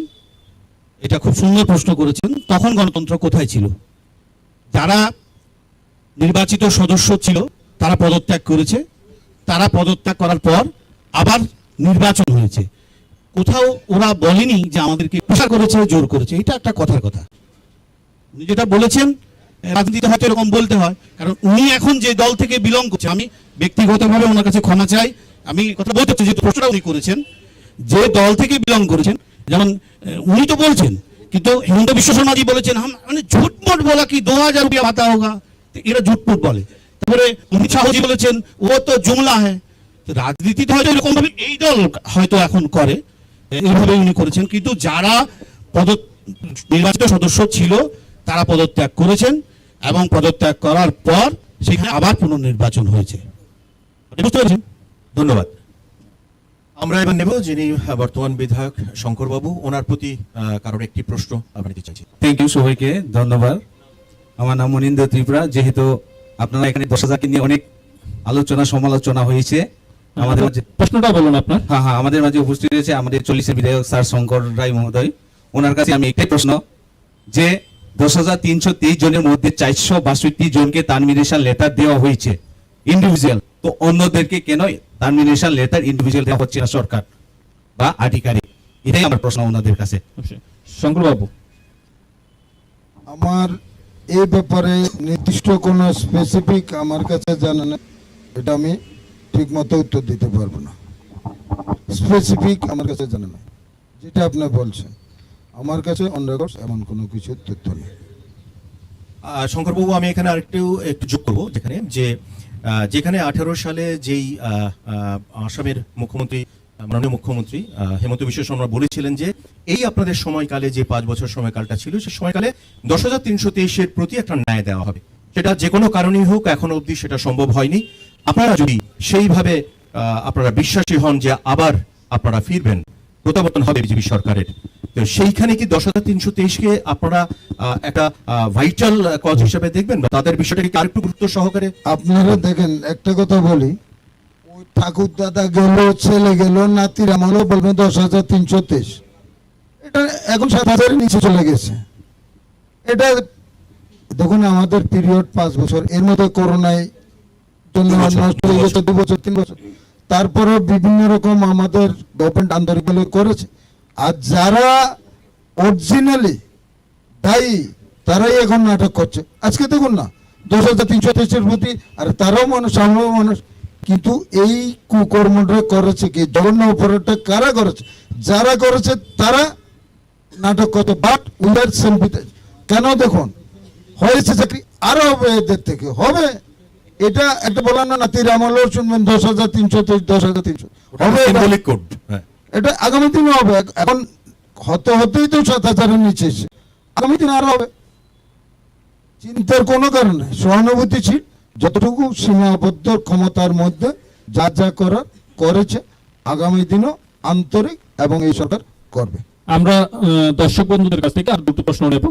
এটা খুব সুন্দর প্রশ্ন করেছেন, তখন গণতন্ত্র কোথায় ছিল? যারা নির্বাচিত সদস্য ছিল তারা পদত্যাগ করেছে, তারা পদত্যাগ করার পর আবার নির্বাচন হয়েছে। কোথাও ওরা বলেনি যে আমাদেরকে প্রচার করেছে, জোর করেছে। এটা একটা কথার কথা। উনি যেটা বলেছেন, রাজনীতিতে হয়তো এরকম বলতে হয়, কারণ উনি এখন যে দল থেকে বিলং করছে, আমি ব্যক্তিগতভাবে ওনার কাছে ক্ষমা চাই, আমি কথা বলতে চাই, যেহেতু প্রশ্নটা উনি করেছেন, যে দল থেকে বিলং করেছেন, যেমন উনি তো বলছেন, কিন্তু হিমন্ত বিশ্ব শর্মা জি বলেছেন মানে ঝুটমুট বলা কি 2000 রুপিয়া ভাতা হোগা, এরা ঝুটমুট বলে। তারপরে অমিত শাহজি বলেছেন ও তো জুমলা হ্যাঁ। রাজনীতিতে হয়তো এরকম ভাবে এই দল হয়তো এখন করে, এইভাবে উনি করেছেন, কিন্তু যারা নির্বাচিত সদস্য ছিল তারা পদত্যাগ করেছেন, এবং পদত্যাগ করার পর সেখানে আবার পুনর্নির্বাচন হয়েছে। বুঝতে পেরেছেন? ধন্যবাদ। আমরা এবার নেব যিনি বর্তমান বিধায়ক শঙ্করবাবু, ওনার প্রতি কারোর একটি প্রশ্ন আমরা নিতে চাইছি। থ্যাংক ইউ সবাইকে, ধন্যবাদ। আমার নাম মনীন্দ্র ত্রিপুরা। যেহেতু আপনারা এখানে 10,000 কে নিয়ে অনেক আলোচনা সমালোচনা হয়েছে, আমাদের মাঝে প্রশ্নটা বলুন আপনার। হ্যাঁ, আমাদের মাঝে উপস্থিত রয়েছে আমাদের 40 বিধায়ক স্যার শঙ্কর রায় মহোদয়। ওনার কাছে আমি একটাই প্রশ্ন, যে 10,323 জনের মধ্যে 462 জনকে টার্মিনেশন লেটার দেওয়া হয়েছে ইন্ডিভিজুয়াল, তো অন্যদেরকে কেন টার্মিনেশন লেটার ইন্ডিভিজুয়াল দেওয়া হচ্ছে না সরকার বা আধিকারিক? এটাই আমার প্রশ্ন ওনাদের কাছে। শঙ্কর বাবু, আমার এই ব্যাপারে নির্দিষ্ট কোনো স্পেসিফিক আমার কাছে জানা নেই, এটা আমি ঠিক মতো উত্তর দিতে পারবো না। স্পেসিফিক আমার কাছে জানা নেই, যেটা আপনি বলছেন আমার কাছে অন রেকর্ড এমন কোনো কিছু তথ্য নেই। শঙ্করবাবু, আমি এখানে আরেকটু যোগ করবো, যেখানে 18 সালে যেই আসামের মুখ্যমন্ত্রী, মাননীয় মুখ্যমন্ত্রী হেমন্ত বিশ্ব শর্মা বলেছিলেন যে এই আপনাদের সময়কালে যে 5 বছর সময়কালটা ছিল, সেই সময়কালে 10,323 এর প্রতি একটা ন্যায় দেওয়া হবে। সেটা যে কোনো কারণেই হোক এখনো অবধি সেটা সম্ভব হয়নি। আপনারা যদি সেইভাবে আপনারা বিশ্বাসী হন যে আবার আপনারা ফিরবেন, প্রত্যাবর্তন হবে বিজেপি সরকারের, তো সেইখানে কি 10,323কে আপনারা একটা ভাইটাল কজ হিসেবে দেখবেন, বা তাদের বিষয়টাকে আরেকটু গুরুত্ব সহকারে? আপনারা দেখেন, একটা কথা বলি, ওই ঠাকুর দাদা গেল, ছেলে গেল, নাতির আমলও বলবেন 10,323, এটা এখন 7,000-এর নিচে চলে গেছে। এটা দেখুন, আমাদের পিরিয়ড 5 বছর, এর মধ্যে করোনায় জন্য নষ্ট হয়ে গেছে 2 বছর 3 বছর, তারপরে বিভিন্ন রকম আমাদের গভর্নমেন্ট আন্দোলন করেছে। আর যারা অরিজিনালি দায়ী তারাই এখন নাটক করছে। আজকে দেখুন না 10,323-এর প্রতি, আর তারাও মানুষ, আমরাও মানুষ, কিন্তু এই কুকর্মটা করেছে কি, জঘন্য অপরাধটা কারা করেছে? যারা করেছে তারা নাটক করছে, বাট উইদার সেলফিতে। কেন দেখুন, হয়েছে চাকরি, আরো হবে, এদের থেকে হবে। এটা একটা বলা না, নাতির আমলেও শুনবেন 10,323, 10,300 হবে, এটা আগামী দিনও হবে। এখন হতেই তো 7,000-এর নিচে এসে, আগামী দিন আরো হবে। চিন্তার কোনো কারণ নেই, সহানুভূতিশীল, যতটুকু সীমাবদ্ধ ক্ষমতার মধ্যে যা যা করার করেছে, আগামী দিনও আন্তরিক এবং এই সরকার করবে। আমরা দর্শক বন্ধুদের কাছ থেকে আর দুটো প্রশ্ন নেব।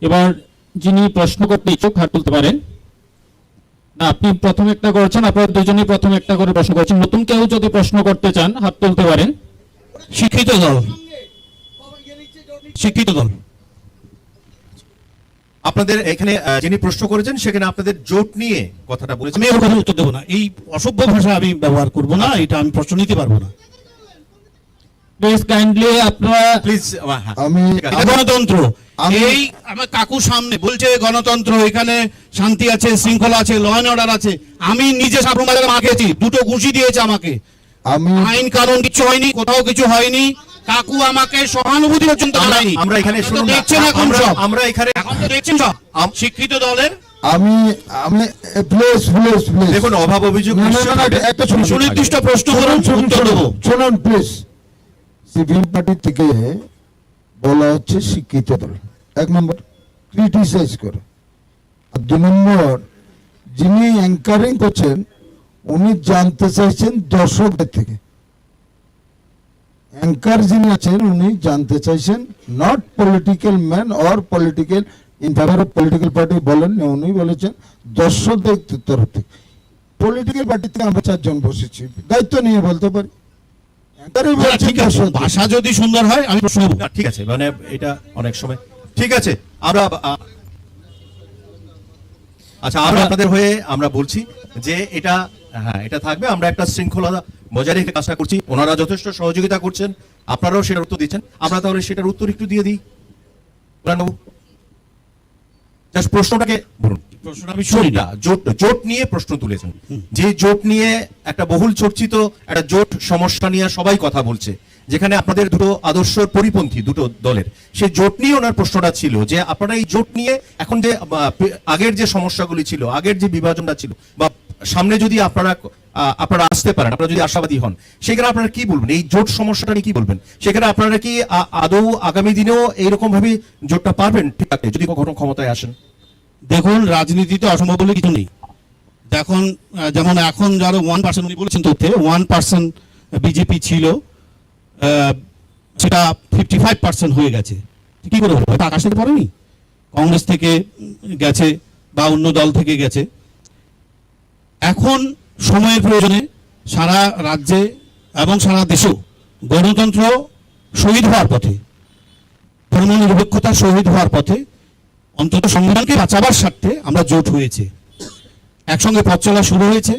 এবার যিনি প্রশ্ন করতে ইচ্ছুক হাত তুলতে পারেন। না, আপনি প্রথম একটা করেছেন, আপনারা দুজনেই প্রথম একটা করে প্রশ্ন করেছেন। নতুন কেউ যদি প্রশ্ন করতে চান হাত তুলতে পারেন। শিক্ষিত দল আপনাদের এখানে যিনি প্রশ্ন করেছেন সেখানে আপনাদের জোট নিয়ে কথাটা বলেছেন। আমি ওর কথা উত্তর দেবো না, এই অসভ্য ভাষা আমি ব্যবহার করবো না, এটা আমি প্রশ্ন নিতে পারবো না। প্লিজ কাইন্ডলি আপনারা প্লিজ, আমি গণতন্ত্র, এই আমার কাকুর সামনে বলছে গণতন্ত্র, এখানে শান্তি আছে, শৃঙ্খলা আছে, ল অ্যান্ড অর্ডার আছে। আমি নিজে সাবরুম বাজারে মাখেছি, 2টো ঘুষি দিয়েছে আমাকে, আইন কানুন কিছু হয়নি, কোথাও কিছু হয়নি। কাকু আমাকে সহানুভূতি পর্যন্ত জানায়নি। আমরা এখানে দেখছেন এখন সব, আমরা এখানে এখন তো দেখছেন সব শিক্ষিত দলের। আমি প্লিজ দেখুন, অভাব অভিযোগ একটা সুনির্দিষ্ট প্রশ্ন করুন, উত্তর দেবো। শুনুন প্লিজ, সিপিএম পার্টি থেকে বলা হচ্ছে শিক্ষিত দল, 1 নম্বর। ক্রিটিসাইজ করে। আর 2 নম্বর, যিনি অ্যাঙ্কারিং করছেন উনি জানতে চাইছেন দর্শকদের থেকে। অ্যাঙ্কার যিনি আছেন উনি জানতে চাইছেন not political man or political in favour of political party বলেন, উনি বলেছেন দর্শকদের তরফ থেকে। পলিটিক্যাল পার্টি থেকে আমরা 4 জন বসেছি, দায়িত্ব নিয়ে বলতে পারি। অ্যাঙ্কারই বলছেন ঠিক আছে, দর্শকদের। ভাষা যদি সুন্দর হয় আমি প্রশ্ন করব। না, ঠিক আছে, মানে এটা অনেক সময় ঠিক আছে। আমরা আচ্ছা, আমরা আপনাদের হয়ে আমরা বলছি যে এটা, হ্যাঁ, এটা থাকবে। আমরা একটা শৃঙ্খলা বজায় রেখে কাজটা করছি, ওনারা যথেষ্ট সহযোগিতা করছেন, আপনারাও সেটার উত্তর দিচ্ছেন। আমরা তাহলে সেটার উত্তর একটু দিয়ে দিই। জাস্ট প্রশ্নটাকে বলুন। প্রশ্নটা আমি শুনি না। জোট নিয়ে প্রশ্ন তুলেছেন, যে জোট নিয়ে একটা বহুল চর্চিত একটা জোট সমস্যা নিয়ে সবাই কথা বলছে, যেখানে আপনাদের দুটো আদর্শের পরিপন্থী দুটো দলের, সেই জোট নিয়ে ওনার প্রশ্নটা ছিল যে আপনারা এই জোট নিয়ে এখন যে আগের যে সমস্যাগুলি ছিল, আগের যে বিভাজনটা ছিল, বা সামনে যদি আপনারা আসতে পারেন, আপনারা যদি আশাবাদী হন, সেখানে আপনারা কি বলবেন? এই জোট সমস্যাটা নিয়ে কি বলবেন? সেখানে আপনারা কি আদৌ আগামী দিনেও এইরকম ভাবে জোটটা পারবেন ঠিক আছে যদি কখনো ক্ষমতায় আসেন? দেখুন, রাজনীতিতে অসম্ভব বলে কিছু নেই। দেখুন, যেমন এখন যারা 1% উনি বলেছেন তথ্যে 1% বিজেপি ছিল, সেটা 55% হয়ে গেছে। কি করে হলো? হয়তো আকাশ থেকে পড়েনি, কংগ্রেস থেকে গেছে বা অন্য দল থেকে গেছে। এখন সময়ের প্রয়োজনে সারা রাজ্যে এবং সারা দেশেও গণতন্ত্র শহীদ হওয়ার পথে, ধর্মনিরপেক্ষতা শহীদ হওয়ার পথে, অন্তত সংবিধানকে বাঁচাবার স্বার্থে আমরা জোট হয়েছে, একসঙ্গে পথ চলা শুরু হয়েছে।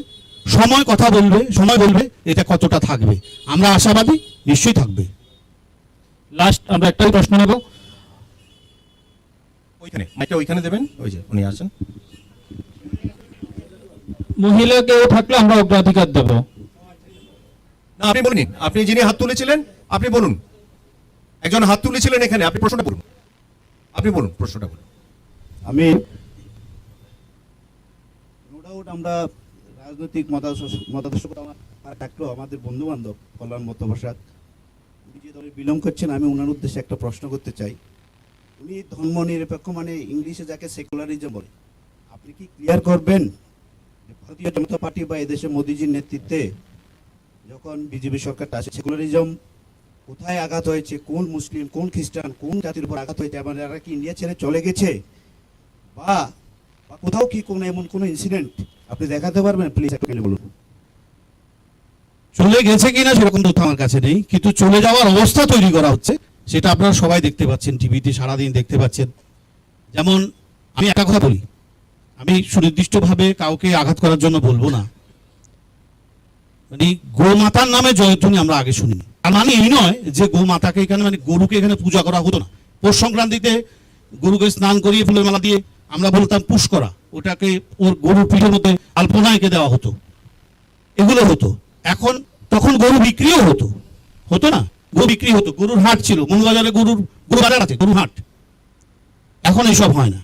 সময় কথা বলবে, সময় বলবে এটা কতটা থাকবে। আমরা আশাবাদী নিশ্চয়ই থাকবে। লাস্ট আমরা একটাই প্রশ্ন নেব। ওইখানে মাইকটা ওইখানে দেবেন, ওই যে উনি আছেন। মহিলা কেউ থাকলে আমরা অগ্রাধিকার দেব। না, আপনি বলুন, আপনি যিনি হাত তুলেছিলেন আপনি বলুন। একজন হাত তুলেছিলেন এখানে, আপনি প্রশ্নটা বলুন, আপনি বলুন, প্রশ্নটা বলুন। আমি নো ডাউট আমরা রাজনৈতিক মতাদর্শকতা আর থাকলেও আমাদের বন্ধু বান্ধব কল্যাণ মতপ্রসাদ উনি যে দলে বিলং করছেন, আমি ওনার উদ্দেশ্যে একটা প্রশ্ন করতে চাই। উনি ধর্ম নিরপেক্ষ মানে ইংলিশে যাকে সেকুলারিজম বলে, আপনি কি ক্লিয়ার করবেন যে ভারতীয় জনতা পার্টি বা এদেশে মোদিজির নেতৃত্বে যখন বিজেপি সরকারটা আসে, সেকুলারিজম কোথায় আঘাত হয়েছে, কোন মুসলিম, কোন খ্রিস্টান, কোন জাতির উপর আঘাত হয়েছে, এবং এরা কি ইন্ডিয়া ছেড়ে চলে গেছে, বা কোথাও কি কোনো এমন কোনো ইনসিডেন্ট আপনি দেখাতে পারবেন? প্লিজ একটু বলুন। চলে গেছে কিনা সেরকম তথ্য আমার কাছে নেই, কিন্তু চলে যাওয়ার অবস্থা তৈরি করা হচ্ছে, সেটা আপনারা সবাই দেখতে পাচ্ছেন, টিভিতে সারাদিন দেখতে পাচ্ছেন। যেমন আমি একটা কথা বলি, আমি সুনির্দিষ্টভাবে কাউকে আঘাত করার জন্য বলবো না, মানে গোমাতার নামে জয়ধ্বনি আমরা আগে শুনিনি। আর মানে এই নয় যে গোমাতাকে এখানে, মানে গরুকে এখানে পূজা করা হতো না। পৌষ সংক্রান্তিতে গরুকে স্নান করিয়ে ফুলের মালা দিয়ে আমরা বলতাম পুষ করা, ওটাকে ওর গরুর পিঠের মধ্যে আলপনা এঁকে দেওয়া হতো, এগুলো হতো। এখন তখন গরু বিক্রিও হতো না, গরু বিক্রি হতো, গরুর হাট ছিল, মূলবাজারে গরু বাজার আছে, গরুর হাট। এখন এইসব হয় না,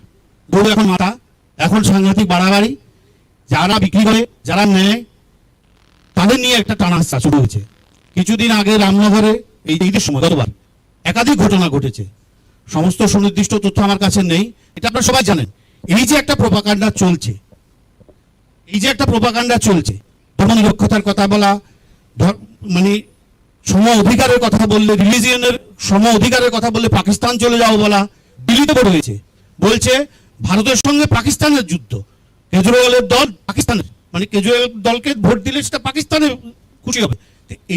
গরু এখন মাথা, এখন সাংঘাতিক বাড়াবাড়ি, যারা বিক্রি করে, যারা নেয়, তাদের নিয়ে একটা টানা হাসা শুরু হয়েছে। কিছুদিন আগে রামনগরে এই ঈদের সময় গতবার একাধিক ঘটনা ঘটেছে, সমস্ত সুনির্দিষ্ট তথ্য আমার কাছে নেই, এটা আপনারা সবাই জানেন। এই যে একটা প্রোপাগান্ডা চলছে, ধর্মনিরপেক্ষতার কথা বলা, মানে সম অধিকারের কথা বললে, রিলিজিয়নের সম অধিকারের কথা বললে পাকিস্তান চলে যাও বলা, দিল্লিতে বড় হয়েছে, বলছে ভারতের সঙ্গে পাকিস্তানের যুদ্ধ, কেজরিওয়ালের দল পাকিস্তানের, মানে কেজরিওয়াল দলকে ভোট দিলে সেটা পাকিস্তানের খুশি হবে।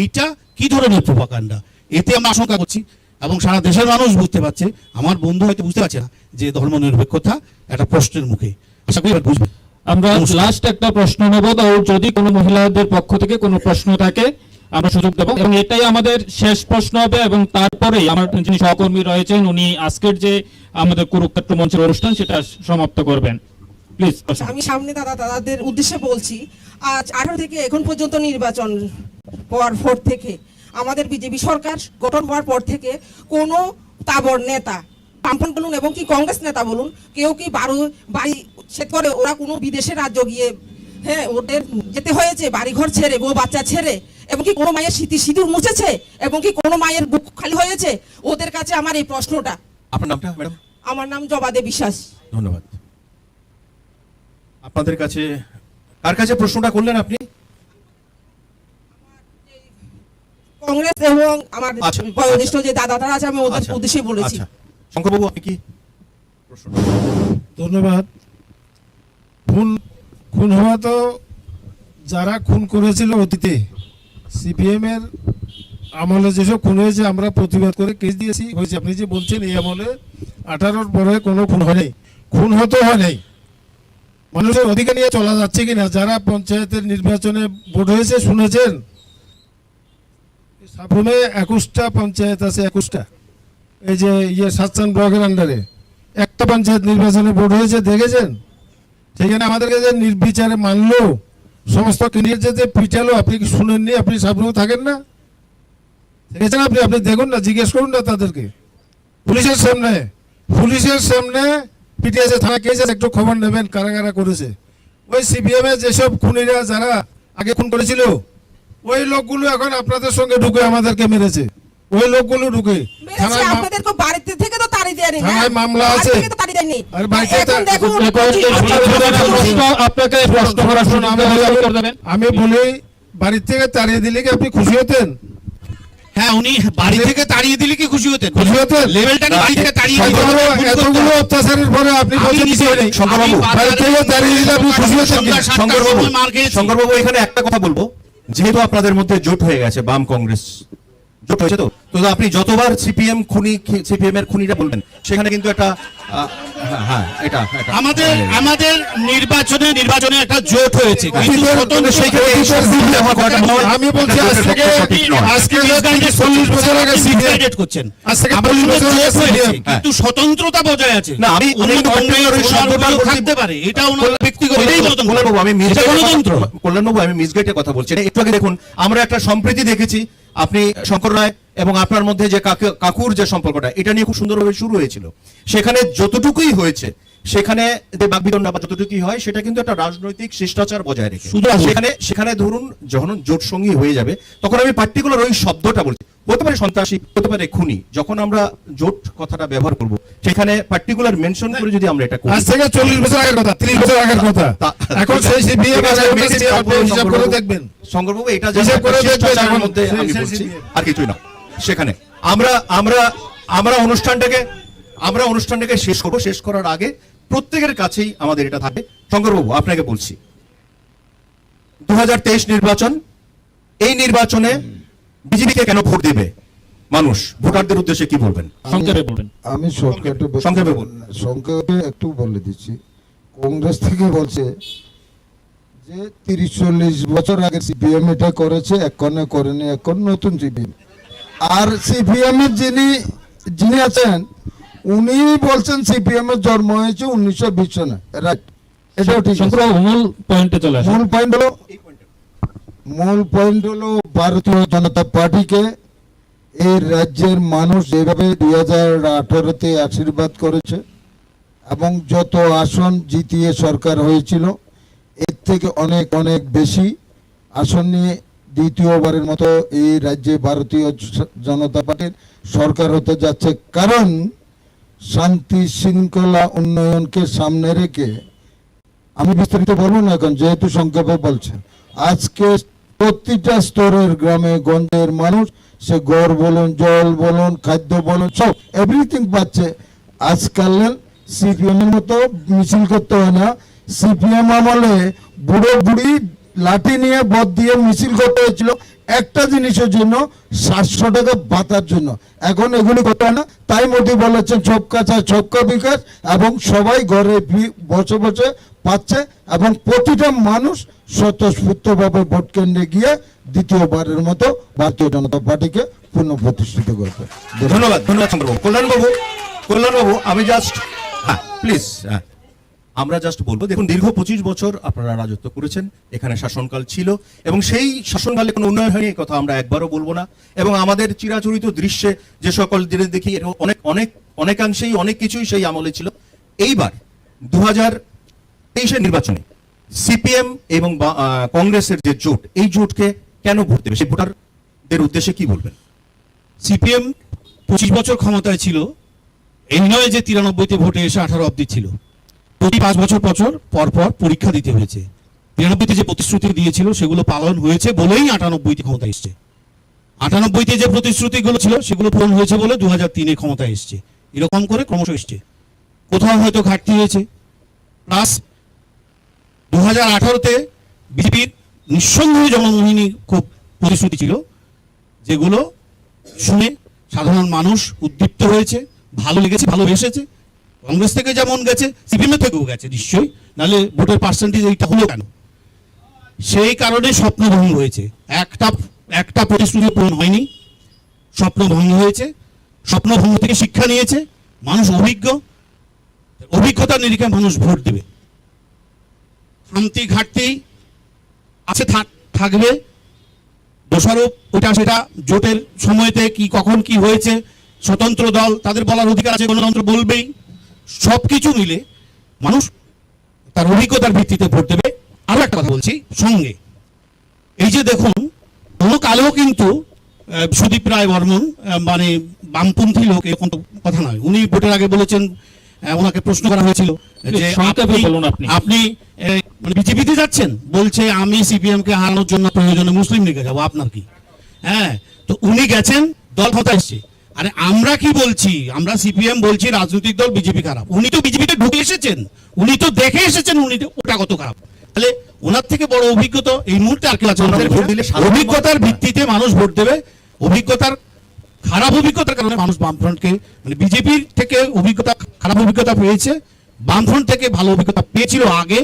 এইটা কি ধরনের প্রোপাগান্ডা? এতে আমরা আশঙ্কা করছি, এবং সারা দেশের মানুষ বুঝতে পারছে, আমার বন্ধু হয়তো বুঝতে পারছে না যে ধর্মনিরপেক্ষতা একটা প্রশ্নের মুখে। আশা করি এবার বুঝবে। আমরা লাস্ট একটা প্রশ্ন নেব, তো যদি কোনো মহিলাদের পক্ষ থেকে কোনো প্রশ্ন থাকে আমরা সুযোগ দেব, এবং এটাই আমাদের শেষ প্রশ্ন হবে, এবং তারপরেই আমার যিনি সহকর্মী রয়েছেন উনি আজকের যে আমাদের কুরুক্ষেত্র মঞ্চের অনুষ্ঠান সেটা সমাপ্ত করবেন। প্লিজ। আমি সামনে দাদাদের উদ্দেশ্যে বলছি, আজ 18 থেকে এখন পর্যন্ত নির্বাচন হওয়ার পর থেকে, আমাদের বিজেপি সরকার গঠন হওয়ার পর থেকে কোনো তাবর নেতা, বামপন্থী বলুন এবং কি কংগ্রেস নেতা বলুন, কেউ কি বাড়ি সেট করে ওরা কোনো বিদেশে রাজ্য গিয়ে, হ্যাঁ, ওদের যেতে হয়েছে বাড়িঘর ছেড়ে, বউ বাচ্চা ছেড়ে, এবং কি কোনো মায়ের সিঁদুর মুছেছে, এবং কি কোনো মায়ের বুক খালি হয়েছে? ওদের কাছে আমার এই প্রশ্নটা। আপনার নামটা ম্যাডাম? আমার নাম জবাদে বিশ্বাস। ধন্যবাদ। আপনাদের কাছে কার কাছে প্রশ্নটা করলেন আপনি? কংগ্রেস এবং আমার আচ্ছা, বয়োজ্যেষ্ঠ যে দাদারা আছে আমি ওদের আচ্ছা, উদ্দেশ্যে বলেছি। আচ্ছা, শঙ্করবাবু আপনি কি প্রশ্ন? ধন্যবাদ। খুন হওয়া তো যারা খুন করেছিল অতীতে সিপিএম এর আমলে যেসব খুন হয়েছে আমরা প্রতিবাদ করে কেস দিয়েছি হয়েছে। আপনি যে বলছেন এই আমলে 18-র পরে কোনো খুন হয় নাই, খুন হতে হয় নাই। মানুষের অধিকার নিয়ে চলা যাচ্ছে কিনা? যারা পঞ্চায়েতের নির্বাচনে ভোট হয়েছে শুনেছেন, সাবরুমে 21টা পঞ্চায়েত আছে, 21টা এই যে সাতচান ব্লকের আন্ডারে একটা পঞ্চায়েত নির্বাচনে ভোট হয়েছে দেখেছেন? সেখানে আমাদেরকে যে নির্বিচারে মানলো, সমস্ত ক্যান্ডিডেট যে পিটালো, আপনি কি শুনেননি? আপনি সাবরুমে থাকেন না? দেখেছেন আপনি? আপনি দেখুন না, জিজ্ঞেস করুন না তাদেরকে। পুলিশের সামনে পিটিয়েছে, থানা কেস আছে, একটু খবর নেবেন কারা কারা করেছে। ওই সিপিএম এর যেসব খুনিরা যারা আগে খুন করেছিল ওই লোকগুলো এখন আপনাদের সঙ্গে ঢুকে আমাদেরকে মেরেছে। ওই লোকগুলো ঢুকে মেরেছে, আপনাদেরকে বাড়িতে থেকে তো তাড়িয়ে দেয়নি, থানায় মামলা আছে। বাড়ি থেকে তো তাড়িয়ে দেয়নি। আর বাড়িতে এখন দেখুন আপনাকে প্রশ্ন করার সুযোগ করে দেবেন। আমি বলি, বাড়ি থেকে তাড়িয়ে দিলে কি আপনি খুশি হতেন? হ্যাঁ, উনি বাড়ি থেকে তাড়িয়ে দিলে কি খুশি হতেন? খুশি হতেন? লেভেলটা কি বাড়ি থেকে তাড়িয়ে এতগুলো অত্যাচারের পরে আপনি বলছেন কিছু নেই। শঙ্করবাবু, বাড়ি থেকে তাড়িয়ে দিলে আপনি খুশি হতেন কি? শঙ্করবাবু এখানে একটা কথা বলবো, যেহেতু আপনাদের মধ্যে জোট হয়ে গেছে, বাম কংগ্রেস জোট হয়েছে, তো আপনি যতবার সিপিএম এর খুনিরা বলবেন সেখানে কিন্তু একটা হ্যাঁ এটা আমাদের নির্বাচনে একটা জোট হয়েছে, কিন্তু আমি বলছি আজকে 40 বছর আগে সিপিএম করছেন, কিন্তু স্বতন্ত্রতা বজায় আছে। না, আমি থাকতে পারে, এটা ওনার ব্যক্তিগত কল্যাণবাবু, আমি গণতন্ত্র। কল্যাণবাবু, আমি মিসগাইডের কথা বলছি। একটু আগে দেখুন, আমরা একটা সম্প্রীতি দেখেছি, আপনি শঙ্কর রায় এবং আপনার মধ্যে যে কাকুর যে সম্পর্কটা, এটা নিয়ে খুব সুন্দরভাবে শুরু হয়েছিল। সেখানে যতটুকুই হয়েছে, সেখানে যে বাকবিতণ্ডা বা যতটুকুই হয়, সেটা কিন্তু একটা রাজনৈতিক শিষ্টাচার বজায় রেখে। সেখানে ধরুন যখন জোট সঙ্গী হয়ে যাবে, তখন আমি পার্টিকুলার ওই শব্দটা বলছি, হতে পারে সন্ত্রাসী, হতে পারে খুনি, যখন আমরা জোট কথাটা ব্যবহার করব, সেখানে পার্টিকুলার মেনশন করে যদি আমরা এটা করি। আজ থেকে 40 বছর আগের কথা, 30 বছর আগের কথা, এখন সেই সিপিএম হিসাব করে দেখবেন। শঙ্করবাবু, এটা হিসাব করে দেখবেন, এর মধ্যে আমি বলছি, আর কিছুই না। সেখানে আমরা অনুষ্ঠানটাকে শেষ করব। শেষ করার আগে প্রত্যেকের কাছেই আমাদের এটা থাকে। শঙ্করবাবু, আপনাকে বলছি, 2023 নির্বাচন, এই নির্বাচনে বিজেপিকে কেন ভোট দেবে মানুষ? ভোটারদের উদ্দেশ্যে কি বলবেন? সংক্ষেপে বলবেন। আমি সংক্ষেপে একটু বলে দিচ্ছি। কংগ্রেস থেকে বলছে যে 30-40 বছর আগে সিপিএম এটা করেছে, এখন করেনি, এখন নতুন সিপিএম। আর সিপিএম এর যিনি আছেন উনি বলছেন সিপিএম এর জন্ম হয়েছে 1920 সনে, রাইট? এটাও ঠিক আছে। মূল পয়েন্টে চলে আসুন। মূল পয়েন্ট হলো ভারতীয় জনতা পার্টিকে এই রাজ্যের মানুষ যেভাবে 2018-তে আশীর্বাদ করেছে এবং যত আসন জিতিয়ে সরকার হয়েছিল, এর থেকে অনেক অনেক বেশি আসন নিয়ে দ্বিতীয়বারের মতো এই রাজ্যে ভারতীয় জনতা পার্টির সরকার হতে যাচ্ছে। কারণ শান্তি শৃঙ্খলা উন্নয়নকে সামনে রেখে, আমি বিস্তারিত বলবো না এখন যেহেতু সংক্ষেপে বলছেন, আজকে প্রতিটা স্তরের গ্রামে গঞ্জের মানুষ, সে ঘর বলুন, জল বলুন, খাদ্য বলুন, সব এভরিথিং পাচ্ছে। আজকাল সিপিএম এর মতো মিছিল করতে হয় না। সিপিএম আমলে বুড়ো বুড়ি লাঠি নিয়ে বদ দিয়ে মিছিল করতে হয়েছিল একটা জিনিসের জন্য, 700 টাকা ভাতার জন্য। এখন এগুলি করতে হয় না। তাই মোদী বলেছেন সবকা চায় সবকা বিকাশ, এবং সবাই ঘরে বসে বসে পাচ্ছে, এবং প্রতিটা মানুষ স্বতঃস্ফূর্তভাবে ভোট কেন্দ্রে গিয়ে দ্বিতীয়বারের মতো ভারতীয় জনতা পার্টিকে পুনঃপ্রতিষ্ঠিত করবে। ধন্যবাদ শঙ্করবাবু। কল্যাণবাবু, আমি জাস্ট প্লিজ আমরা জাস্ট বলবো, দেখুন, দীর্ঘ 25 বছর আপনারা রাজত্ব করেছেন, এখানে শাসনকাল ছিল, এবং সেই শাসনকালে কোনো উন্নয়ন হয়নি, এই কথা আমরা একবারও বলবো না। এবং আমাদের চিরাচরিত দৃশ্যে যে সকল জিনিস দেখি, অনেকাংশেই অনেক কিছুই সেই আমলে ছিল। এইবার 2023-এর নির্বাচনে সিপিএম এবং কংগ্রেসের যে জোট, এই জোটকে কেন ভোট দেবে, সেই ভোটারদের উদ্দেশ্যে কি বলবেন? সিপিএম 25 বছর ক্ষমতায় ছিল, এই নয় যে 93-তে ভোটে এসে 18 অব্দি ছিল, প্রতি 5 বছর পর পর পরীক্ষা দিতে হয়েছে। 93-তে যে প্রতিশ্রুতি দিয়েছিল সেগুলো পালন হয়েছে বলেই 98-তে ক্ষমতা এসছে। 98-তে যে প্রতিশ্রুতিগুলো ছিল সেগুলো পূরণ হয়েছে বলে 2003-এ ক্ষমতা এসছে। এরকম করে ক্রমশ এসছে। কোথাও হয়তো ঘাটতি হয়েছে। প্লাস 2018-তে বিজেপির নিঃসন্দেহে জনমোহিনী খুব প্রতিশ্রুতি ছিল, যেগুলো শুনে সাধারণ মানুষ উদ্দীপ্ত হয়েছে, ভালো লেগেছে, ভালোবেসেছে। কংগ্রেস থেকে যেমন গেছে, সিপিএম থেকেও গেছে নিশ্চয়ই, নাহলে ভোটের পার্সেন্টেজ এইটা হলো কেন? সেই কারণে স্বপ্নভঙ্গ হয়েছে। একটা প্রতিশ্রুতি পূরণ হয়নি, স্বপ্নভঙ্গ হয়েছে। স্বপ্নভঙ্গ থেকে শিক্ষা নিয়েছে মানুষ, অভিজ্ঞতার নিরিখে মানুষ ভোট দেবে। খামতি ঘাটতি আছে, থাকবে। দোষারোপ ওটা সেটা জোটের সময়তে কি কখন কি হয়েছে, স্বতন্ত্র দল তাদের বলার অধিকার আছে, গণতন্ত্র বলবেই। সবকিছু মিলে মানুষ তার অভিজ্ঞতার ভিত্তিতে ভোট দেবে। আরো একটা কথা বলছি সঙ্গে, এই যে দেখুন, কোনো কালেও কিন্তু সুদীপ রায় বর্মন মানে বামপন্থী লোক এরকম তো কথা নয়। উনি ভোটের আগে বলেছেন, ওনাকে প্রশ্ন করা হয়েছিল যে আপনি মানে বিজেপিতে যাচ্ছেন, বলছে আমি সিপিএম কে হারানোর জন্য প্রয়োজনে মুসলিম লীগে যাবো, আপনার কি? হ্যাঁ, তো উনি গেছেন, দল ক্ষমতা এসছে। আরে আমরা কি বলছি? আমরা সিপিএম বলছি রাজনৈতিক দল বিজেপি খারাপ। উনি তো বিজেপিতে ঢুকে এসেছেন, উনি তো দেখে এসেছেন উনি ওটা কত খারাপ। তাহলে ওনার থেকে বড় অভিজ্ঞতা এই মুহূর্তে আর কেউ আছে? অভিজ্ঞতার ভিত্তিতে মানুষ ভোট দেবে। খারাপ অভিজ্ঞতার কারণে মানুষ বামফ্রন্টকে, মানে বিজেপির থেকে খারাপ অভিজ্ঞতা পেয়েছে, বামফ্রন্ট থেকে ভালো অভিজ্ঞতা পেয়েছিল আগে,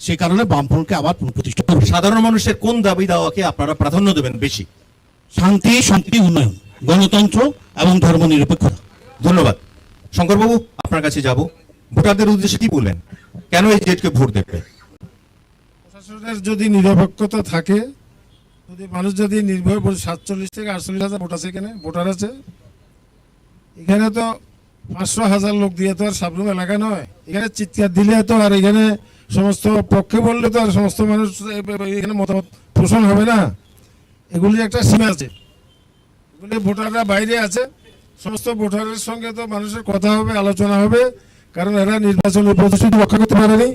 সেই কারণে বামফ্রন্টকে আবার পুনঃপ্রতিষ্ঠা করবে। সাধারণ মানুষের কোন দাবি দাওয়াকে আপনারা প্রাধান্য দেবেন বেশি? শান্তি, সম্প্রীতি, উন্নয়ন, গণতন্ত্র এবং ধর্মনিরপেক্ষতা। ধন্যবাদ। শঙ্করবাবু, আপনার কাছে যাব। ভোটারদের উদ্দেশ্যে কি বললেন, কেন এই জেটকে ভোট দেবে? প্রশাসনের যদি নিরপেক্ষতা থাকে, যদি মানুষ যদি নির্ভয় 47 থেকে 48,000 ভোট আছে, এখানে ভোটার আছে। এখানে তো 500,000 লোক দিয়ে তো আর সাবরুম এলাকা নয়। এখানে চিৎকার দিলে তো আর এখানে সমস্ত পক্ষে বললে তো আর সমস্ত মানুষ এখানে মতামত পোষণ হবে না। এগুলি একটা সীমা আছে, এগুলি ভোটাররা বাইরে আছে। সমস্ত ভোটারের সঙ্গে তো মানুষের কথা হবে, আলোচনা হবে, কারণ এরা নির্বাচনের প্রতিশ্রুতি রক্ষা করতে পারেনি,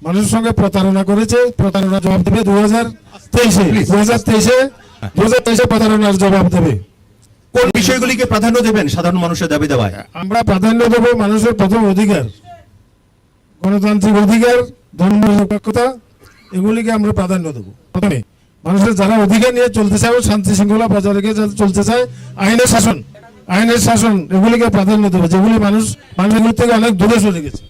মানুষের সঙ্গে প্রতারণা করেছে। প্রতারণার জবাব দেবে 2023-এ প্রতারণার জবাব দেবে। কোন বিষয়গুলিকে প্রাধান্য দেবেন সাধারণ মানুষের দাবি দাওয়ায়? আমরা প্রাধান্য দেব মানুষের প্রথম অধিকার, গণতান্ত্রিক অধিকার, ধর্মনিরপেক্ষতা, এগুলিকে আমরা প্রাধান্য দেব। প্রথমে মানুষের যারা অধিকার নিয়ে চলতে চায়, শান্তি শৃঙ্খলা বজায় রেখে চলতে চায়, আইনের শাসন এগুলিকে প্রাধান্য দেবে, যেগুলি মানুষের থেকে অনেক দূরে সরে গেছে।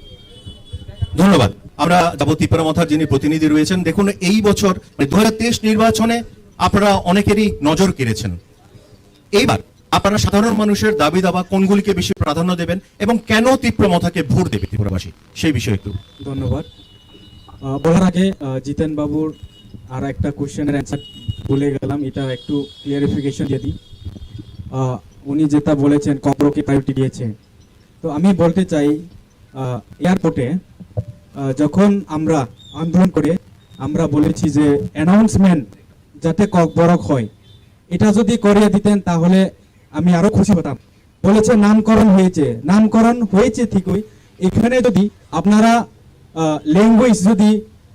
ধন্যবাদ। আমরা যাব ত্রিপুরা যিনি প্রতিনিধি রয়েছেন। দেখুন, এই বছর 2023 নির্বাচনে আপনারা অনেকেরই নজর কেড়েছেন। এইবার আপনারা সাধারণ মানুষের দাবি দাবা কোনগুলিকে বেশি প্রাধান্য দেবেন এবং কেন ত্রিপুরাকে ভোট দেবে ত্রিপুরাবাসী, সেই বিষয়ে একটু। ধন্যবাদ। বলার আগে জিতেন বাবুর আর একটা কোশ্চেনের অ্যান্সার ভুলে গেলাম, এটা একটু ক্লিয়ারিফিকেশন দিয়ে দিই। উনি যেটা বলেছেন কংগ্রেসকে প্রায়োরিটি দিয়েছে, তো আমি বলতে চাই এয়ারপোর্টে যখন আমরা আন্দোলন করে আমরা বলেছি যে অ্যানাউন্সমেন্ট যাতে বড় হয়, এটা যদি করিয়ে দিতেন তাহলে আমি আরো খুশি হতাম। বলেছে নামকরণ হয়েছে ঠিকই, এখানে যদি আপনারা ল্যাঙ্গুয়েজ যদি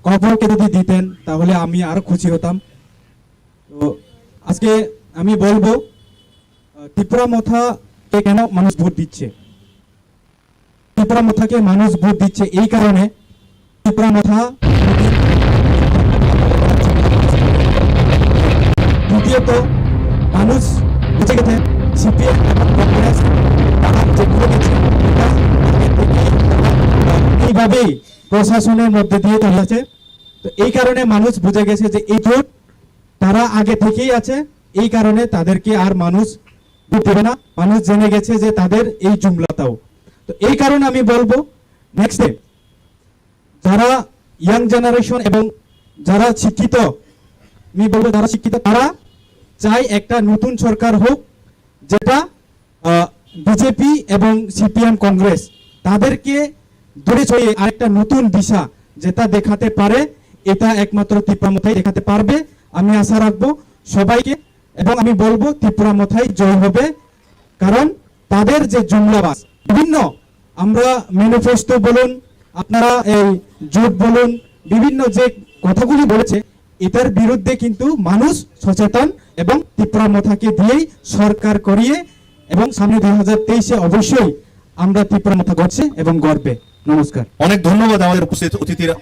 কবরকে যদি দিতেন তাহলে আমি আরো খুশি হতাম। তো আজকে আমি বলবো ত্রিপুরা মথাকে কেন মানুষ ভোট দিচ্ছে। ত্রিপুরা মথাকে মানুষ ভোট দিচ্ছে এই কারণে, ত্রিপুরা মথা দ্বিতীয়ত মানুষ বুঝে গেছে সিপিএম এবং কংগ্রেস তারা যেগুলো গেছে এইভাবেই প্রশাসনের মধ্যে দিয়ে চলেছে। তো এই কারণে মানুষ বুঝে গেছে যে এই জোট তারা আগে থেকেই আছে, এই কারণে তাদেরকে আর মানুষ ভোট দেবে না। মানুষ জেনে গেছে যে তাদের এই জুমলাটাও। তো এই কারণে আমি বলবো নেক্সট ডে যারা ইয়াং জেনারেশন এবং যারা শিক্ষিত, আমি বলবো যারা শিক্ষিত তারা চাই একটা নতুন সরকার হোক, যেটা বিজেপি এবং সিপিএম কংগ্রেস তাদেরকে ধরে ছড়িয়ে আরেকটা নতুন দিশা যেটা দেখাতে পারে, এটা একমাত্র ত্রিপুরা মথাই দেখাতে পারবে। আমি আশা রাখবো সবাইকে, এবং আমি বলবো ত্রিপুরা মথাই জয় হবে, কারণ তাদের যে জুমলাবাস বিভিন্ন আমরা ম্যানিফেস্টো বলুন, আপনারা এই জোট বলুন, বিভিন্ন যে কথাগুলি বলেছে, এটার বিরুদ্ধে কিন্তু মানুষ সচেতন এবং তীব্রমথাকে দিয়েই সরকার করিয়ে, এবং সামনে 2023-এ অবশ্যই আমরা তীব্রমথা করছে এবং গর্বে। নমস্কার। অনেক ধন্যবাদ আমাদের উপস্থিত অতিথিরা।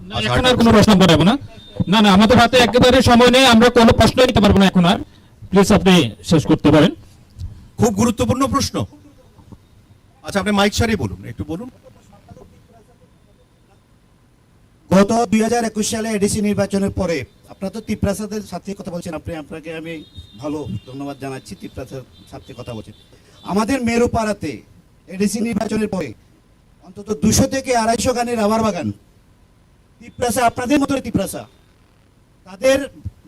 না, এখন আর কোনো প্রশ্ন করবো না। না না, আমাদের হাতে একেবারে সময় নেই, আমরা কোনো প্রশ্ন নিতে পারবো না এখন আর। প্লিজ আপনি শেষ করতে পারেন। খুব গুরুত্বপূর্ণ প্রশ্ন। আচ্ছা, আপনি মাইক সারিয়ে বলুন, একটু বলুন। গত 2021 সালে এডিসি নির্বাচনের পরে আপনারা তো তিপ্রাসাদের সাথে কথা বলছেন, আপনাকে আমি ভালো ধন্যবাদ জানাচ্ছি, তিপ্রাসাদের সাথে কথা বলছেন। আমাদের মেরুপাড়াতে এডিসি নির্বাচনের পরে অন্তত 200 থেকে 250 গানের রাবার বাগান, তিপ্রাসা আপনাদের মতো তিপ্রাসা, তাদের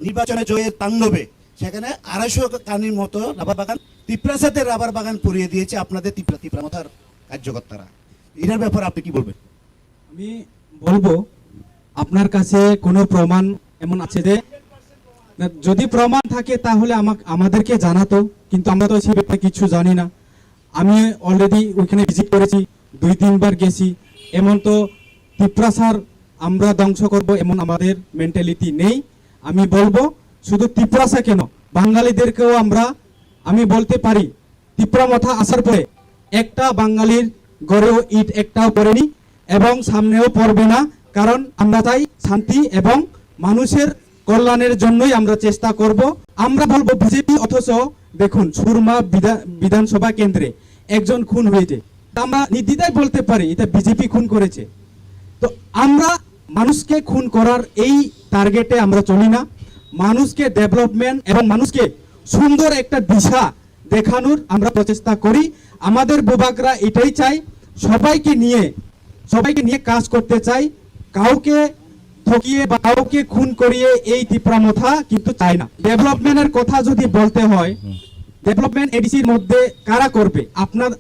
নির্বাচনে জয়ের তাণ্ডবে সেখানে 250 কানির মতো রাবার বাগান, তিপ্রাসাতে রাবার বাগান পুড়িয়ে দিয়েছে আপনাদের তীব্রমথার কার্যকর্তারা। এটার ব্যাপারে আপনি কি বলবেন? আমি বলবো, আপনার কাছে কোনো প্রমাণ এমন আছে যে, যদি প্রমাণ থাকে তাহলে আমাদেরকে জানাতো, কিন্তু আমরা তো সেই ব্যাপারে কিছু জানি না। আমি অলরেডি ওইখানে ভিজিট করেছি, 2-3 বার গেছি। এমন তো তিপ্রাসার আমরা ধ্বংস করব এমন আমাদের মেন্টালিটি নেই। আমি বলবো, শুধু তিপ্রাসা কেন, বাঙালিদেরকেও আমি বলতে পারি, তীব্রমথা আসার পরে একটা বাঙালির গড়েও ইট একটাও পড়েনি এবং সামনেও পড়বে না, কারণ আমরা চাই শান্তি এবং মানুষের কল্যাণের জন্যই আমরা চেষ্টা করব। আমরা বলবো বিজেপি, অথচ দেখুন সুরমা বিধানসভা কেন্দ্রে একজন খুন হয়েছে, আমরা নির্দ্বিধায় বলতে পারি এটা বিজেপি খুন করেছে। তো আমরা মানুষকে খুন করার এই টার্গেটে আমরা চলি না, মানুষকে ডেভেলপমেন্ট এবং মানুষকে সুন্দর একটা দিশা দেখানোর আমরা প্রচেষ্টা করি। আমাদের বুবাকরা এটাই চাই, সবাইকে নিয়ে কাজ করতে চাই, কাউকে ঠকিয়ে বা কাউকে খুন করিয়ে এই তীব্রমথা কিন্তু চায় না। ডেভেলপমেন্টের কথা যদি বলতে হয়, ডেভেলপমেন্ট এডিসির মধ্যে কারা করবে? আপনার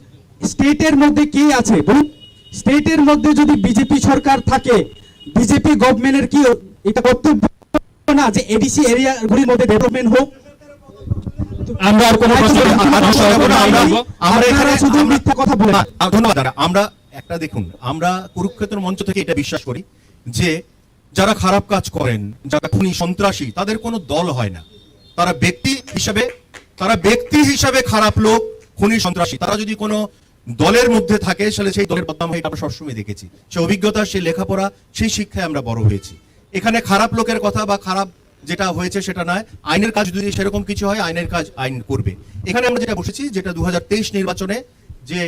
স্টেটের মধ্যে কে আছে বলুন? স্টেটের মধ্যে যদি বিজেপি সরকার থাকে, বিজেপি গভর্নমেন্টের কি এটা কর্তব্য না যে এডিসি এরিয়াগুলির মধ্যে ডেভেলপমেন্ট হোক? আমরা আর কোনো প্রশ্ন আপনারা শুধু মিথ্যা কথা বলেন। ধন্যবাদ দাদা। আমরা একটা দেখুন, আমরা কুরুক্ষেত্র মঞ্চ থেকে এটা বিশ্বাস করি যে যারা খারাপ কাজ করেন, যারা খুনি সন্ত্রাসী, তাদের কোনো দল হয় না। তারা ব্যক্তি হিসাবে খারাপ লোক, খুনি সন্ত্রাসী। তারা যদি কোনো দলের মধ্যে থাকে তাহলে সেই দলের বদনাম হয়, এটা আমরা সবসময় দেখেছি। সেই অভিজ্ঞতা, সেই লেখাপড়া, সেই শিক্ষায় আমরা বড় হয়েছি। এখানে খারাপ লোকের কথা বা খারাপ যেটা হয়েছে সেটা নয়, আইনের কাজ যদি সেরকম কিছু হয়, আইনের কাজ আইন করবে। এখানে আমরা যেটা বসেছি, যেটা 2023 নির্বাচনে যে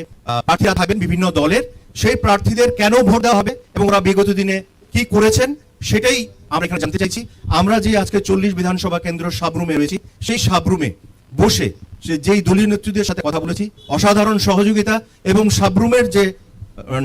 প্রার্থীরা থাকবেন বিভিন্ন দলের, সেই প্রার্থীদের কেন ভোট দেওয়া হবে এবং ওরা বিগত দিনে কি করেছেন সেটাই আমরা এখানে জানতে চাইছি। আমরা যে আজকে 40 বিধানসভা কেন্দ্র সাবরুমে রয়েছি, সেই সাবরুমে বসে যেই দলীয় নেতৃত্বের সাথে কথা বলেছি, অসাধারণ সহযোগিতা এবং সাবরুমের যে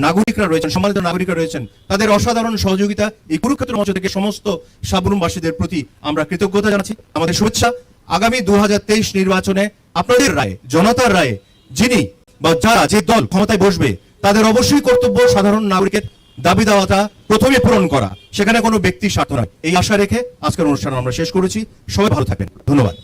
নাগরিকরা রয়েছেন, সম্মানিত নাগরিকরা রয়েছেন, তাদের অসাধারণ সহযোগিতা এই কুরুক্ষেত্র মঞ্চ থেকে সমস্ত সাবরুমবাসীদের প্রতি আমরা কৃতজ্ঞতা জানাচ্ছি। আমাদের শুভেচ্ছা। আগামী 2023 নির্বাচনে আপনাদের রায়ে, জনতার রায়ে যিনি বা যারা যে দল ক্ষমতায় বসবে, তাদের অবশ্যই কর্তব্য সাধারণ নাগরিকের দাবি দাওয়াটা প্রথমে পূরণ করা, সেখানে কোনো ব্যক্তি স্বার্থ নয়। এই আশা রেখে আজকের অনুষ্ঠান আমরা শেষ করেছি। সবাই ভালো থাকবেন। ধন্যবাদ।